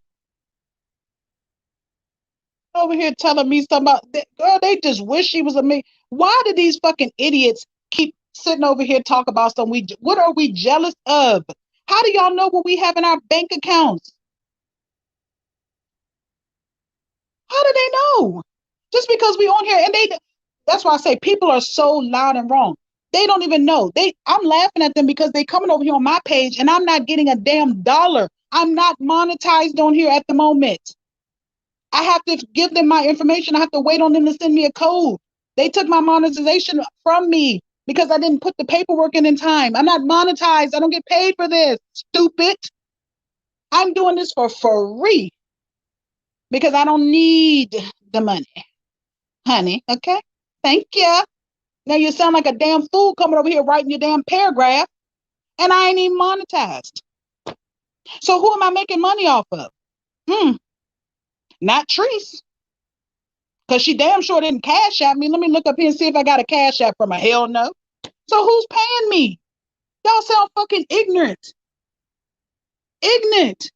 Over here telling me something about that. Girl, they just wish she was a me. Why do these fucking idiots keep sitting over here talk about something? What are we jealous of? How do y'all know what we have in our bank accounts? How do they know? Just because we on here and that's why I say people are so loud and wrong. They don't even know. I'm laughing at them because they coming over here on my page and I'm not getting a damn dollar. I'm not monetized on here at the moment. I have to give them my information. I have to wait on them to send me a code. They took my monetization from me because I didn't put the paperwork in time. I'm not monetized. I don't get paid for this. Stupid. I'm doing this for free because I don't need the money, honey. Okay. Thank you. Now you sound like a damn fool coming over here writing your damn paragraph and I ain't even monetized. So who am I making money off of? Not Treese. Because she damn sure didn't cash at me. Let me look up here and see if I got a cash app from her. Hell no. So who's paying me? Y'all sound fucking ignorant. Ignorant.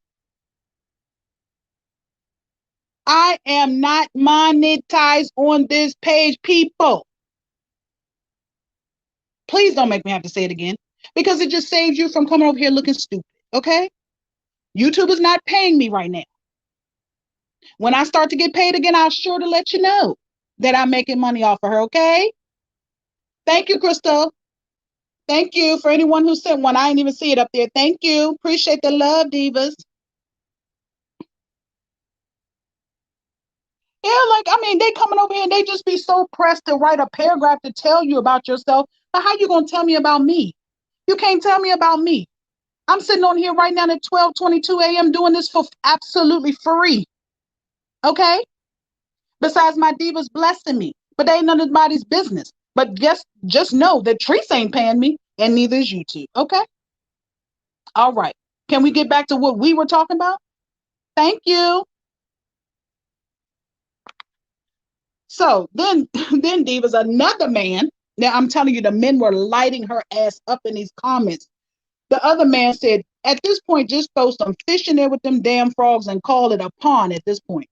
I am not monetized on this page, people. Please don't make me have to say it again because it just saves you from coming over here looking stupid. Okay? YouTube is not paying me right now. When I start to get paid again, I'll sure to let you know that I'm making money off of her. Okay? Thank you, Crystal. Thank you for anyone who sent one. I didn't even see it up there. Thank you. Appreciate the love, divas. Yeah, like, I mean, they coming over here and they just be so pressed to write a paragraph to tell you about yourself. But how you going to tell me about me? You can't tell me about me. I'm sitting on here right now at 12:22 a.m. doing this for absolutely free. Okay? Besides my divas blessing me. But they ain't none of nobody's business. But just know that Treese ain't paying me and neither is YouTube. Okay? All right. Can we get back to what we were talking about? Thank you. So then, then Divas, another man. Now I'm telling you, the men were lighting her ass up in these comments. The other man said, at this point, just throw some fish in there with them damn frogs and call it a pond at this point.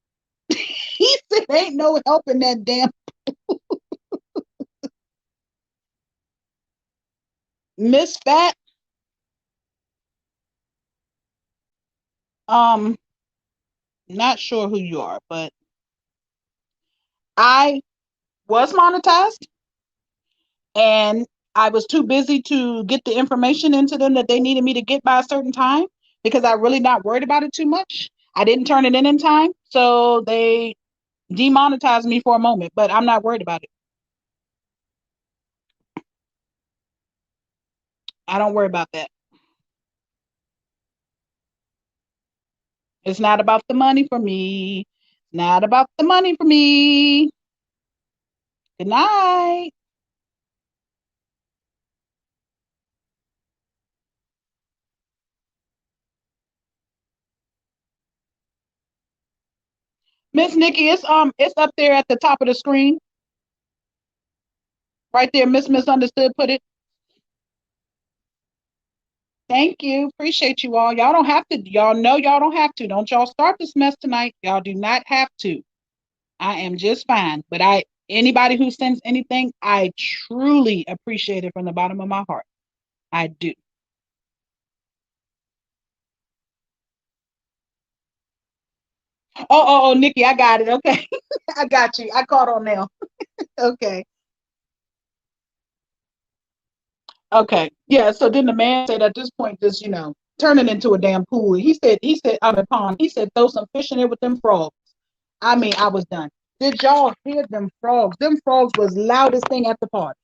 He said, ain't no helping that damn. Miss Fat, um, not sure who you are, but I was monetized and I was too busy to get the information into them that they needed me to get by a certain time because I really not worried about it too much. I didn't turn it in time, so they demonetized me for a moment, but I'm not worried about it. I don't worry about that. It's not about the money for me. Not about the money for me. Good night. Miss Nikki, it's up there at the top of the screen. Right there, Miss Misunderstood put it. Thank you. Appreciate you all. Y'all don't have to. Y'all know y'all don't have to. Don't y'all start this mess tonight. Y'all do not have to. I am just fine. But anybody who sends anything, I truly appreciate it from the bottom of my heart. I do. Oh, Nikki, I got it. Okay. I got you. I caught on now. Okay. Okay. Yeah. So then the man said at this point, just, turn it into a damn pool. He said, I'm a pond. He said, throw some fish in there with them frogs. I mean, I was done. Did y'all hear them frogs? Them frogs was loudest thing at the party.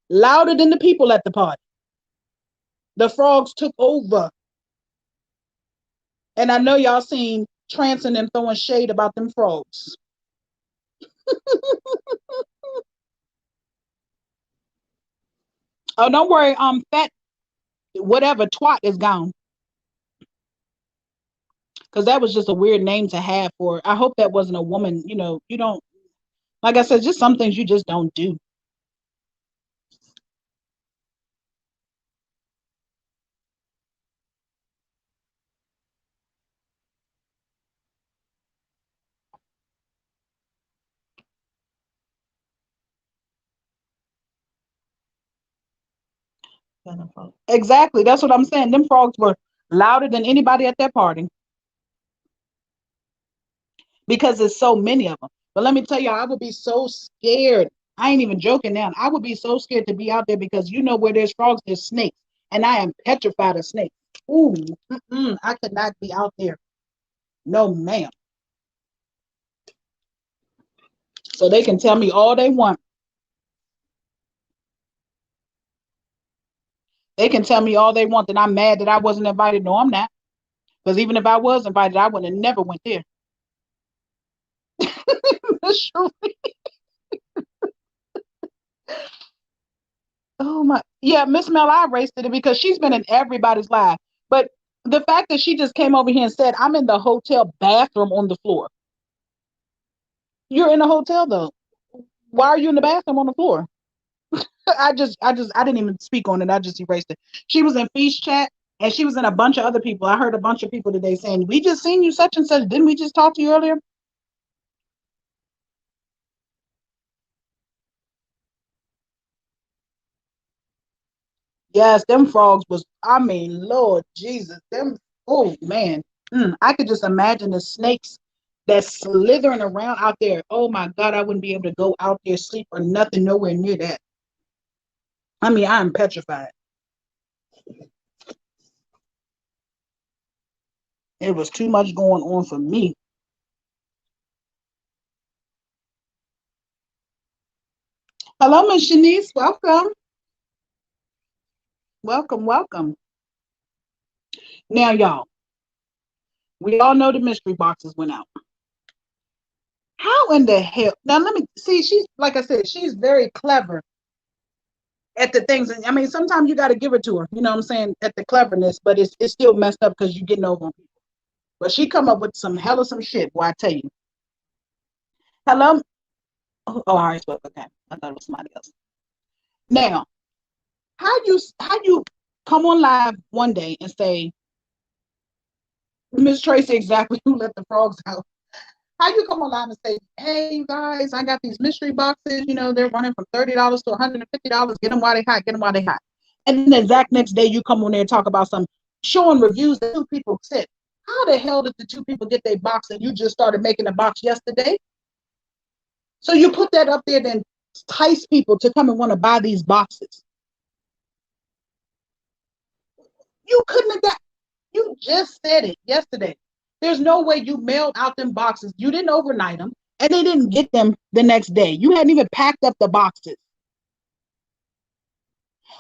Louder than the people at the party. The frogs took over. And I know y'all seen Trance and them throwing shade about them frogs. Oh, don't worry. Fat whatever twat is gone. Because that was just a weird name to have for. I hope that wasn't a woman. You don't. Like I said, just some things you just don't do. Exactly. That's what I'm saying. Them frogs were louder than anybody at that party because there's so many of them. But let me tell you, I would be so scared. I ain't even joking now. I would be so scared to be out there because where there's frogs, there's snakes, and I am petrified of snakes. Ooh, I could not be out there. No, ma'am. So they can tell me all they want. They can tell me all they want that I'm mad that I wasn't invited. No, I'm not. Because even if I was invited, I would have never went there. Oh my, yeah, Miss Mel, I erased it because she's been in everybody's life. But the fact that she just came over here and said, I'm in the hotel bathroom on the floor. You're in a hotel though. Why are you in the bathroom on the floor? I didn't even speak on it. I just erased it. She was in Feast Chat and she was in a bunch of other people. I heard a bunch of people today saying, we just seen you such and such. Didn't we just talk to you earlier? Yes, them frogs was, I mean, Lord Jesus, them, oh man. I could just imagine the snakes that's slithering around out there. Oh my God, I wouldn't be able to go out there, sleep or nothing, nowhere near that. I mean, I'm petrified. It was too much going on for me. Hello, Miss Shanice. Welcome. Welcome, welcome. Now, y'all, we all know the mystery boxes went out. How in the hell? Now, let me see. She's, like I said, she's very clever at the things. And I mean, sometimes you got to give it to her, you know what I'm saying, at the cleverness, but it's still messed up because you're getting over on people. But she come up with some hella some shit, boy, I tell you. Hello? Oh, I already spoke. Okay. I thought it was somebody else. Now, how you come on live one day and say, Miss Tracy exactly who let the frogs out? How you come on live and say, hey you guys, I got these mystery boxes, they're running from $30 to $150. Get them while they hot, get them while they hot. And then the exact next day you come on there and talk about some showing reviews that two people said. How the hell did the two people get their box and you just started making a box yesterday? So you put that up there to entice people to come and want to buy these boxes. You couldn't have got, you just said it yesterday. There's no way you mailed out them boxes. You didn't overnight them and they didn't get them the next day. You hadn't even packed up the boxes.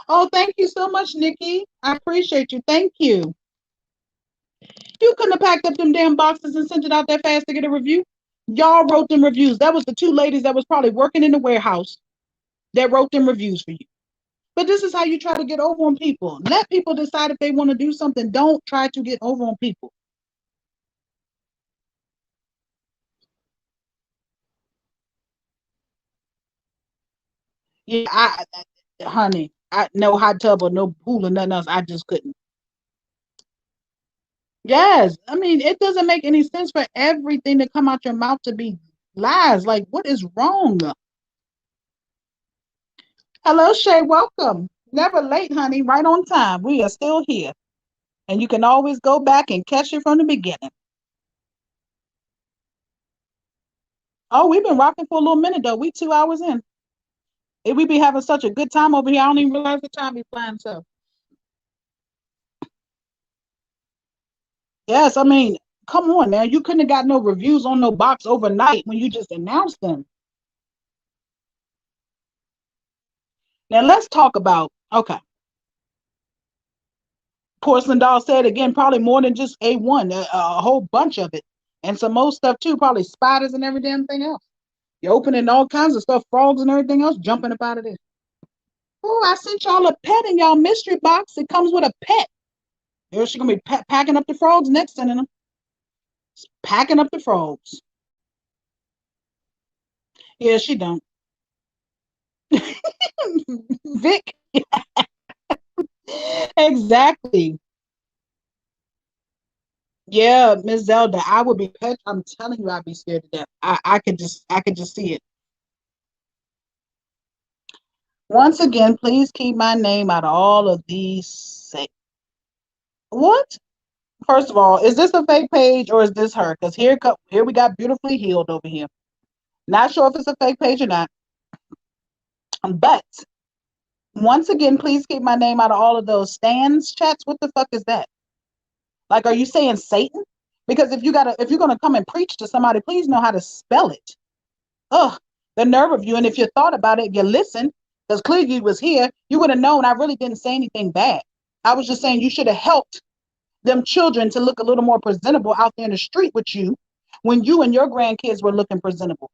Oh, thank you so much, Nikki. I appreciate you. Thank you. You couldn't have packed up them damn boxes and sent it out that fast to get a review. Y'all wrote them reviews. That was the two ladies that was probably working in the warehouse that wrote them reviews for you. But this is how you try to get over on people. Let people decide if they want to do something. Don't try to get over on people. Yeah, honey, I no hot tub or no pool or nothing else. I just couldn't. Yes, I mean it doesn't make any sense for everything to come out your mouth to be lies. Like, what is wrong? Hello, Shay. Welcome. Never late, honey. Right on time. We are still here, and you can always go back and catch it from the beginning. Oh, we've been rocking for a little minute though. We 2 hours in. We be having such a good time over here. I don't even realize the time be flying. So yes, I mean, come on now. You couldn't have got no reviews on no box overnight when you just announced them. Now let's talk about, okay. Porcelain doll said again, probably more than just A1, a whole bunch of it. And some more stuff too, probably spiders and every damn thing else. You're opening all kinds of stuff, frogs and everything else jumping up out of this. Oh, I sent y'all a pet in y'all mystery box. It comes with a pet. Here she gonna be packing up the frogs next, sending them. Packing up the frogs. Yeah, she don't. Vic. Exactly. Yeah, Miss Zelda, I would be pet. I'm telling you, I'd be scared to death. I could just see it. Once again, please keep my name out of all of these. What? First of all, is this a fake page or is this her? Because here we got beautifully healed over here. Not sure if it's a fake page or not. But once again, please keep my name out of all of those stands chats. What the fuck is that? Like, are you saying Satan? Because if you're gonna come and preach to somebody, please know how to spell it. Ugh, the nerve of you. And if you thought about it, you listened, because clearly you was here, you would have known I really didn't say anything bad. I was just saying you should have helped them children to look a little more presentable out there in the street with you when you and your grandkids were looking presentable.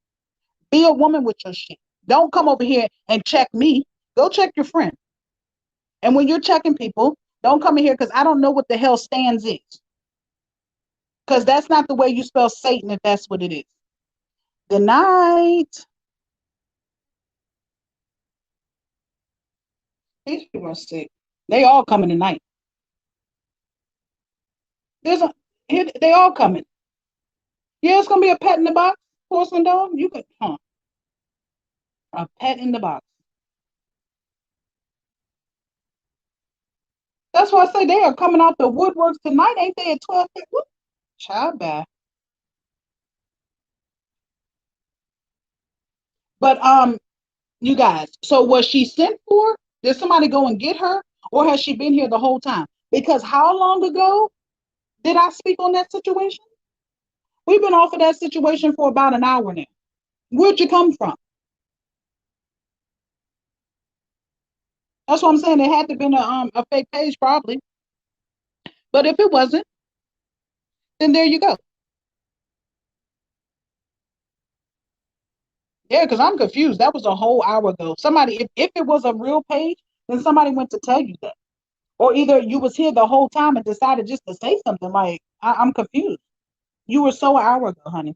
Be a woman with your shit. Don't come over here and check me. Go check your friend. And when you're checking people, don't come in here because I don't know what the hell stands is. Because that's not the way you spell Satan if that's what it is. Good night. These people are sick. They all coming tonight. There's a they all coming. Yeah, it's gonna be a pet in the box. Porcelain dog. You could, a pet in the box. That's why I say they are coming out the woodworks tonight, ain't they? At 12. Child bad. But you guys. So was she sent for? Did somebody go and get her, or has she been here the whole time? Because how long ago did I speak on that situation? We've been off of that situation for about an hour now. Where'd you come from? That's what I'm saying. It had to have been a fake page, probably. But if it wasn't, then there you go. Yeah, because I'm confused. That was a whole hour ago. Somebody, if it was a real page, then somebody went to tell you that. Or either you was here the whole time and decided just to say something. Like, I'm confused. You were so an hour ago, honey.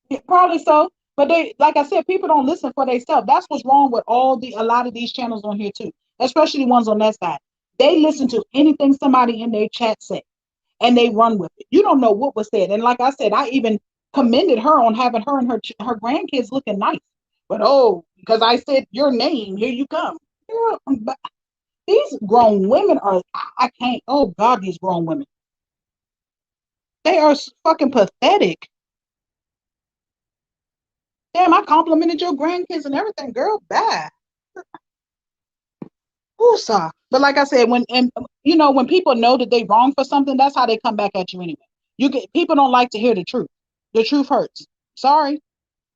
Yeah, probably so. But they, like I said, people don't listen for themselves. That's what's wrong with a lot of these channels on here too, especially the ones on that side. They listen to anything somebody in their chat say and they run with it. You don't know what was said. And like I said, I even commended her on having her and her grandkids looking nice. But oh, because I said your name, here you come. Yeah, but these grown women are, I can't, oh God, these grown women. They are fucking pathetic. Damn, I complimented your grandkids and everything, girl. Bye. Woosah. But like I said, when people know that they wrong for something, that's how they come back at you anyway. People don't like to hear the truth. The truth hurts. Sorry.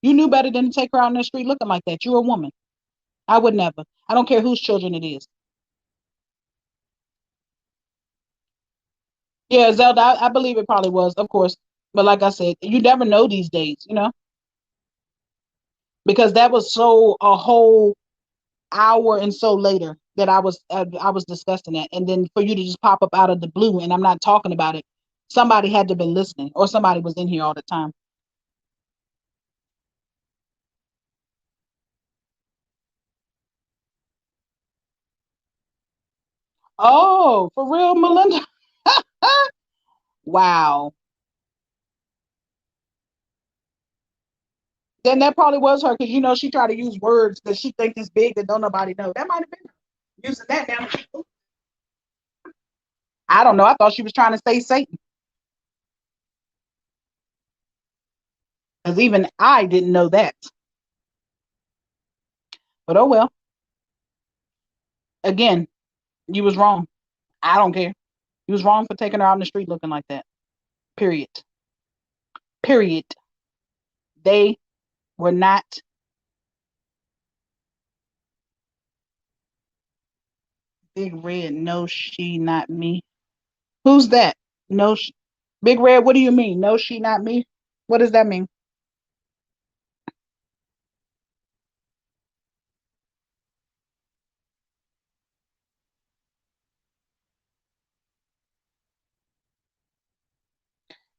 You knew better than to take her out in the street looking like that. You're a woman. I would never. I don't care whose children it is. Yeah, Zelda, I believe it probably was, of course. But like I said, you never know these days, because that was so a whole hour and so later that I was discussing that, and then for you to just pop up out of the blue, and I'm not talking about it. Somebody had to have been listening, or somebody was in here all the time. Oh, for real, Melinda? Wow. Then that probably was her because she tried to use words that she thinks is big that don't nobody know. That might have been her using that now. I don't know. I thought she was trying to say Satan because even I didn't know that. But oh well. Again, you was wrong. I don't care. You was wrong for taking her out in the street looking like that. Period. Period. They were not. Big Red. No, she not me. Who's that? No, Big Red. What do you mean? No, she not me. What does that mean?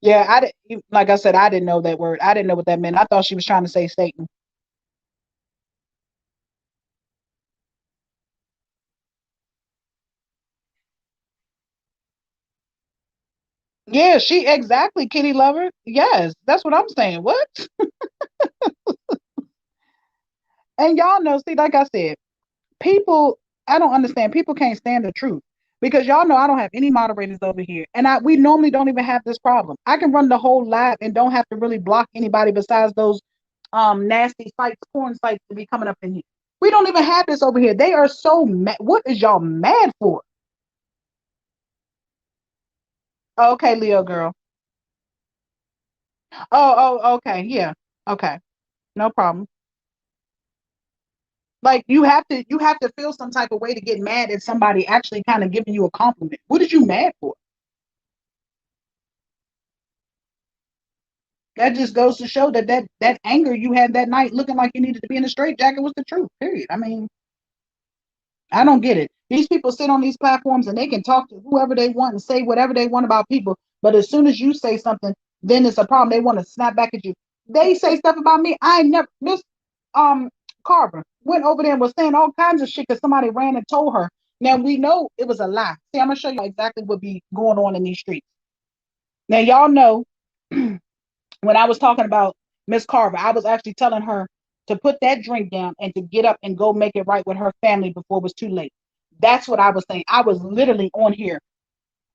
Yeah, I didn't. Like I said, I didn't know that word. I didn't know what that meant. I thought she was trying to say Satan. Yeah, she exactly, Kitty Lover. Yes, that's what I'm saying. What? And y'all know, see, like I said, people, I don't understand. People can't stand the truth because y'all know I don't have any moderators over here, and we normally don't even have this problem. I can run the whole live and don't have to really block anybody besides those nasty sites, porn sites to be coming up in here. We don't even have this over here. They are so mad. What is y'all mad for? Okay, Leo girl. Oh, okay, yeah, okay, no problem. Like you have to feel some type of way to get mad at somebody actually kind of giving you a compliment. What is you mad for? That just goes to show that anger you had that night, looking like you needed to be in a straight jacket, was the truth. Period. I mean, I don't get it. These people sit on these platforms and they can talk to whoever they want and say whatever they want about people, but as soon as you say something, then it's a problem. They want to snap back at you. They say stuff about me. I never. Miss um Carver went over there and was saying all kinds of shit because somebody ran and told her. Now we know it was a lie. See, I'm gonna show you exactly what be going on in these streets. Now y'all know when I was talking about Miss Carver, I was actually telling her to put that drink down and to get up and go make it right with her family before it was too late. That's what I was saying. I was literally on here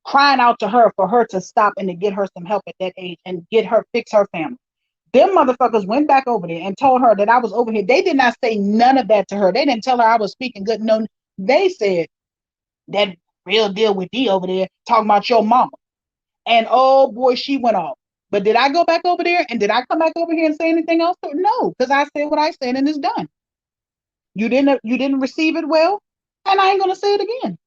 crying out to her for her to stop and to get her some help at that age and get her fix her family. Them motherfuckers went back over there and told her that I was over here. They did not say none of that to her. They didn't tell her I was speaking good. No, they said that real deal with D over there talking about your mama. And oh boy, she went off. But did I go back over there and did I come back over here and say anything else? No, because I said what I said and it's done. You didn't receive it well, and I ain't gonna say it again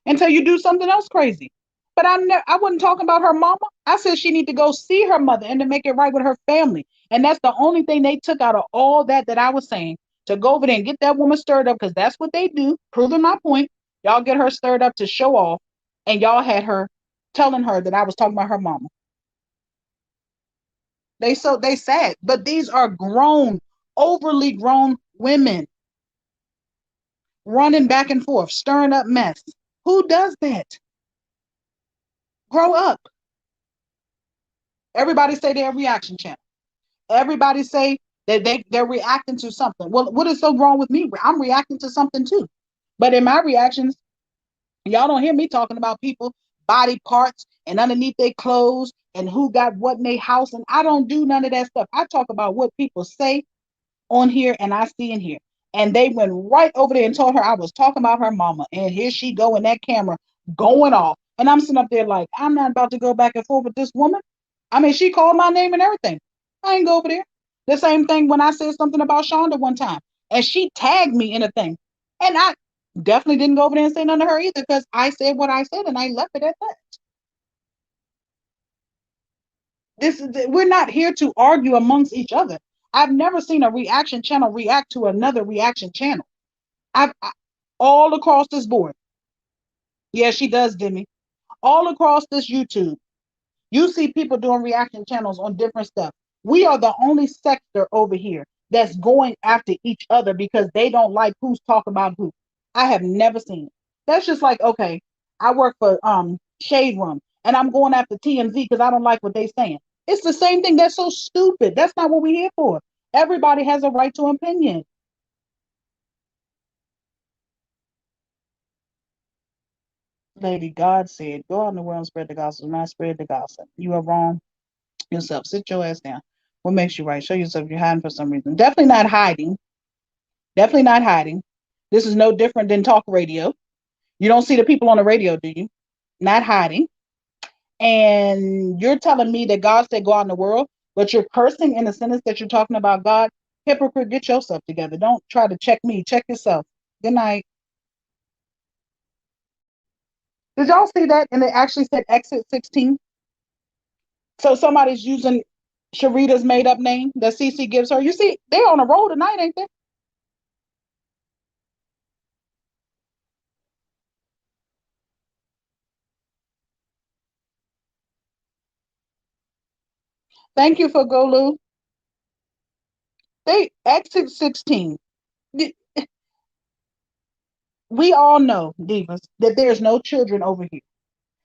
until you do something else crazy. But I wasn't talking about her mama. I said she need to go see her mother and to make it right with her family. And that's the only thing they took out of all that I was saying, to go over there and get that woman stirred up because that's what they do, proving my point. Y'all get her stirred up to show off, and y'all had her telling her that I was talking about her mama. They sad, but these are grown, overly grown women running back and forth, stirring up mess. Who does that? Grow up. Everybody say they're a reaction channel. Everybody say that they're reacting to something. Well, what is so wrong with me? I'm reacting to something too. But in my reactions, y'all don't hear me talking about people, body parts, and underneath their clothes, and who got what in their house. And I don't do none of that stuff. I talk about what people say on here and I see in here. And they went right over there and told her I was talking about her mama. And here she go in that camera going off. And I'm sitting up there like, I'm not about to go back and forth with this woman. I mean, she called my name and everything. I ain't go over there. The same thing when I said something about Shonda one time. And she tagged me in a thing. And I definitely didn't go over there and say nothing to her either because I said what I said and I left it at that. We're not here to argue amongst each other. I've never seen a reaction channel react to another reaction channel. I all across this board. Yeah, she does, Demi. All across this YouTube, you see people doing reaction channels on different stuff. We are the only sector over here that's going after each other because they don't like who's talking about who. I have never seen it. That's just like, okay, I work for Shade Room and I'm going after TMZ because I don't like what they're saying. It's the same thing. That's so stupid. That's not what we're here for. Everybody has a right to opinion. Lady, God said, go out in the world and spread the gospel, not spread the gossip. You are wrong yourself. Sit your ass down. What makes you right? Show yourself you're hiding for some reason. Definitely not hiding. Definitely not hiding. This is no different than talk radio. You don't see the people on the radio, do you? Not hiding. And you're telling me that God said go out in the world, but you're cursing in the sentence that you're talking about God. Hypocrite, get yourself together. Don't try to check me. Check yourself. Good night. Did y'all see that? And it actually said exit 16. So somebody's using Sharita's made up name that CC gives her. You see, they're on a roll tonight, ain't they? Thank you for Golu. They exit 16. We all know, Divas, that there's no children over here.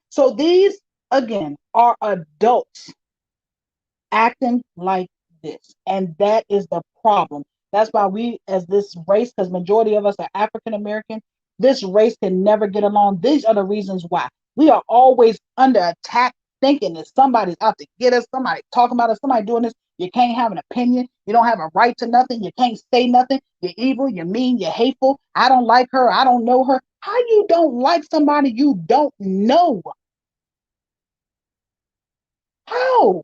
So these, again, are adults acting like this. And that is the problem. That's why we, as this race, because majority of us are African American, this race can never get along. These are the reasons why. We are always under attack, thinking that somebody's out to get us, somebody talking about us, somebody doing this. You can't have an opinion. You don't have a right to nothing. You can't say nothing. You're evil, you're mean, you're hateful. I don't like her. I don't know her. How you don't like somebody you don't know? How?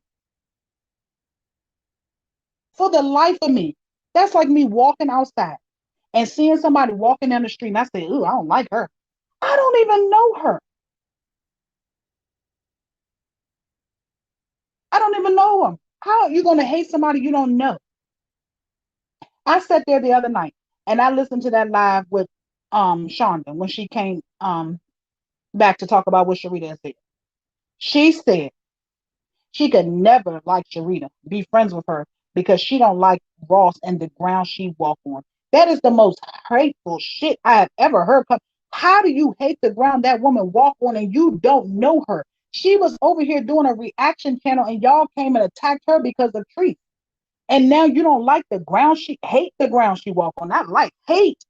For the life of me. That's like me walking outside and seeing somebody walking down the street and I say, ooh, I don't like her. I don't even know her. I don't even know them. How are you going to hate somebody you don't know? I sat there the other night and I listened to that live with Shonda when she came back to talk about what Sharita said. She said she could never like Sharita, be friends with her because she don't like Ross and the ground she walk on. That is the most hateful shit I have ever heard. How do you hate the ground that woman walk on and you don't know her? She was over here doing a reaction channel and y'all came and attacked her because of trees. And now you don't like the ground she hate the ground she walk on. Not like hate.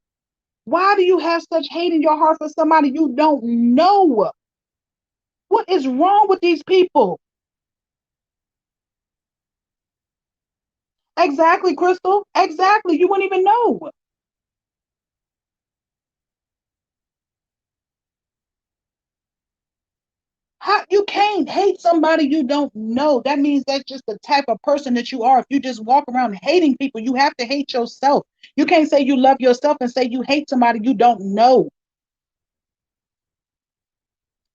Why do you have such hate in your heart for somebody you don't know? What is wrong with these people? Exactly, Crystal. Exactly. You wouldn't even know. How you can't hate somebody you don't know. That means that's just the type of person that you are. If you just walk around hating people, you have to hate yourself. You can't say you love yourself and say you hate somebody you don't know.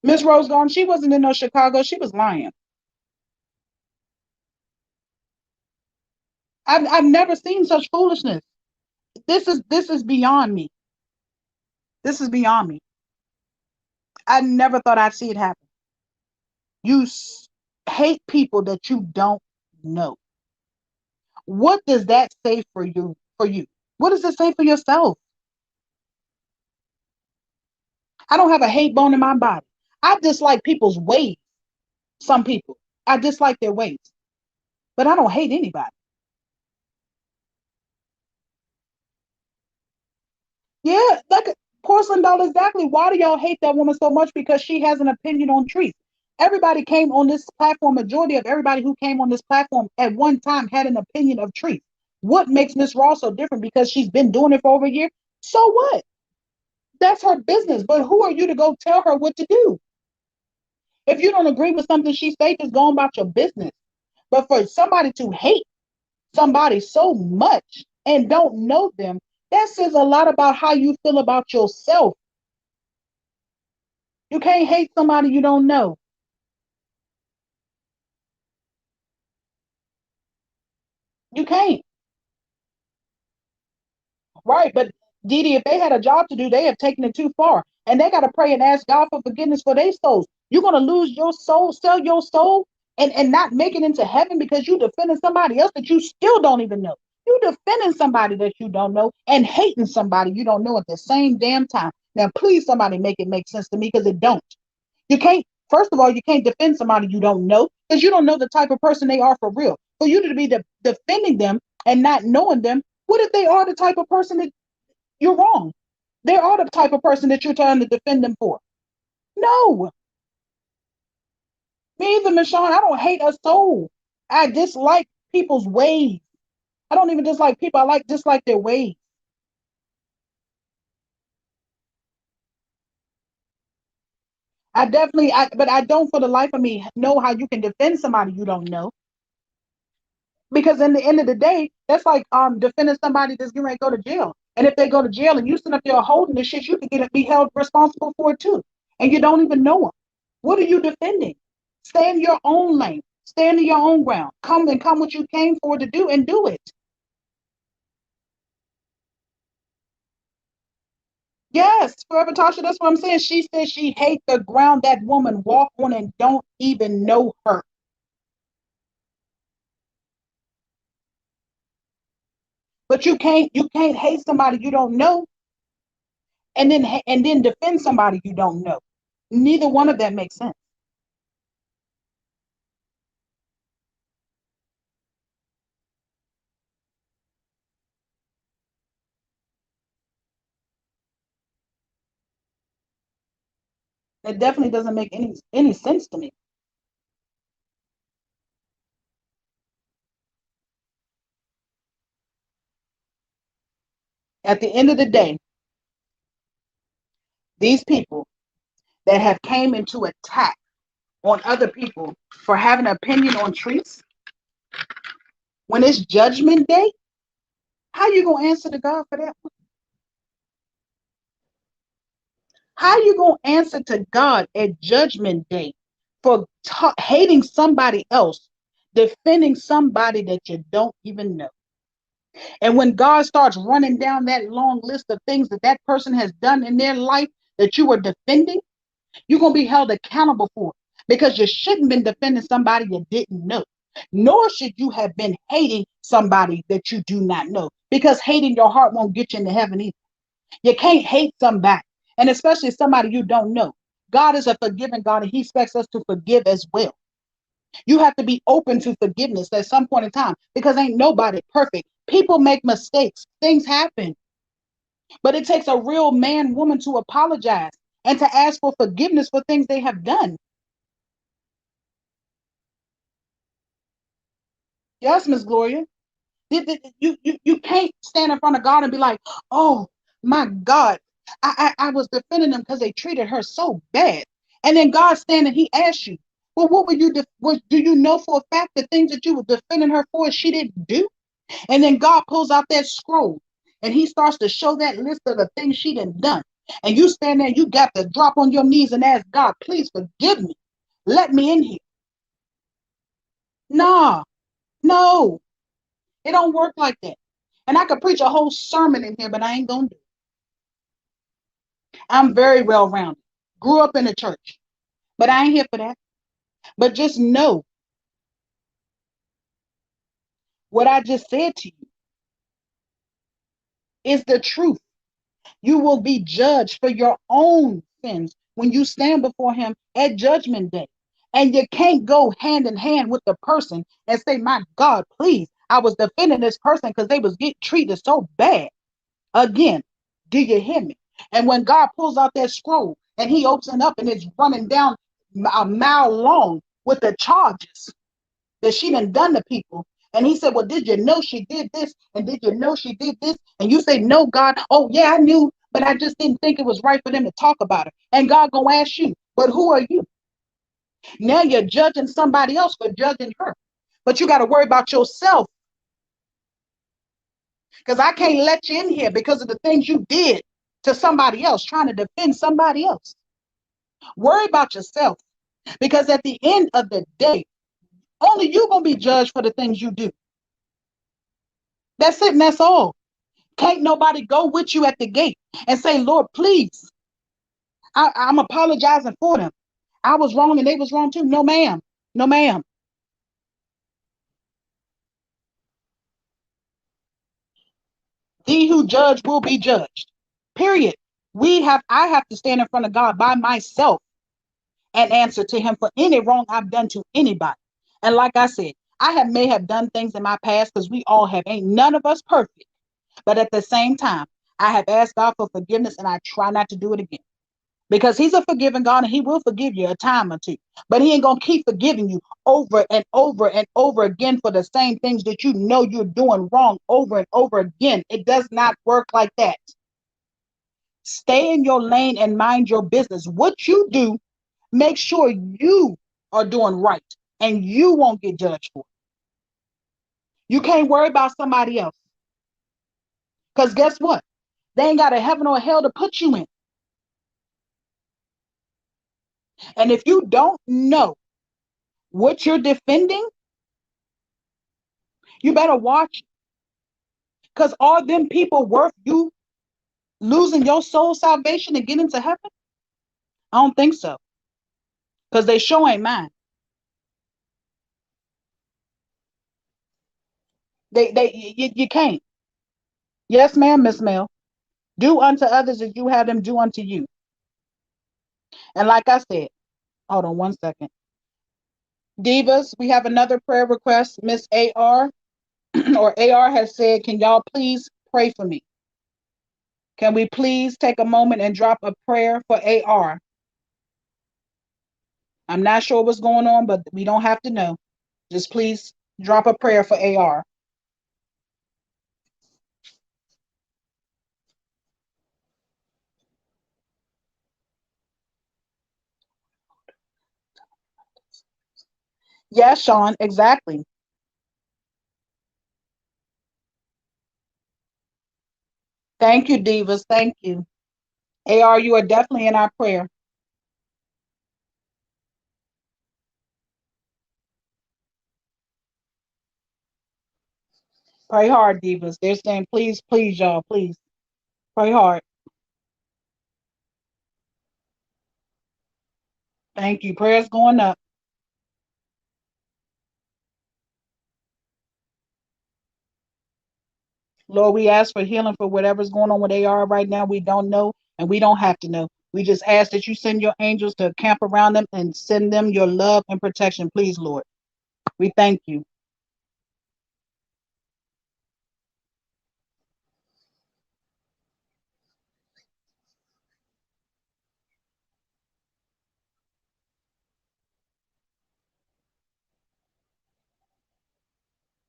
Miss Rose Garden, she wasn't in no Chicago. She was lying. I've never seen such foolishness. This is beyond me. This is beyond me. I never thought I'd see it happen. You hate people that you don't know. What does that say for you? For you, what does it say for yourself? I don't have a hate bone in my body. I dislike people's ways. Some people, I dislike their ways. but I don't hate anybody. Yeah, like Porcelain Doll, exactly. Why do y'all hate that woman so much? Because she has an opinion on trees. Everybody came on this platform, majority of everybody who came on this platform at one time had an opinion of trees. What makes Miss Ross so different? Because she's been doing it for over a year. So what? That's her business. But who are you to go tell her what to do? If you don't agree with something she says, just go about your business. But for somebody to hate somebody so much and don't know them, that says a lot about how you feel about yourself. You can't hate somebody you don't know. You can't. Right. But Didi, if they had a job to do, they have taken it too far. And they got to pray and ask God for forgiveness for their souls. You're going to lose your soul, sell your soul, and not make it into heaven because you defending somebody else that you still don't even know. You defending somebody that you don't know and hating somebody you don't know at the same damn time. Now, please, somebody make it make sense to me because it don't. You can't, first of all, you can't defend somebody you don't know because you don't know the type of person they are for real. For you to be defending them and not knowing them, what if they are the type of person that you're wrong? They are the type of person that you're trying to defend them for. No, me either, Michonne. I don't hate a soul. I dislike people's ways. I don't even dislike people. I like dislike their ways. But I don't for the life of me know how you can defend somebody you don't know. Because in the end of the day, that's like defending somebody that's getting ready to go to jail. And if they go to jail and you sit up there holding the shit, you could get be held responsible for it too. And you don't even know them. What are you defending? Stay in your own lane. Stand in your own ground. Come what you came for to do and do it. Yes, Forever Tasha, that's what I'm saying. She says she hates the ground that woman walk on and don't even know her. But you can't hate somebody you don't know and then defend somebody you don't know. Neither one of that makes sense. It definitely doesn't make any sense to me. At the end of the day, these people that have came into attack on other people for having an opinion on trees, when it's judgment day, how you gonna answer to God for that? How you gonna answer to God at judgment day for hating somebody else, defending somebody that you don't even know? And when God starts running down that long list of things that that person has done in their life that you were defending, you're going to be held accountable for it because you shouldn't have been defending somebody you didn't know. Nor should you have been hating somebody that you do not know because hating your heart won't get you into heaven either. You can't hate somebody, and especially somebody you don't know. God is a forgiving God and he expects us to forgive as well. You have to be open to forgiveness at some point in time because ain't nobody perfect. People make mistakes, things happen, but it takes a real man, woman to apologize and to ask for forgiveness for things they have done. Yes, Miss Gloria. You can't stand in front of God and be like, oh my God, I was defending them because they treated her so bad. And then God standing, he asked you, well, what were you, do you know for a fact the things that you were defending her for, she didn't do? And then God pulls out that scroll and he starts to show that list of the things she done done. And you stand there, you got to drop on your knees and ask God, please forgive me. Let me in here. Nah, no, it don't work like that. And I could preach a whole sermon in here, but I ain't gonna do it. I'm very well rounded. Grew up in the church, but I ain't here for that. But just know what I just said to you is the truth. You will be judged for your own sins when you stand before him at judgment day. And you can't go hand in hand with the person and say, my God, please, I was defending this person because they was getting treated so bad. Again, do you hear me? And when God pulls out that scroll and he opens it up and it's running down a mile long with the charges that she done to people. And he said, well, did you know she did this? And did you know she did this? And you say, no, God. Oh, yeah, I knew, but I just didn't think it was right for them to talk about it. And God gonna ask you, but who are you? Now you're judging somebody else for judging her. But you got to worry about yourself, because I can't let you in here because of the things you did to somebody else, trying to defend somebody else. Worry about yourself, because at the end of the day, only you going to be judged for the things you do. That's it, and that's all. Can't nobody go with you at the gate and say, Lord, please, I'm apologizing for them. I was wrong and they was wrong too. No, ma'am. No, ma'am. He who judge will be judged. Period. I have to stand in front of God by myself and answer to him for any wrong I've done to anybody. And like I said, may have done things in my past, because we all have, ain't none of us perfect. But at the same time, I have asked God for forgiveness, and I try not to do it again. Because he's a forgiving God and he will forgive you a time or two. But he ain't going to keep forgiving you over and over and over again for the same things that you know you're doing wrong over and over again. It does not work like that. Stay in your lane and mind your business. What you do, make sure you are doing right and you won't get judged for it. You can't worry about somebody else. Because guess what? They ain't got a heaven or a hell to put you in. And if you don't know what you're defending, you better watch. Because are them people worth you losing your soul salvation and getting to heaven? I don't think so. Because they sure ain't mine. You can't. Yes, ma'am, Miss Mel. Do unto others as you have them do unto you. And like I said, hold on one second. Divas, we have another prayer request. Miss AR or AR has said, can y'all please pray for me? Can we please take a moment and drop a prayer for AR? I'm not sure what's going on, but we don't have to know. Just please drop a prayer for AR. Yes, Sean, exactly. Thank you, Divas. Thank you. AR, you are definitely in our prayer. Pray hard, Divas. They're saying, please, please, y'all, please. Pray hard. Thank you. Prayers going up. Lord, we ask for healing for whatever's going on with AR right now. We don't know, and we don't have to know. We just ask that you send your angels to camp around them and send them your love and protection, please, Lord. We thank you.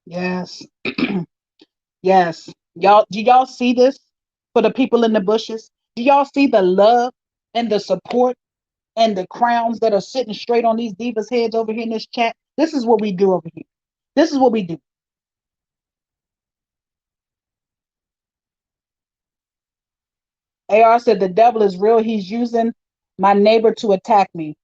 Yes. Yes. Y'all, do y'all see this for the people in the bushes? Do y'all see the love and the support and the crowns that are sitting straight on these divas' heads over here in this chat? This is what we do over here. This is what we do. AR said the devil is real. He's using my neighbor to attack me.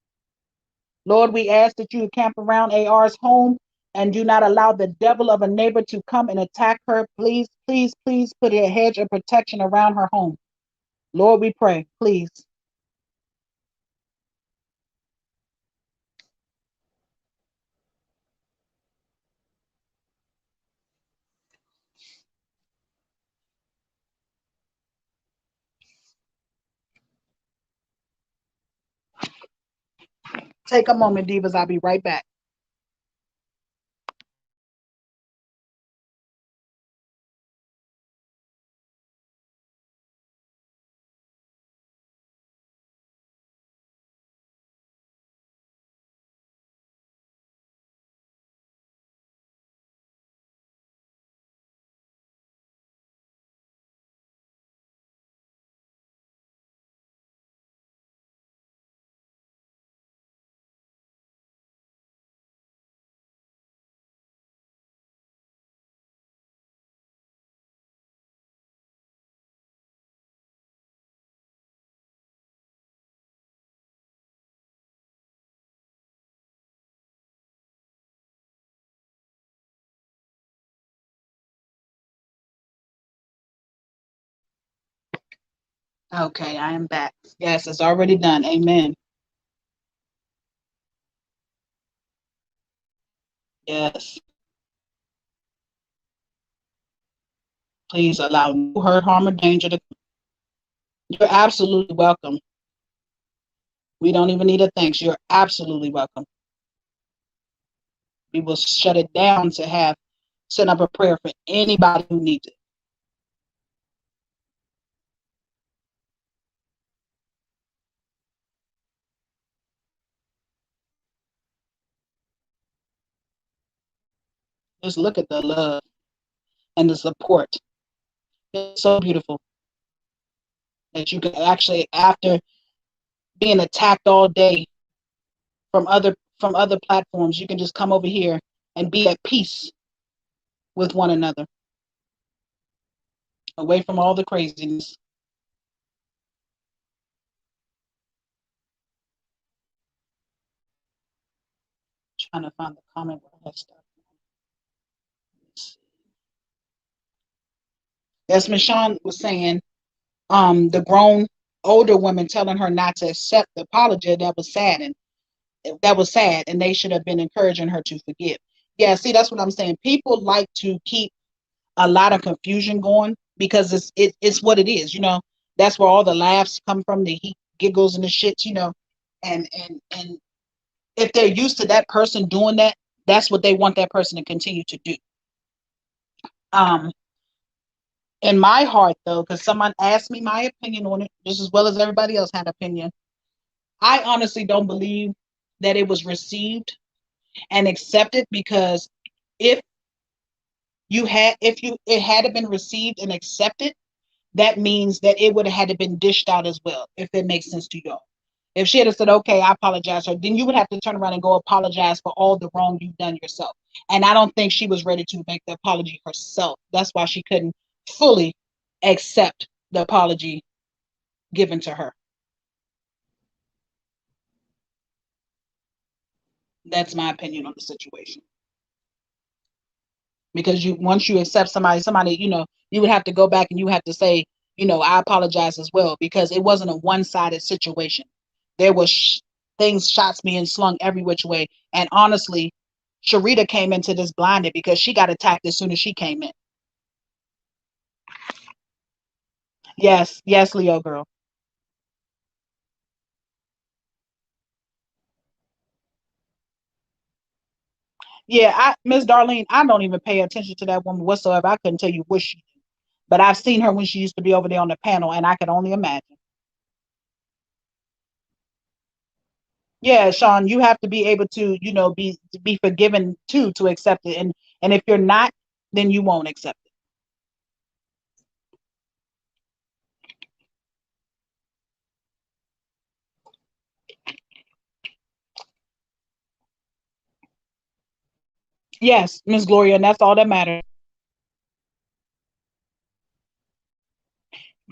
Lord, we ask that you camp around AR's home and do not allow the devil of a neighbor to come and attack her. Please, please, please put a hedge of protection around her home. Lord, we pray, please. Take a moment, divas. I'll be right back. Okay, I am back. Yes, it's already done. Amen. Yes. Please allow no hurt, harm, or danger to. You're absolutely welcome. We don't even need a thanks. You're absolutely welcome. We will shut it down to have set up a prayer for anybody who needs it. Just look at the love and the support. It's so beautiful that you can actually, after being attacked all day from other platforms, you can just come over here and be at peace with one another, away from all the craziness. Trying to find the comment where I stuff. As Michonne was saying, the grown older women telling her not to accept the apology, that was sad, and they should have been encouraging her to forgive. Yeah, see, that's what I'm saying. People like to keep a lot of confusion going because it's what it is, you know. That's where all the laughs come from, the giggles and the shits, you know. And if they're used to that person doing that, that's what they want that person to continue to do. Um, in my heart, though, because someone asked me my opinion on it, just as well as everybody else had opinion, I honestly don't believe that it was received and accepted, because if if you it had been received and accepted, that means that it would have had to been dished out as well, if it makes sense to y'all. If she had said, okay, I apologize, or then you would have to turn around and go apologize for all the wrong you've done yourself. And I don't think she was ready to make the apology herself. That's why she couldn't fully accept the apology given to her. That's my opinion on the situation. Because you once you accept somebody, you know, you would have to go back and you have to say, you know, I apologize as well, because it wasn't a one-sided situation. There was things, shots being slung every which way. And honestly, Sharita came into this blinded because she got attacked as soon as she came in. Yes, yes, Leo girl. Yeah, Miss Darlene, I don't even pay attention to that woman whatsoever. I couldn't tell you what she did. But I've seen her when she used to be over there on the panel, and I can only imagine. Yeah, Sean, you have to be able to, you know, be forgiven too, to accept it. And if you're not, then you won't accept it. Yes, Miss Gloria, and that's all that matters.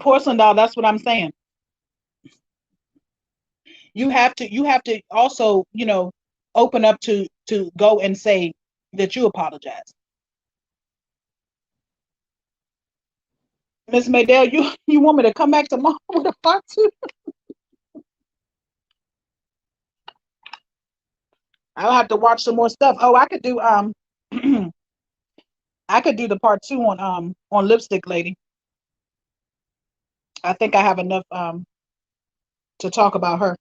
Porcelain doll, that's what I'm saying. You have to also, you know, open up to go and say that you apologize. Miss Maydell, you want me to come back tomorrow with a part two? I'll have to watch some more stuff. Oh, I could do I could do the part two on Lipstick Lady. I think I have enough to talk about her.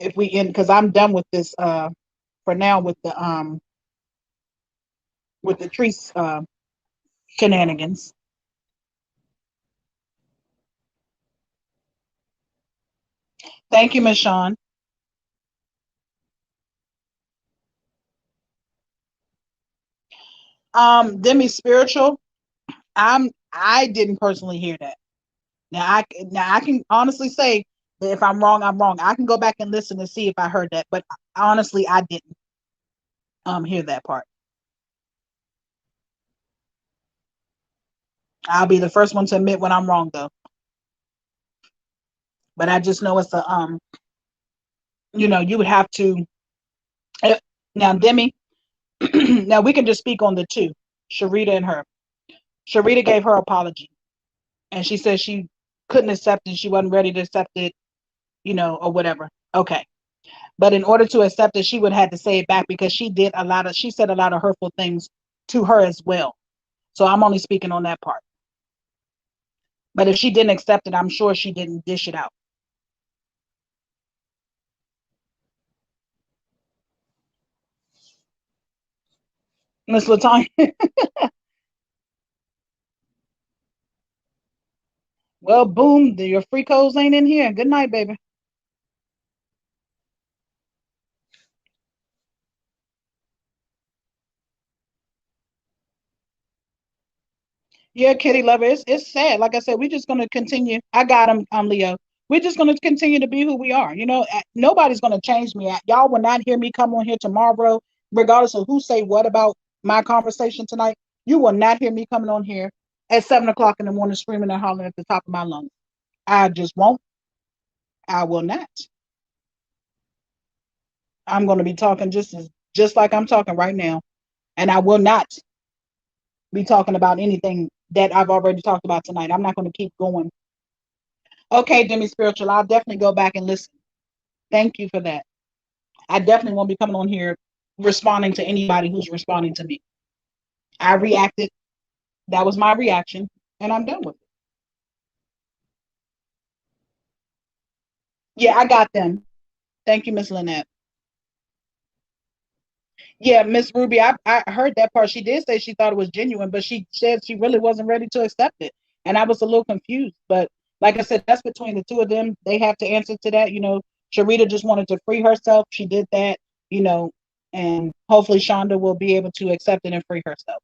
If we end, because I'm done with this for now with the tree shenanigans. Thank you, Miss Sean. Demi Spiritual. I didn't personally hear that. Now I can honestly say that if I'm wrong, I'm wrong. I can go back and listen and see if I heard that, but honestly, I didn't hear that part. I'll be the first one to admit when I'm wrong though. But I just know it's a you would have to eh, now Demi. Now we can just speak on the two, Sharita and her. Sharita gave her apology, and she said she couldn't accept it. She wasn't ready to accept it, or whatever. Okay. But in order to accept it, she would have to say it back because she said a lot of hurtful things to her as well. So I'm only speaking on that part. But if she didn't accept it, I'm sure she didn't dish it out. Miss Latanya, well, boom, your free codes ain't in here. Good night, baby. Yeah, Kitty lover, it's sad. Like I said, we're just gonna continue. I got him, Leo. We're just gonna continue to be who we are. Nobody's gonna change me. Y'all will not hear me come on here tomorrow, regardless of who say what about my conversation tonight. You will not hear me coming on here at 7 o'clock in the morning screaming and hollering at the top of my lungs. I just won't. I will not. I'm gonna be talking just like I'm talking right now, and I will not be talking about anything that I've already talked about tonight. I'm not gonna keep going. Okay, Demi Spiritual, I'll definitely go back and listen. Thank you for that. I definitely won't be coming on here responding to anybody who's responding to me. I reacted. That was my reaction, and I'm done with it. Yeah, I got them. Thank you, Miss Lynette. Yeah, Miss Ruby, I heard that part. She did say she thought it was genuine, but she said she really wasn't ready to accept it. And I was a little confused. But like I said, that's between the two of them. They have to answer to that. Sharita just wanted to free herself. She did that, and hopefully Shonda will be able to accept it and free herself.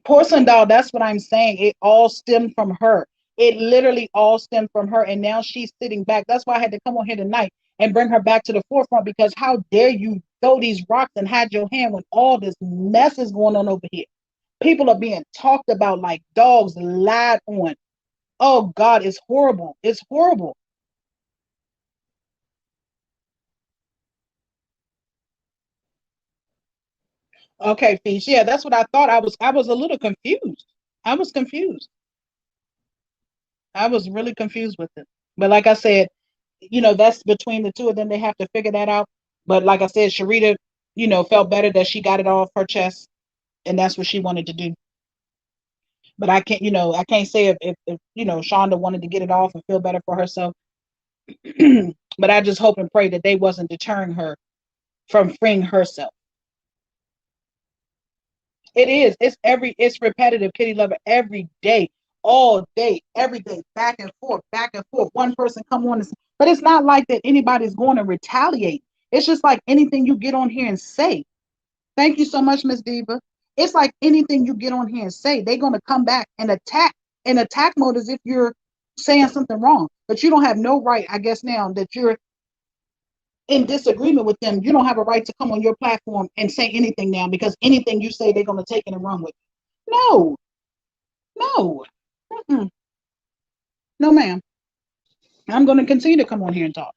Porcelain doll, that's what I'm saying. It all stemmed from her. It literally all stemmed from her. And now she's sitting back. That's why I had to come on here tonight and bring her back to the forefront because how dare you throw these rocks and hide your hand when all this mess is going on over here? People are being talked about like dogs, lied on. Oh God, it's horrible. It's horrible. Okay, Fish. Yeah, that's what I thought. I was a little confused. I was confused. I was really confused with it. But like I said, that's between the two of them. They have to figure that out. But like I said, Sharita, felt better that she got it off her chest, and that's what she wanted to do. But I can't say if Shonda wanted to get it off and feel better for herself. But I just hope and pray that they wasn't deterring her from freeing herself. It is. It's repetitive, Kitty Lover, every day, all day, every day, back and forth, back and forth. One person come on, but it's not like that anybody's going to retaliate. It's just like anything you get on here and say. Thank you so much, Miss Diva. It's like anything you get on here and say, they're gonna come back and attack in attack mode as if you're saying something wrong. But you don't have no right, I guess now that you're in disagreement with them, you don't have a right to come on your platform and say anything now because anything you say, they're going to take it and run with it. No, no, mm-mm. No, ma'am. I'm going to continue to come on here and talk.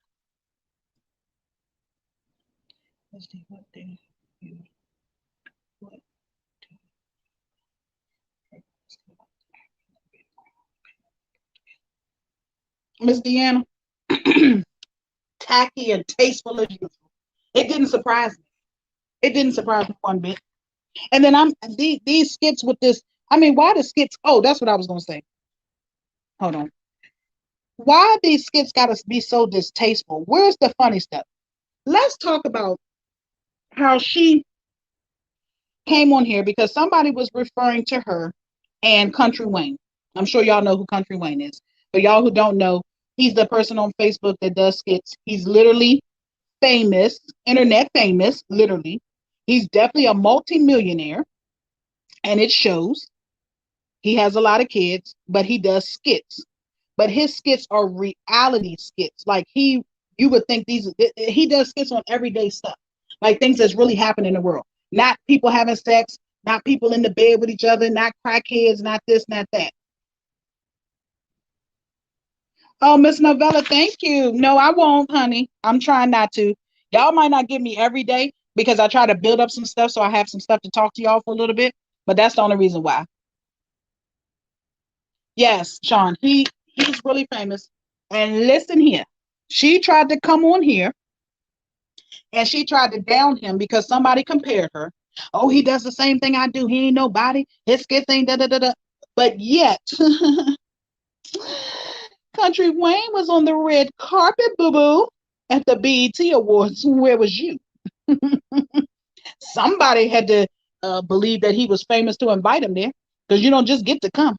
Let's see what day. Miss Deanna, tacky and tasteful as usual. It didn't surprise me. It didn't surprise me one bit. And then these skits with this. I mean, why the skits? Oh, that's what I was going to say. Hold on. Why these skits gotta be so distasteful? Where's the funny stuff? Let's talk about how she came on here because somebody was referring to her and Country Wayne. I'm sure y'all know who Country Wayne is. But y'all who don't know, he's the person on Facebook that does skits. He's literally famous, internet famous, literally. He's definitely a multimillionaire, and it shows. He has a lot of kids, but he does skits. But his skits are reality skits. Like you would think he does skits on everyday stuff, like things that's really happening in the world. Not people having sex, not people in the bed with each other, not crackheads, not this, not that. Oh, Miss Novella, thank you. No, I won't, honey. I'm trying not to. Y'all might not get me every day because I try to build up some stuff so I have some stuff to talk to y'all for a little bit. But that's the only reason why. Yes, Sean, he's really famous. And listen here, she tried to come on here and she tried to down him because somebody compared her. Oh, he does the same thing I do. He ain't nobody. His skits ain't da da da da. But yet, Country Wayne was on the red carpet, boo boo, at the BET Awards. Where was you? Somebody had to believe that he was famous to invite him there because you don't just get to come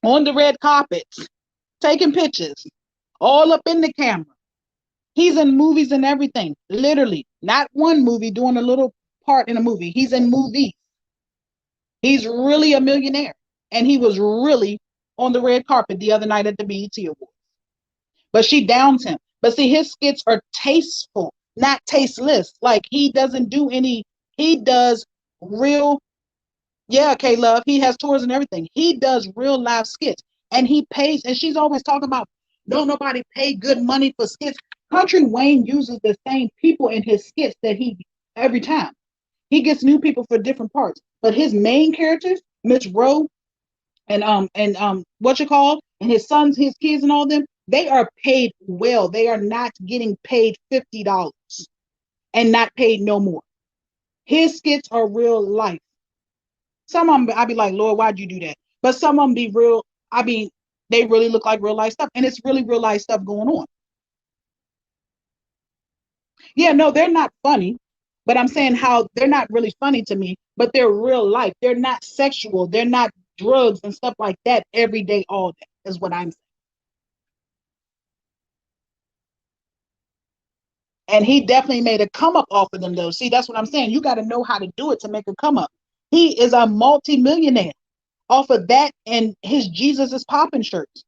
on the red carpets, taking pictures, all up in the camera. He's in movies and everything, literally. Not one movie doing a little part in a movie. He's in movies. He's really a millionaire. And he was really on the red carpet the other night at the BET Awards. But she downs him. But see, his skits are tasteful, not tasteless. Like he doesn't do any, he does real, yeah, K Love. He has tours and everything. He does real live skits. And he pays, and she's always talking about, don't nobody pay good money for skits. Country Wayne uses the same people in his skits that he every time. He gets new people for different parts. But his main characters, Miss Rowe and what you call, and his sons, his kids, and all them, they are paid well. They are not getting paid $50 and not paid no more. His skits are real life. Some of them, I'd be like, Lord, why'd you do that? But some of them be real. I mean, they really look like real life stuff, and it's really real life stuff going on. Yeah, no, they're not funny, but I'm saying how they're not really funny to me, but they're real life. They're not sexual. They're not drugs and stuff like that every day, all day, is what I'm saying. And he definitely made a come up off of them, though. See, that's what I'm saying. You got to know how to do it to make a come up. He is a multi-millionaire off of that and his Jesus is popping shirts.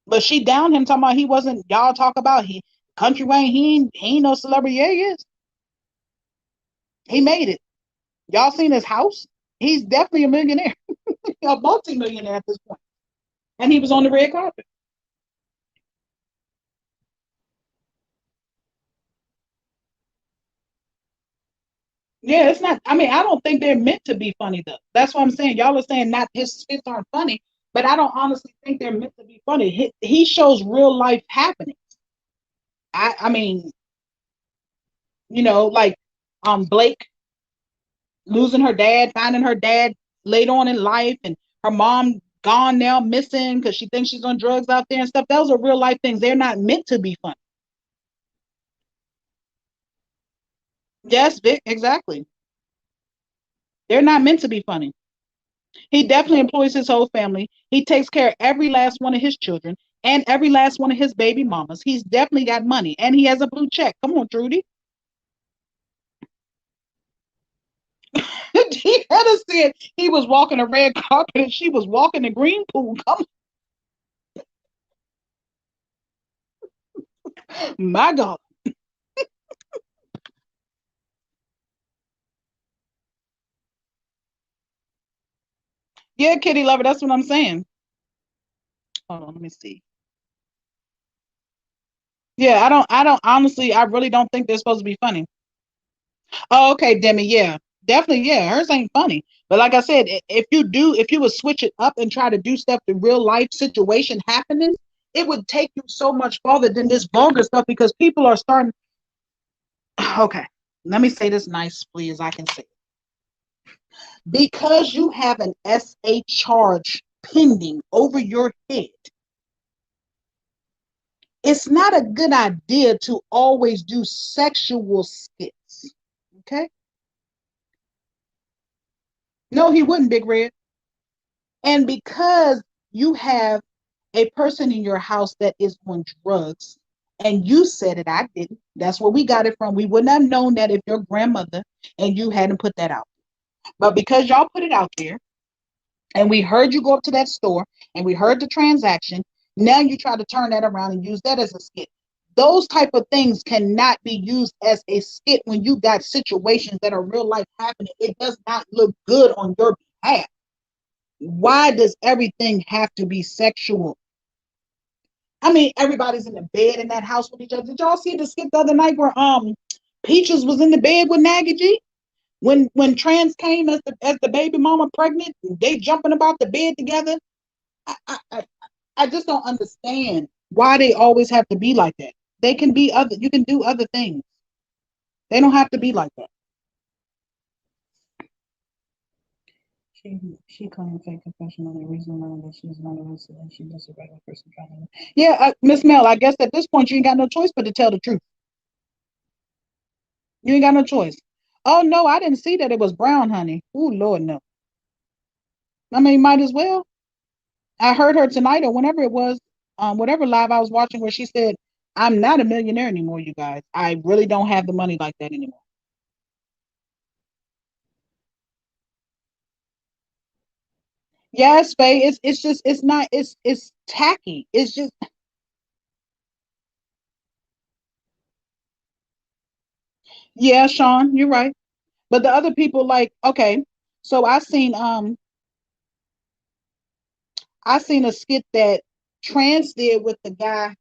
But she downed him talking about he wasn't, y'all talk about he Country Wayne, he ain't no celebrity. Yeah, he is. He made it. Y'all seen his house? He's definitely a millionaire, a multi-millionaire at this point. And he was on the red carpet. Yeah, it's not. I mean, I don't think they're meant to be funny though. That's what I'm saying. Y'all are saying not his skits aren't funny, but I don't honestly think they're meant to be funny. He shows real life happening. I mean, like Blake losing her dad, finding her dad later on in life, and her mom gone now, missing because she thinks she's on drugs out there and stuff. Those are real life things. They're not meant to be funny. Yes, Vic, exactly. They're not meant to be funny. He definitely employs his whole family. He takes care of every last one of his children and every last one of his baby mamas. He's definitely got money and he has a blue check. Come on, Trudy. He had to said he was walking a red carpet and she was walking the green pool. Come on, my God. Yeah, Kitty Lover, that's what I'm saying. Hold on, let me see. Yeah, I don't honestly, I really don't think they're supposed to be funny. Oh, okay, Demi, yeah. Definitely, yeah. Hers ain't funny. But like I said, if you would switch it up and try to do stuff to real life situation happening, it would take you so much farther than this vulgar stuff because people are starting. Okay, let me say this nicely as I can say. Because you have an SA charge pending over your head, it's not a good idea to always do sexual skits. Okay? No, he wouldn't, Big Red. And because you have a person in your house that is on drugs, and you said it, I didn't. That's where we got it from. We wouldn't have known that if your grandmother and you hadn't put that out. But because y'all put it out there, and we heard you go up to that store, and we heard the transaction, now you try to turn that around and use that as a skit. Those type of things cannot be used as a skit when you got situations that are real life happening. It does not look good on your behalf. Why does everything have to be sexual? I mean, everybody's in the bed in that house with each other. Did y'all see the skit the other night where Peaches was in the bed with Maggie G? When Trans came as the baby mama pregnant, they jumping about the bed together. I, I I I just don't understand why they always have to be like that. They can be other. You can do other things. They don't have to be like that. She claimed fake confession on the reason why that she's not arrested and she just a regular person trying to. Yeah, Miss Mel, I guess at this point you ain't got no choice but to tell the truth. You ain't got no choice. Oh no, I didn't see that it was brown, honey. Oh Lord, no. I mean, might as well. I heard her tonight or whenever it was, whatever live I was watching where she said, "I'm not a millionaire anymore, you guys. I really don't have the money like that anymore." Yes, Faye. It's just it's not it's tacky. It's just yeah, Sean, you're right. But the other people like okay, so I seen a skit that Trans did with the guy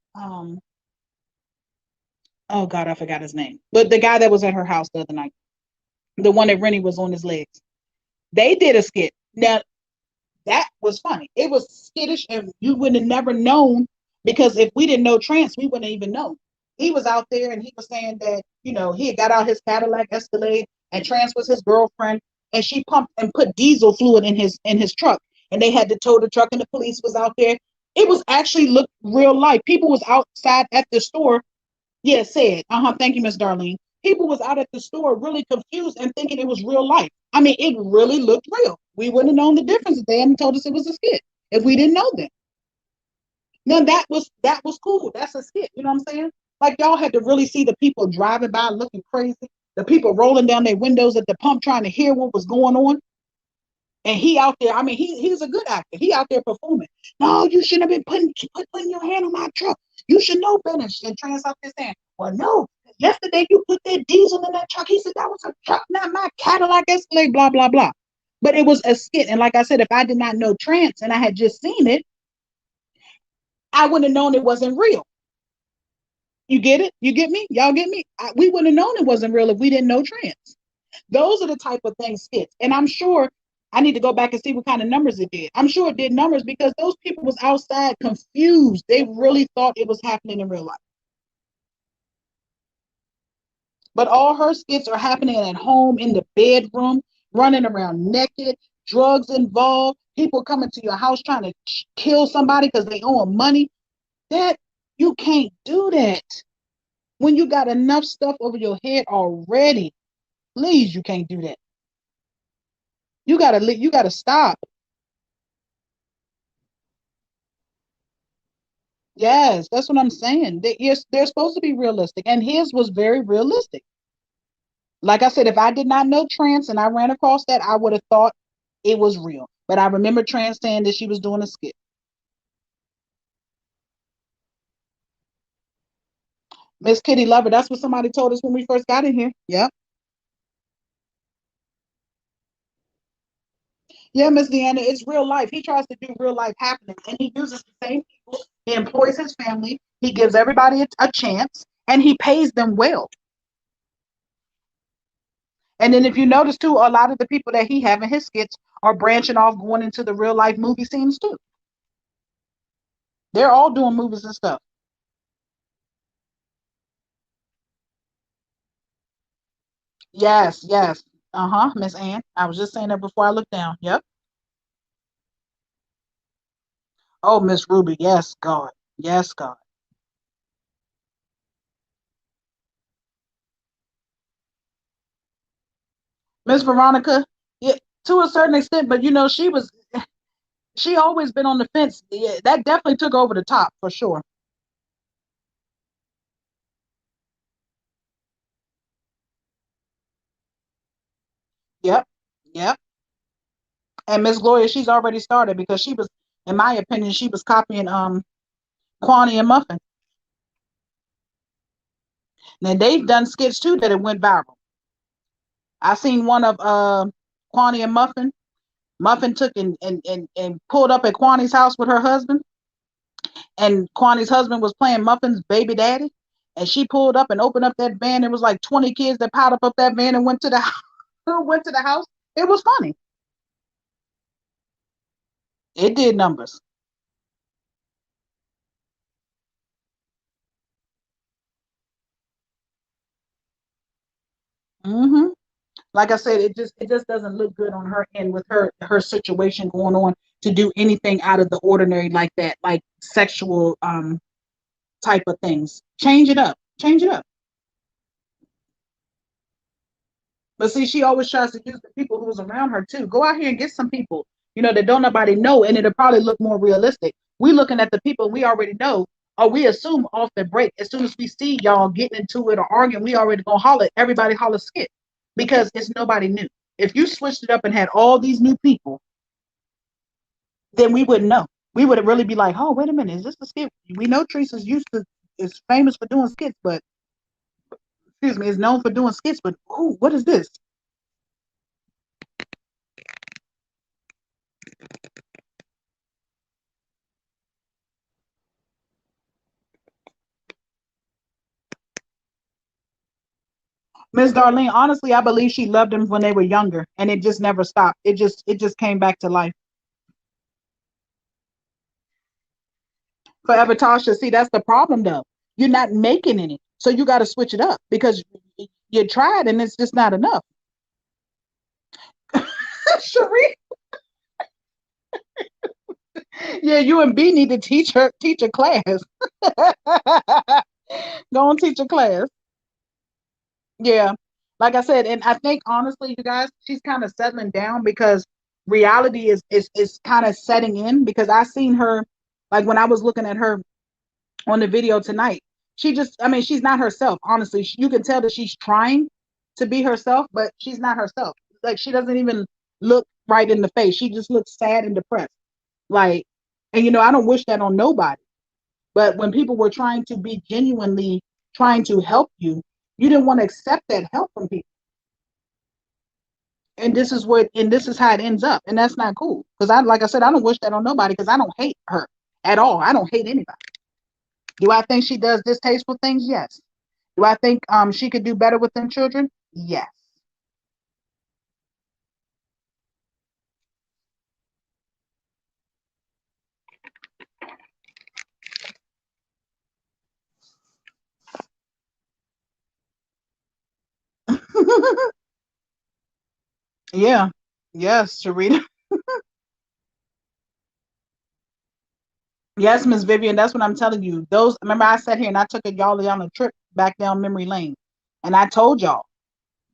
oh God, I forgot his name. But the guy that was at her house the other night, the one that Rennie was on his legs. They did a skit. Now that was funny. It was skittish, and you would have never known because if we didn't know Trance, we wouldn't even know. He was out there and he was saying that, he had got out his Cadillac Escalade and Trance was his girlfriend, and she pumped and put diesel fluid in his truck, and they had to tow the truck, and the police was out there. It was actually looked real life. People was outside at the store. Yeah, said. Uh-huh. Thank you, Miss Darlene. People was out at the store really confused and thinking it was real life. I mean, it really looked real. We wouldn't have known the difference if they hadn't told us it was a skit. If we didn't know that. Now that was cool. That's a skit. You know what I'm saying? Like y'all had to really see the people driving by looking crazy, the people rolling down their windows at the pump trying to hear what was going on. And he out there, I mean, he's a good actor. He out there performing. No, you shouldn't have been putting your hand on my truck. You should know better. And Trans out there saying, well, no, yesterday you put that diesel in that truck. He said that was a truck, not my Cadillac Escalade, blah, blah, blah. But it was a skit. And like I said, if I did not know Trans and I had just seen it, I wouldn't have known it wasn't real. You get it? You get me? Y'all get me? We wouldn't have known it wasn't real if we didn't know Trans. Those are the type of things skits. And I'm sure I need to go back and see what kind of numbers it did. I'm sure it did numbers because those people was outside confused. They really thought it was happening in real life. But all her skits are happening at home, in the bedroom, running around naked, drugs involved, people coming to your house trying to kill somebody because they owe them money. That you can't do that. When you got enough stuff over your head already, please, you can't do that. You gotta stop. Yes, that's what I'm saying. Yes, they're supposed to be realistic, and his was very realistic. Like I said, if I did not know Trance and I ran across that, I would have thought it was real. But I remember Trance saying that she was doing a skit. Miss Kitty Lover, that's what somebody told us when we first got in here. Yep. Yeah, Miss Deanna, it's real life. He tries to do real life happening, and he uses the same people. He employs his family. He gives everybody a chance, and he pays them well. And then if you notice too, a lot of the people that he have in his skits are branching off, going into the real life movie scenes too. They're all doing movies and stuff. Yes, yes. Uh-huh, Miss Ann. I was just saying that before I looked down. Yep. Oh, Miss Ruby, yes, God. Yes, God. Miss Veronica, yeah, to a certain extent, but she always been on the fence. Yeah, that definitely took over the top for sure. Yep. Yep. And Miss Gloria, she's already started because she was, in my opinion, she was copying Kwani and Muffin. Now they've done skits too that it went viral. I seen one of Kwani and Muffin. Muffin took and pulled up at Kwani's house with her husband, and Kwani's husband was playing Muffin's baby daddy. And she pulled up and opened up that van. There was like 20 kids that piled up that van and went to the went to the house. It was funny. It did numbers. Hmm. Like I said, it just doesn't look good on her end with her situation going on to do anything out of the ordinary like that, like sexual type of things. Change it up. Change it up. But see, she always tries to use the people who's around her too. Go out here and get some people, that don't nobody know, and it'll probably look more realistic. We looking at the people we already know, or we assume off the break. As soon as we see y'all getting into it or arguing, we already gonna holler. Everybody holler skit because it's nobody new. If you switched it up and had all these new people, then we wouldn't know. We would really be like, oh, wait a minute, is this the skit? We know Teresa's used to is famous for doing skits, but excuse me, is known for doing skits, but ooh, what is this? Miss Darlene, honestly, I believe she loved him when they were younger, and it just never stopped. It just came back to life. Forever Tasha, see, that's the problem though. You're not making any, so you got to switch it up because you tried and it's just not enough. Cherie, yeah, you and B need to teach a class. Go and teach a class. Yeah, like I said, and I think honestly, you guys, she's kind of settling down because reality is kind of setting in because I seen her like when I was looking at her on the video tonight. I mean, she's not herself. Honestly, you can tell that she's trying to be herself, but she's not herself. Like she doesn't even look right in the face. She just looks sad and depressed. Like, and I don't wish that on nobody. But when people were trying to be genuinely trying to help you, you didn't want to accept that help from people. And this is how it ends up. And that's not cool. Because like I said, I don't wish that on nobody because I don't hate her at all. I don't hate anybody. Do I think she does distasteful things? Yes. Do I think she could do better with them children? Yes. Yeah. Yes, Sharita. Yes, Miss Vivian, that's what I'm telling you. Those remember I sat here and I took y'all on a trip back down memory lane. And I told y'all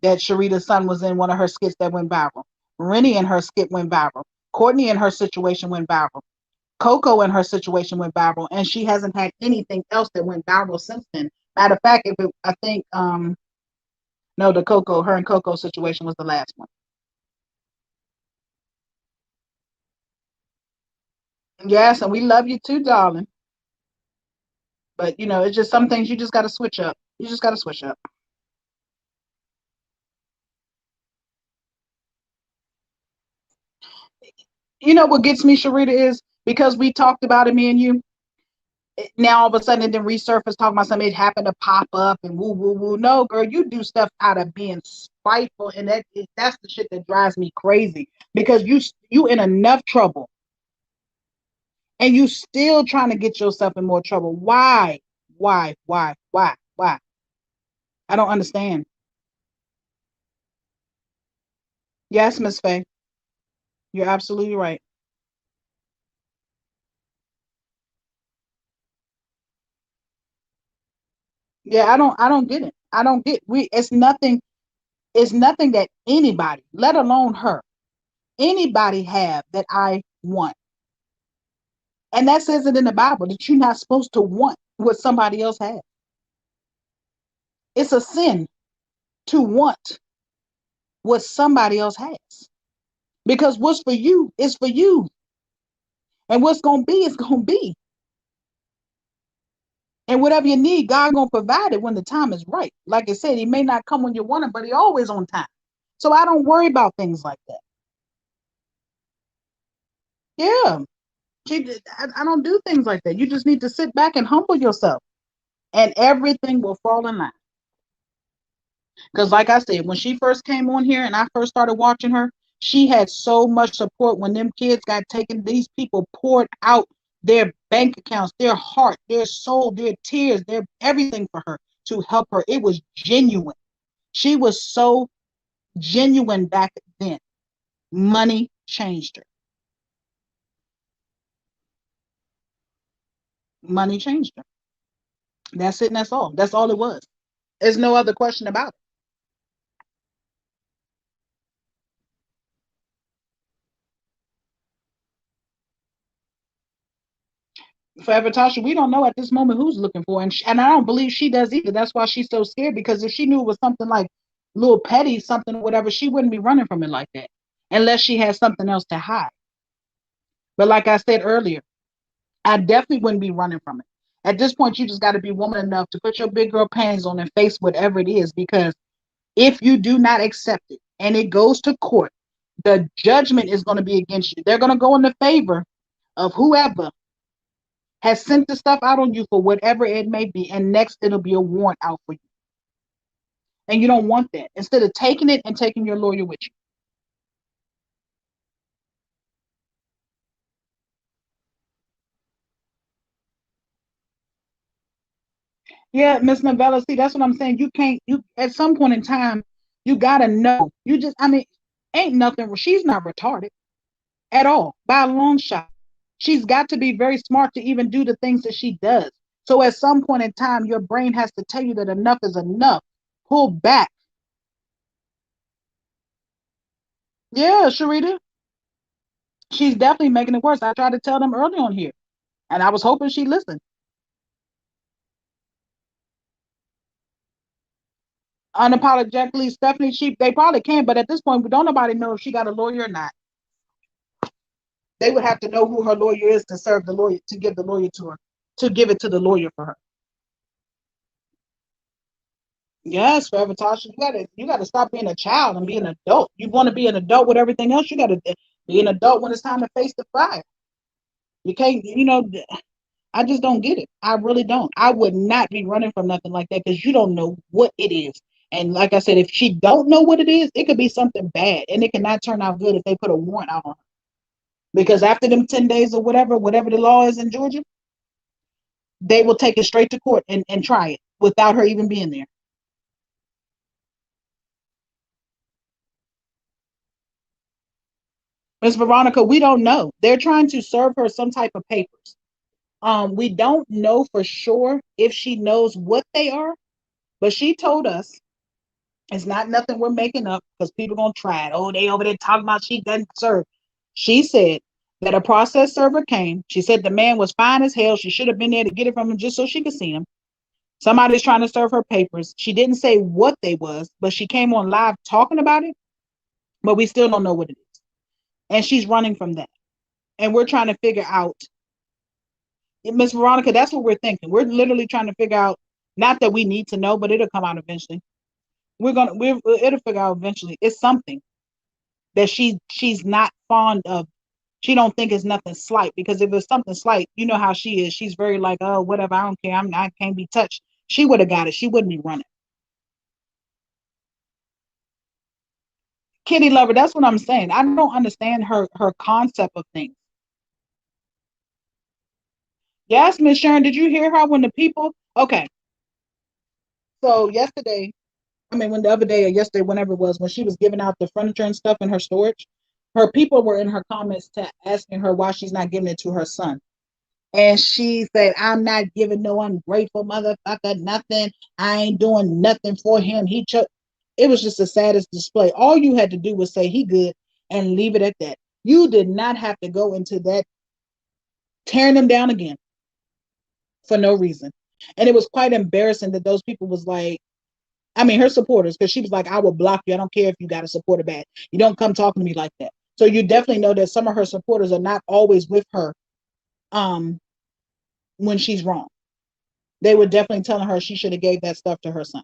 that Sharita's son was in one of her skits that went viral. Rennie and her skit went viral. Courtney and her situation went viral. Coco and her situation went viral, and she hasn't had anything else that went viral since then. Matter of fact, I think no, her and Coco situation was the last one. Yes, and we love you too, darling. But it's just some things you just got to switch up. You just got to switch up. You know what gets me, Sharita, is because we talked about it, me and you. Now all of a sudden it didn't resurface talking about something it happened to pop up and woo woo woo. No, girl, you do stuff out of being spiteful, and that's the shit that drives me crazy because you in enough trouble and you still trying to get yourself in more trouble. Why? Why? I don't understand. Yes, Miss Faye, you're absolutely right. Yeah, I don't get it. I don't get it's nothing that anybody, let alone her, anybody have that I want. And that says it in the Bible that you're not supposed to want what somebody else has. It's a sin to want what somebody else has. Because what's for you is for you. And what's gonna be is gonna be. And whatever you need, God gonna provide it when the time is right. Like I said, he may not come when you want him, but he always on time. So I don't worry about things like that. Yeah. I don't do things like that. You just need to sit back and humble yourself, and everything will fall in line. Because, like I said, when she first came on here and I first started watching her, she had so much support. When them kids got taken, these people poured out their bank accounts, their heart, their soul, their tears, their everything for her to help her. It was genuine. She was so genuine back then. Money changed her. Money changed her. That's it, and that's all. That's all it was. There's no other question about it. Forever Tasha, we don't know at this moment who's looking for, and I don't believe she does either. That's why she's so scared, because if she knew it was something like little petty, something, whatever, she wouldn't be running from it like that, unless she has something else to hide. But like I said earlier, I definitely wouldn't be running from it. At this point, you just got to be woman enough to put your big girl panties on and face whatever it is, because if you do not accept it and it goes to court, the judgment is going to be against you. They're going to go in the favor of whoever has sent the stuff out on you for whatever it may be, and next it'll be a warrant out for you. And you don't want that. Instead of taking it and taking your lawyer with you. Yeah, Miss Novella, see, that's what I'm saying. You can't, you at some point in time, you gotta know. You just, I mean, ain't nothing, she's not retarded at all, by a long shot. She's got to be very smart to even do the things that she does. So at some point in time, your brain has to tell you that enough is enough. Pull back. Yeah, Sharita, she's definitely making it worse. I tried to tell them early on here, and I was hoping she listened. Unapologetically, Stephanie, they probably can, but at this point, we don't nobody know if she got a lawyer or not. They would have to know who her lawyer is to serve the lawyer, to give the lawyer to her, to give it to the lawyer for her. Yes, forever Tasha, you gotta stop being a child and be an adult. You want to be an adult with everything else, you gotta be an adult when it's time to face the fire. You can't, I just don't get it. I really don't. I would not be running from nothing like that, because you don't know what it is. And like I said, if she don't know what it is, it could be something bad, and it cannot turn out good if they put a warrant out on her. Because after them 10 days or whatever the law is in Georgia, they will take it straight to court and try it without her even being there. Miss Veronica, we don't know. They're trying to serve her some type of papers. We don't know for sure if she knows what they are, but she told us it's not nothing we're making up, because people gonna try it. Oh, they over there talking about she doesn't serve. She said that a process server came. She said the man was fine as hell. She should have been there to get it from him just so she could see him. Somebody's trying to serve her papers. She didn't say what they was, but she came on live talking about it. But we still don't know what it is, and she's running from that. And we're trying to figure out, Miss Veronica. That's what we're thinking. We're literally trying to figure out. Not that we need to know, but it'll come out eventually. It'll figure out eventually. It's something that she's not fond of. She don't think it's nothing slight, because if it's something slight, you know how she is. She's very like, oh, whatever, I don't care. I can't be touched. She would have got it. She wouldn't be running. Kitty lover, that's what I'm saying. I don't understand her concept of things. Yes, Miss Sharon, did you hear her when the people? Okay, so yesterday, I mean, when the other day or yesterday, whenever it was, when she was giving out the furniture and stuff in her storage, her people were in her comments asking her why she's not giving it to her son. And she said, I'm not giving no ungrateful motherfucker nothing. I ain't doing nothing for him. It was just the saddest display. All you had to do was say he good and leave it at that. You did not have to go into that tearing them down again for no reason. And it was quite embarrassing that those people was like, I mean, her supporters, because she was like, I will block you. I don't care if you got a supporter back. You don't come talking to me like that. So you definitely know that some of her supporters are not always with her um, when she's wrong. They were definitely telling her she should have gave that stuff to her son.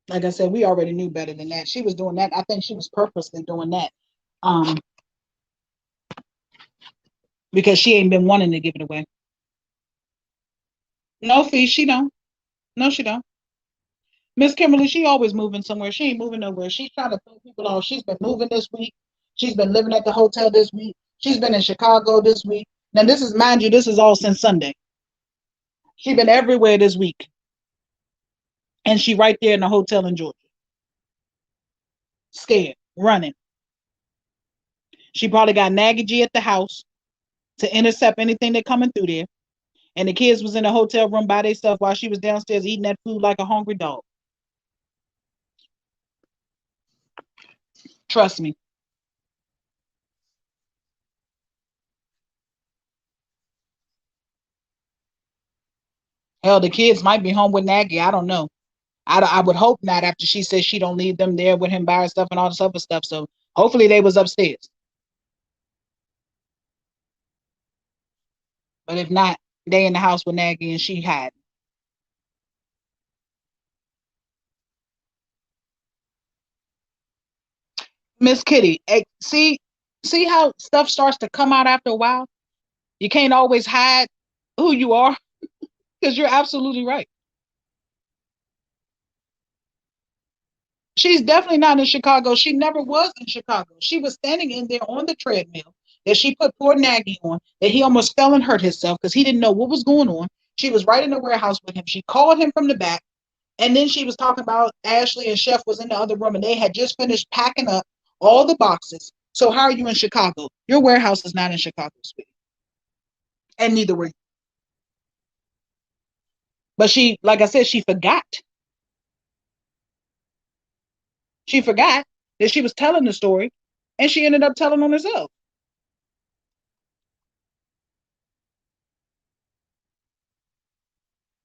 Like I said, we already knew better than that. She was doing that. I think she was purposely doing that um, because she ain't been wanting to give it away. No, fee, she don't. No, she don't. Miss Kimberly, she always moving somewhere. She ain't moving nowhere. She's trying to throw people off. She's been moving this week. She's been living at the hotel this week. She's been in Chicago this week. Now, this is, mind you, this is all since Sunday. She's been everywhere this week. And she right there in the hotel in Georgia. Scared, running. She probably got Nagy G at the house to intercept anything that coming through there. And the kids was in the hotel room by themselves while she was downstairs eating that food like a hungry dog. Trust me. Hell, the kids might be home with Nagy. I don't know. I would hope not after she says she don't leave them there with him by herself and all this other stuff. So hopefully they was upstairs. But if not, they in the house with Nagy and she hiding. Miss Kitty, see how stuff starts to come out after a while? You can't always hide who you are because you're absolutely right. She's definitely not in Chicago. She never was in Chicago. She was standing in there on the treadmill that she put poor Nagy on, that he almost fell and hurt himself because he didn't know what was going on. She was right in the warehouse with him. She called him from the back. And then she was talking about Ashley and Chef was in the other room and they had just finished packing up all the boxes. So how are you in Chicago? Your warehouse is not in Chicago, sweetie. And neither were you. But she, like I said, she forgot. She forgot that she was telling the story and she ended up telling on herself.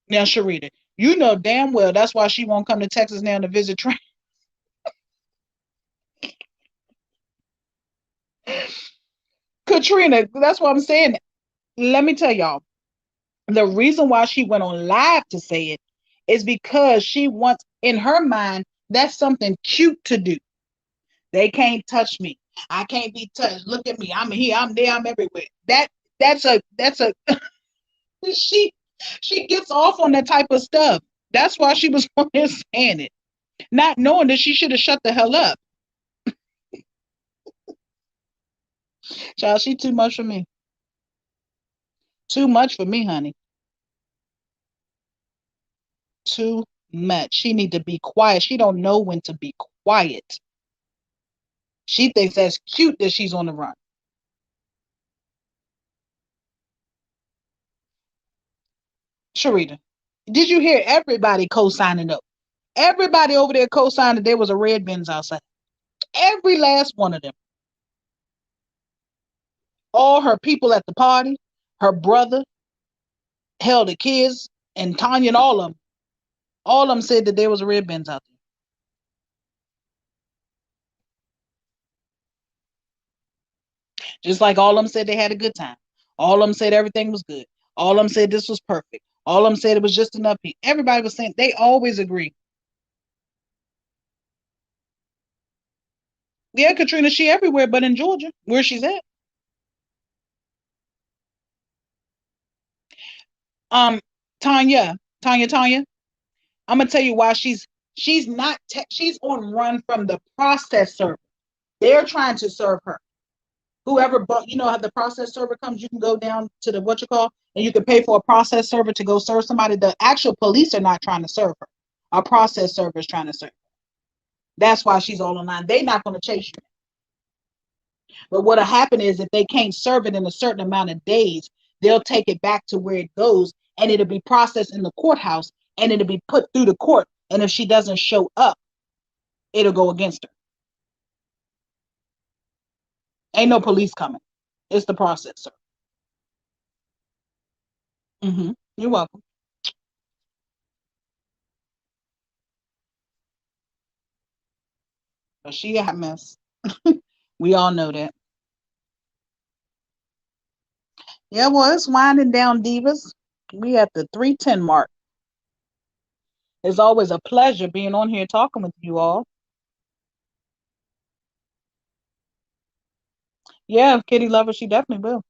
Now, Sharita, you know damn well that's why she won't come to Texas now to visit Trent. Katrina, that's what I'm saying. Let me tell y'all, the reason why she went on live to say it is because she wants, in her mind, that's something cute to do. They can't touch me. I can't be touched. Look at me. I'm here. I'm there. I'm everywhere. That's a she she gets off on that type of stuff. That's why she was on there saying it, not knowing that she should have shut the hell up. Child, she too much for me. Too much for me, honey. Too much. She need to be quiet. She don't know when to be quiet. She thinks that's cute that she's on the run. Sharita, did you hear everybody co-signing up? Everybody over there co-signed that there was a red Benz outside. Every last one of them. All her people at the party, her brother, hell, the kids, and Tanya and all of them. All of them said that there was a red Benz out there. Just like all of them said they had a good time. All of them said everything was good. All of them said this was perfect. All of them said it was just enough. Everybody was saying they always agree. Yeah, Katrina, she everywhere but in Georgia, where she's at. Um, Tanya, Tanya. I'm gonna tell you why she's not she's on run from the process server. They're trying to serve her. Whoever bought, you know how the process server comes, you can go down to the what you call, and you can pay for a process server to go serve somebody. The actual police are not trying to serve her. A process server is trying to serve. That's why she's all online. They're not going to chase you. But what'll happen is if they can't serve it in a certain amount of days, they'll take it back to where it goes and it'll be processed in the courthouse and it'll be put through the court. And if she doesn't show up, it'll go against her. Ain't no police coming. It's the processor. You're welcome. But she a hot mess. We all know that. Yeah, well, it's winding down, divas. We at the 3:10 mark. It's always a pleasure being on here talking with you all. Yeah, Kitty Lover, she definitely will.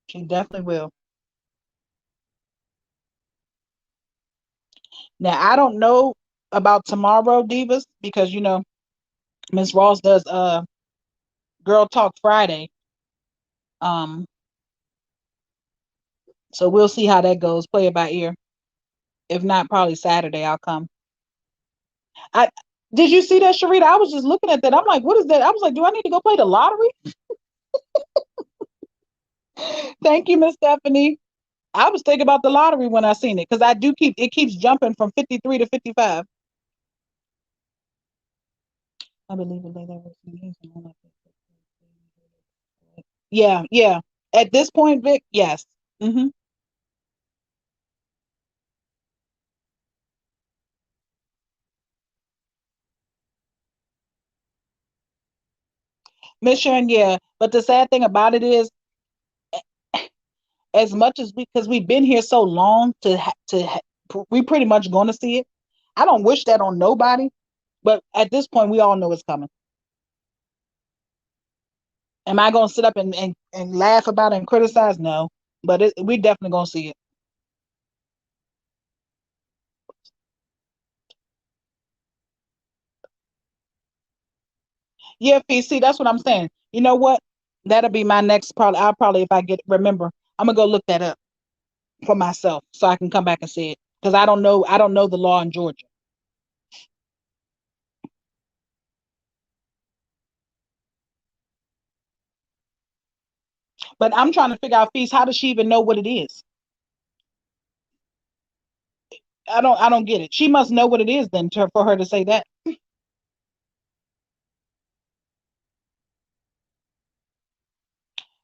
She definitely will. Now, I don't know about tomorrow, divas, because Miss Ross does Girl Talk Friday. Um, so we'll see how that goes. Play it by ear. If not, probably Saturday I'll come. I did you see that, Sharita? I was just looking at that. I'm like, what is that? I was like, do I need to go play the lottery? Thank you, Miss Stephanie. I was thinking about the lottery when I seen it because I do keeps jumping from 53 to 55. I believe it. Yeah, yeah. At this point, Vic, yes. Mm-hmm. Miss Sharon, yeah. But the sad thing about it is, as much as because we've been here so long we pretty much going to see it. I don't wish that on nobody, but at this point, we all know it's coming. Am I going to sit up and laugh about it and criticize? No, but we definitely going to see it. Yeah, PC, that's what I'm saying. You know what? That'll be my next probably. I'll probably, if I get remember, I'm gonna go look that up for myself so I can come back and see it because I don't know. I don't know the law in Georgia. But I'm trying to figure out fees. How does she even know what it is? I don't get it. She must know what it is then for her to say that.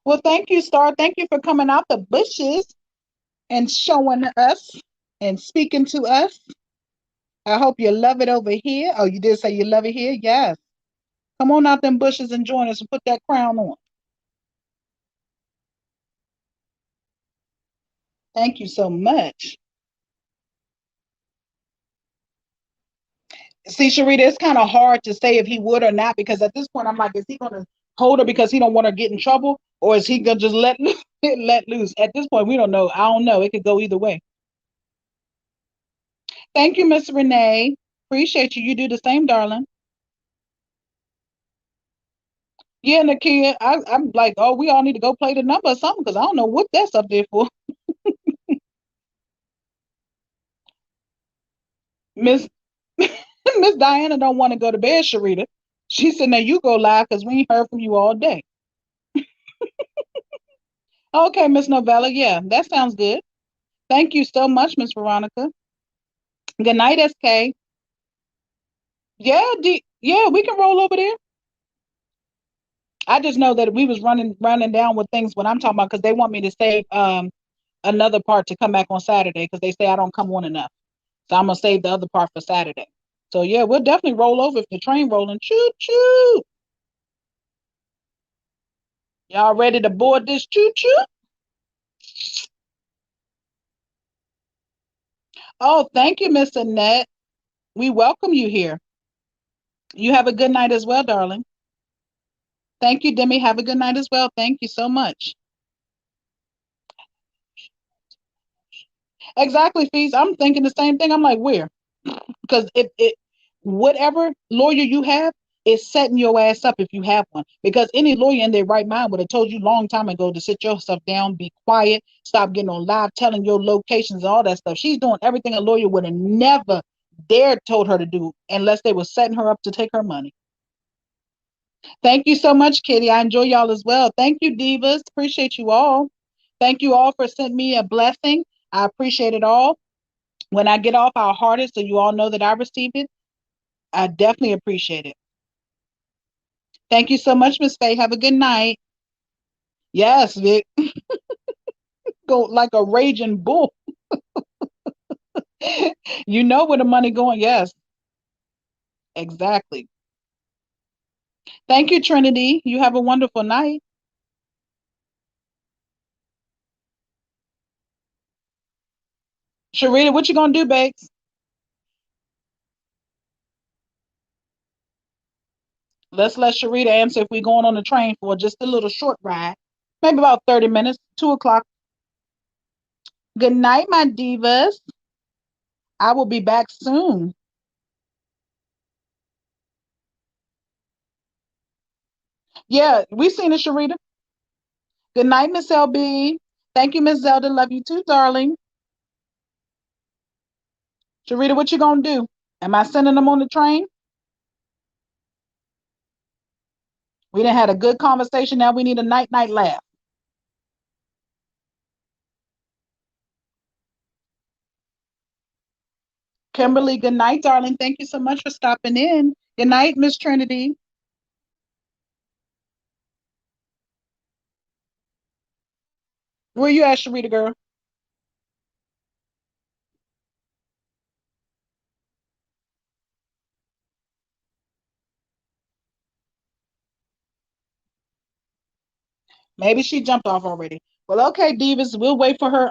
Well, thank you, Star. Thank you for coming out the bushes and showing us and speaking to us. I hope you love it over here. Oh, you did say you love it here? Yes. Come on out them bushes and join us and put that crown on. Thank you so much. See, Sharita, it's kind of hard to say if he would or not because at this point I'm like, is he gonna hold her because he don't want her to get in trouble, or is he gonna just let let loose? At this point, we don't know. I don't know. It could go either way. Thank you, Miss Renee. Appreciate you. You do the same, darling. Yeah, Nakia, I'm like, oh, we all need to go play the number or something because I don't know what that's up there for. Miss Miss Diana don't want to go to bed, Sharita. She said, now you go live because we ain't heard from you all day. Okay, Miss Novella. Yeah, that sounds good. Thank you so much, Miss Veronica. Good night, SK. Yeah, yeah, we can roll over there. I just know that we was running down with things what I'm talking about because they want me to save another part to come back on Saturday because they say I don't come on enough. So I'm gonna save the other part for Saturday. So yeah, we'll definitely roll over if the train rolling. Choo choo. Y'all ready to board this choo choo? Oh, thank you, Miss Annette. We welcome you here. You have a good night as well, darling. Thank you, Demi. Have a good night as well. Thank you so much. Exactly, fees. I'm thinking the same thing. I'm like, where? Because it whatever lawyer you have, It's setting your ass up if you have one. Because any lawyer in their right mind would have told you long time ago to sit yourself down, be quiet, stop getting on live, telling your locations, all that stuff. She's doing everything a lawyer would have never dared told her to do unless they were setting her up to take her money. Thank you so much, Kitty. I enjoy y'all as well. Thank you, divas. Appreciate you all. Thank you all for sending me a blessing. I appreciate it all. When I get off, I'll heart it so you all know that I received it. I definitely appreciate it. Thank you so much, Miss Faye. Have a good night. Yes, Vic. Go like a raging bull. You know where the money going. Yes, exactly. Thank you, Trinity. You have a wonderful night. Sharita, what you gonna do, babes? Let's let Sharita answer if we're going on the train for just a little short ride. Maybe about 30 minutes, 2 o'clock. Good night, my divas. I will be back soon. Yeah, we seen it, Sharita. Good night, Miss LB. Thank you, Miss Zelda. Love you too, darling. Sharita, what you gonna do? Am I sending them on the train? We done had a good conversation. Now we need a night laugh. Kimberly, good night, darling. Thank you so much for stopping in. Good night, Miss Trinity. Where you at, Sharita girl? Maybe she jumped off already. Well, okay, Divas, we'll wait for her.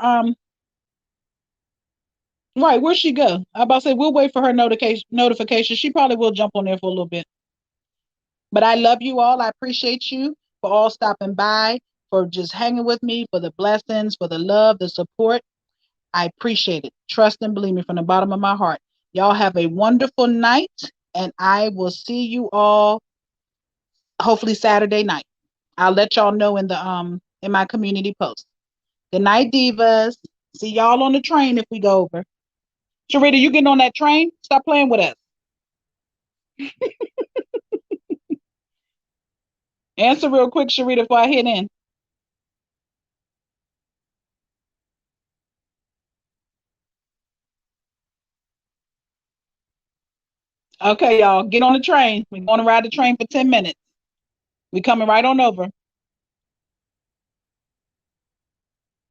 Right, where'd she go? I about to say we'll wait for her notification. She probably will jump on there for a little bit. But I love you all. I appreciate you for all stopping by, for just hanging with me, for the blessings, for the love, the support. I appreciate it. Trust and believe me from the bottom of my heart. Y'all have a wonderful night, and I will see you all hopefully Saturday night. I'll let y'all know in my community post. Good night, divas. See y'all on the train if we go over. Sharita, you getting on that train? Stop playing with us. Answer real quick, Sharita, before I hit in. Okay, y'all, get on the train. We're going to ride the train for 10 minutes. We coming right on over.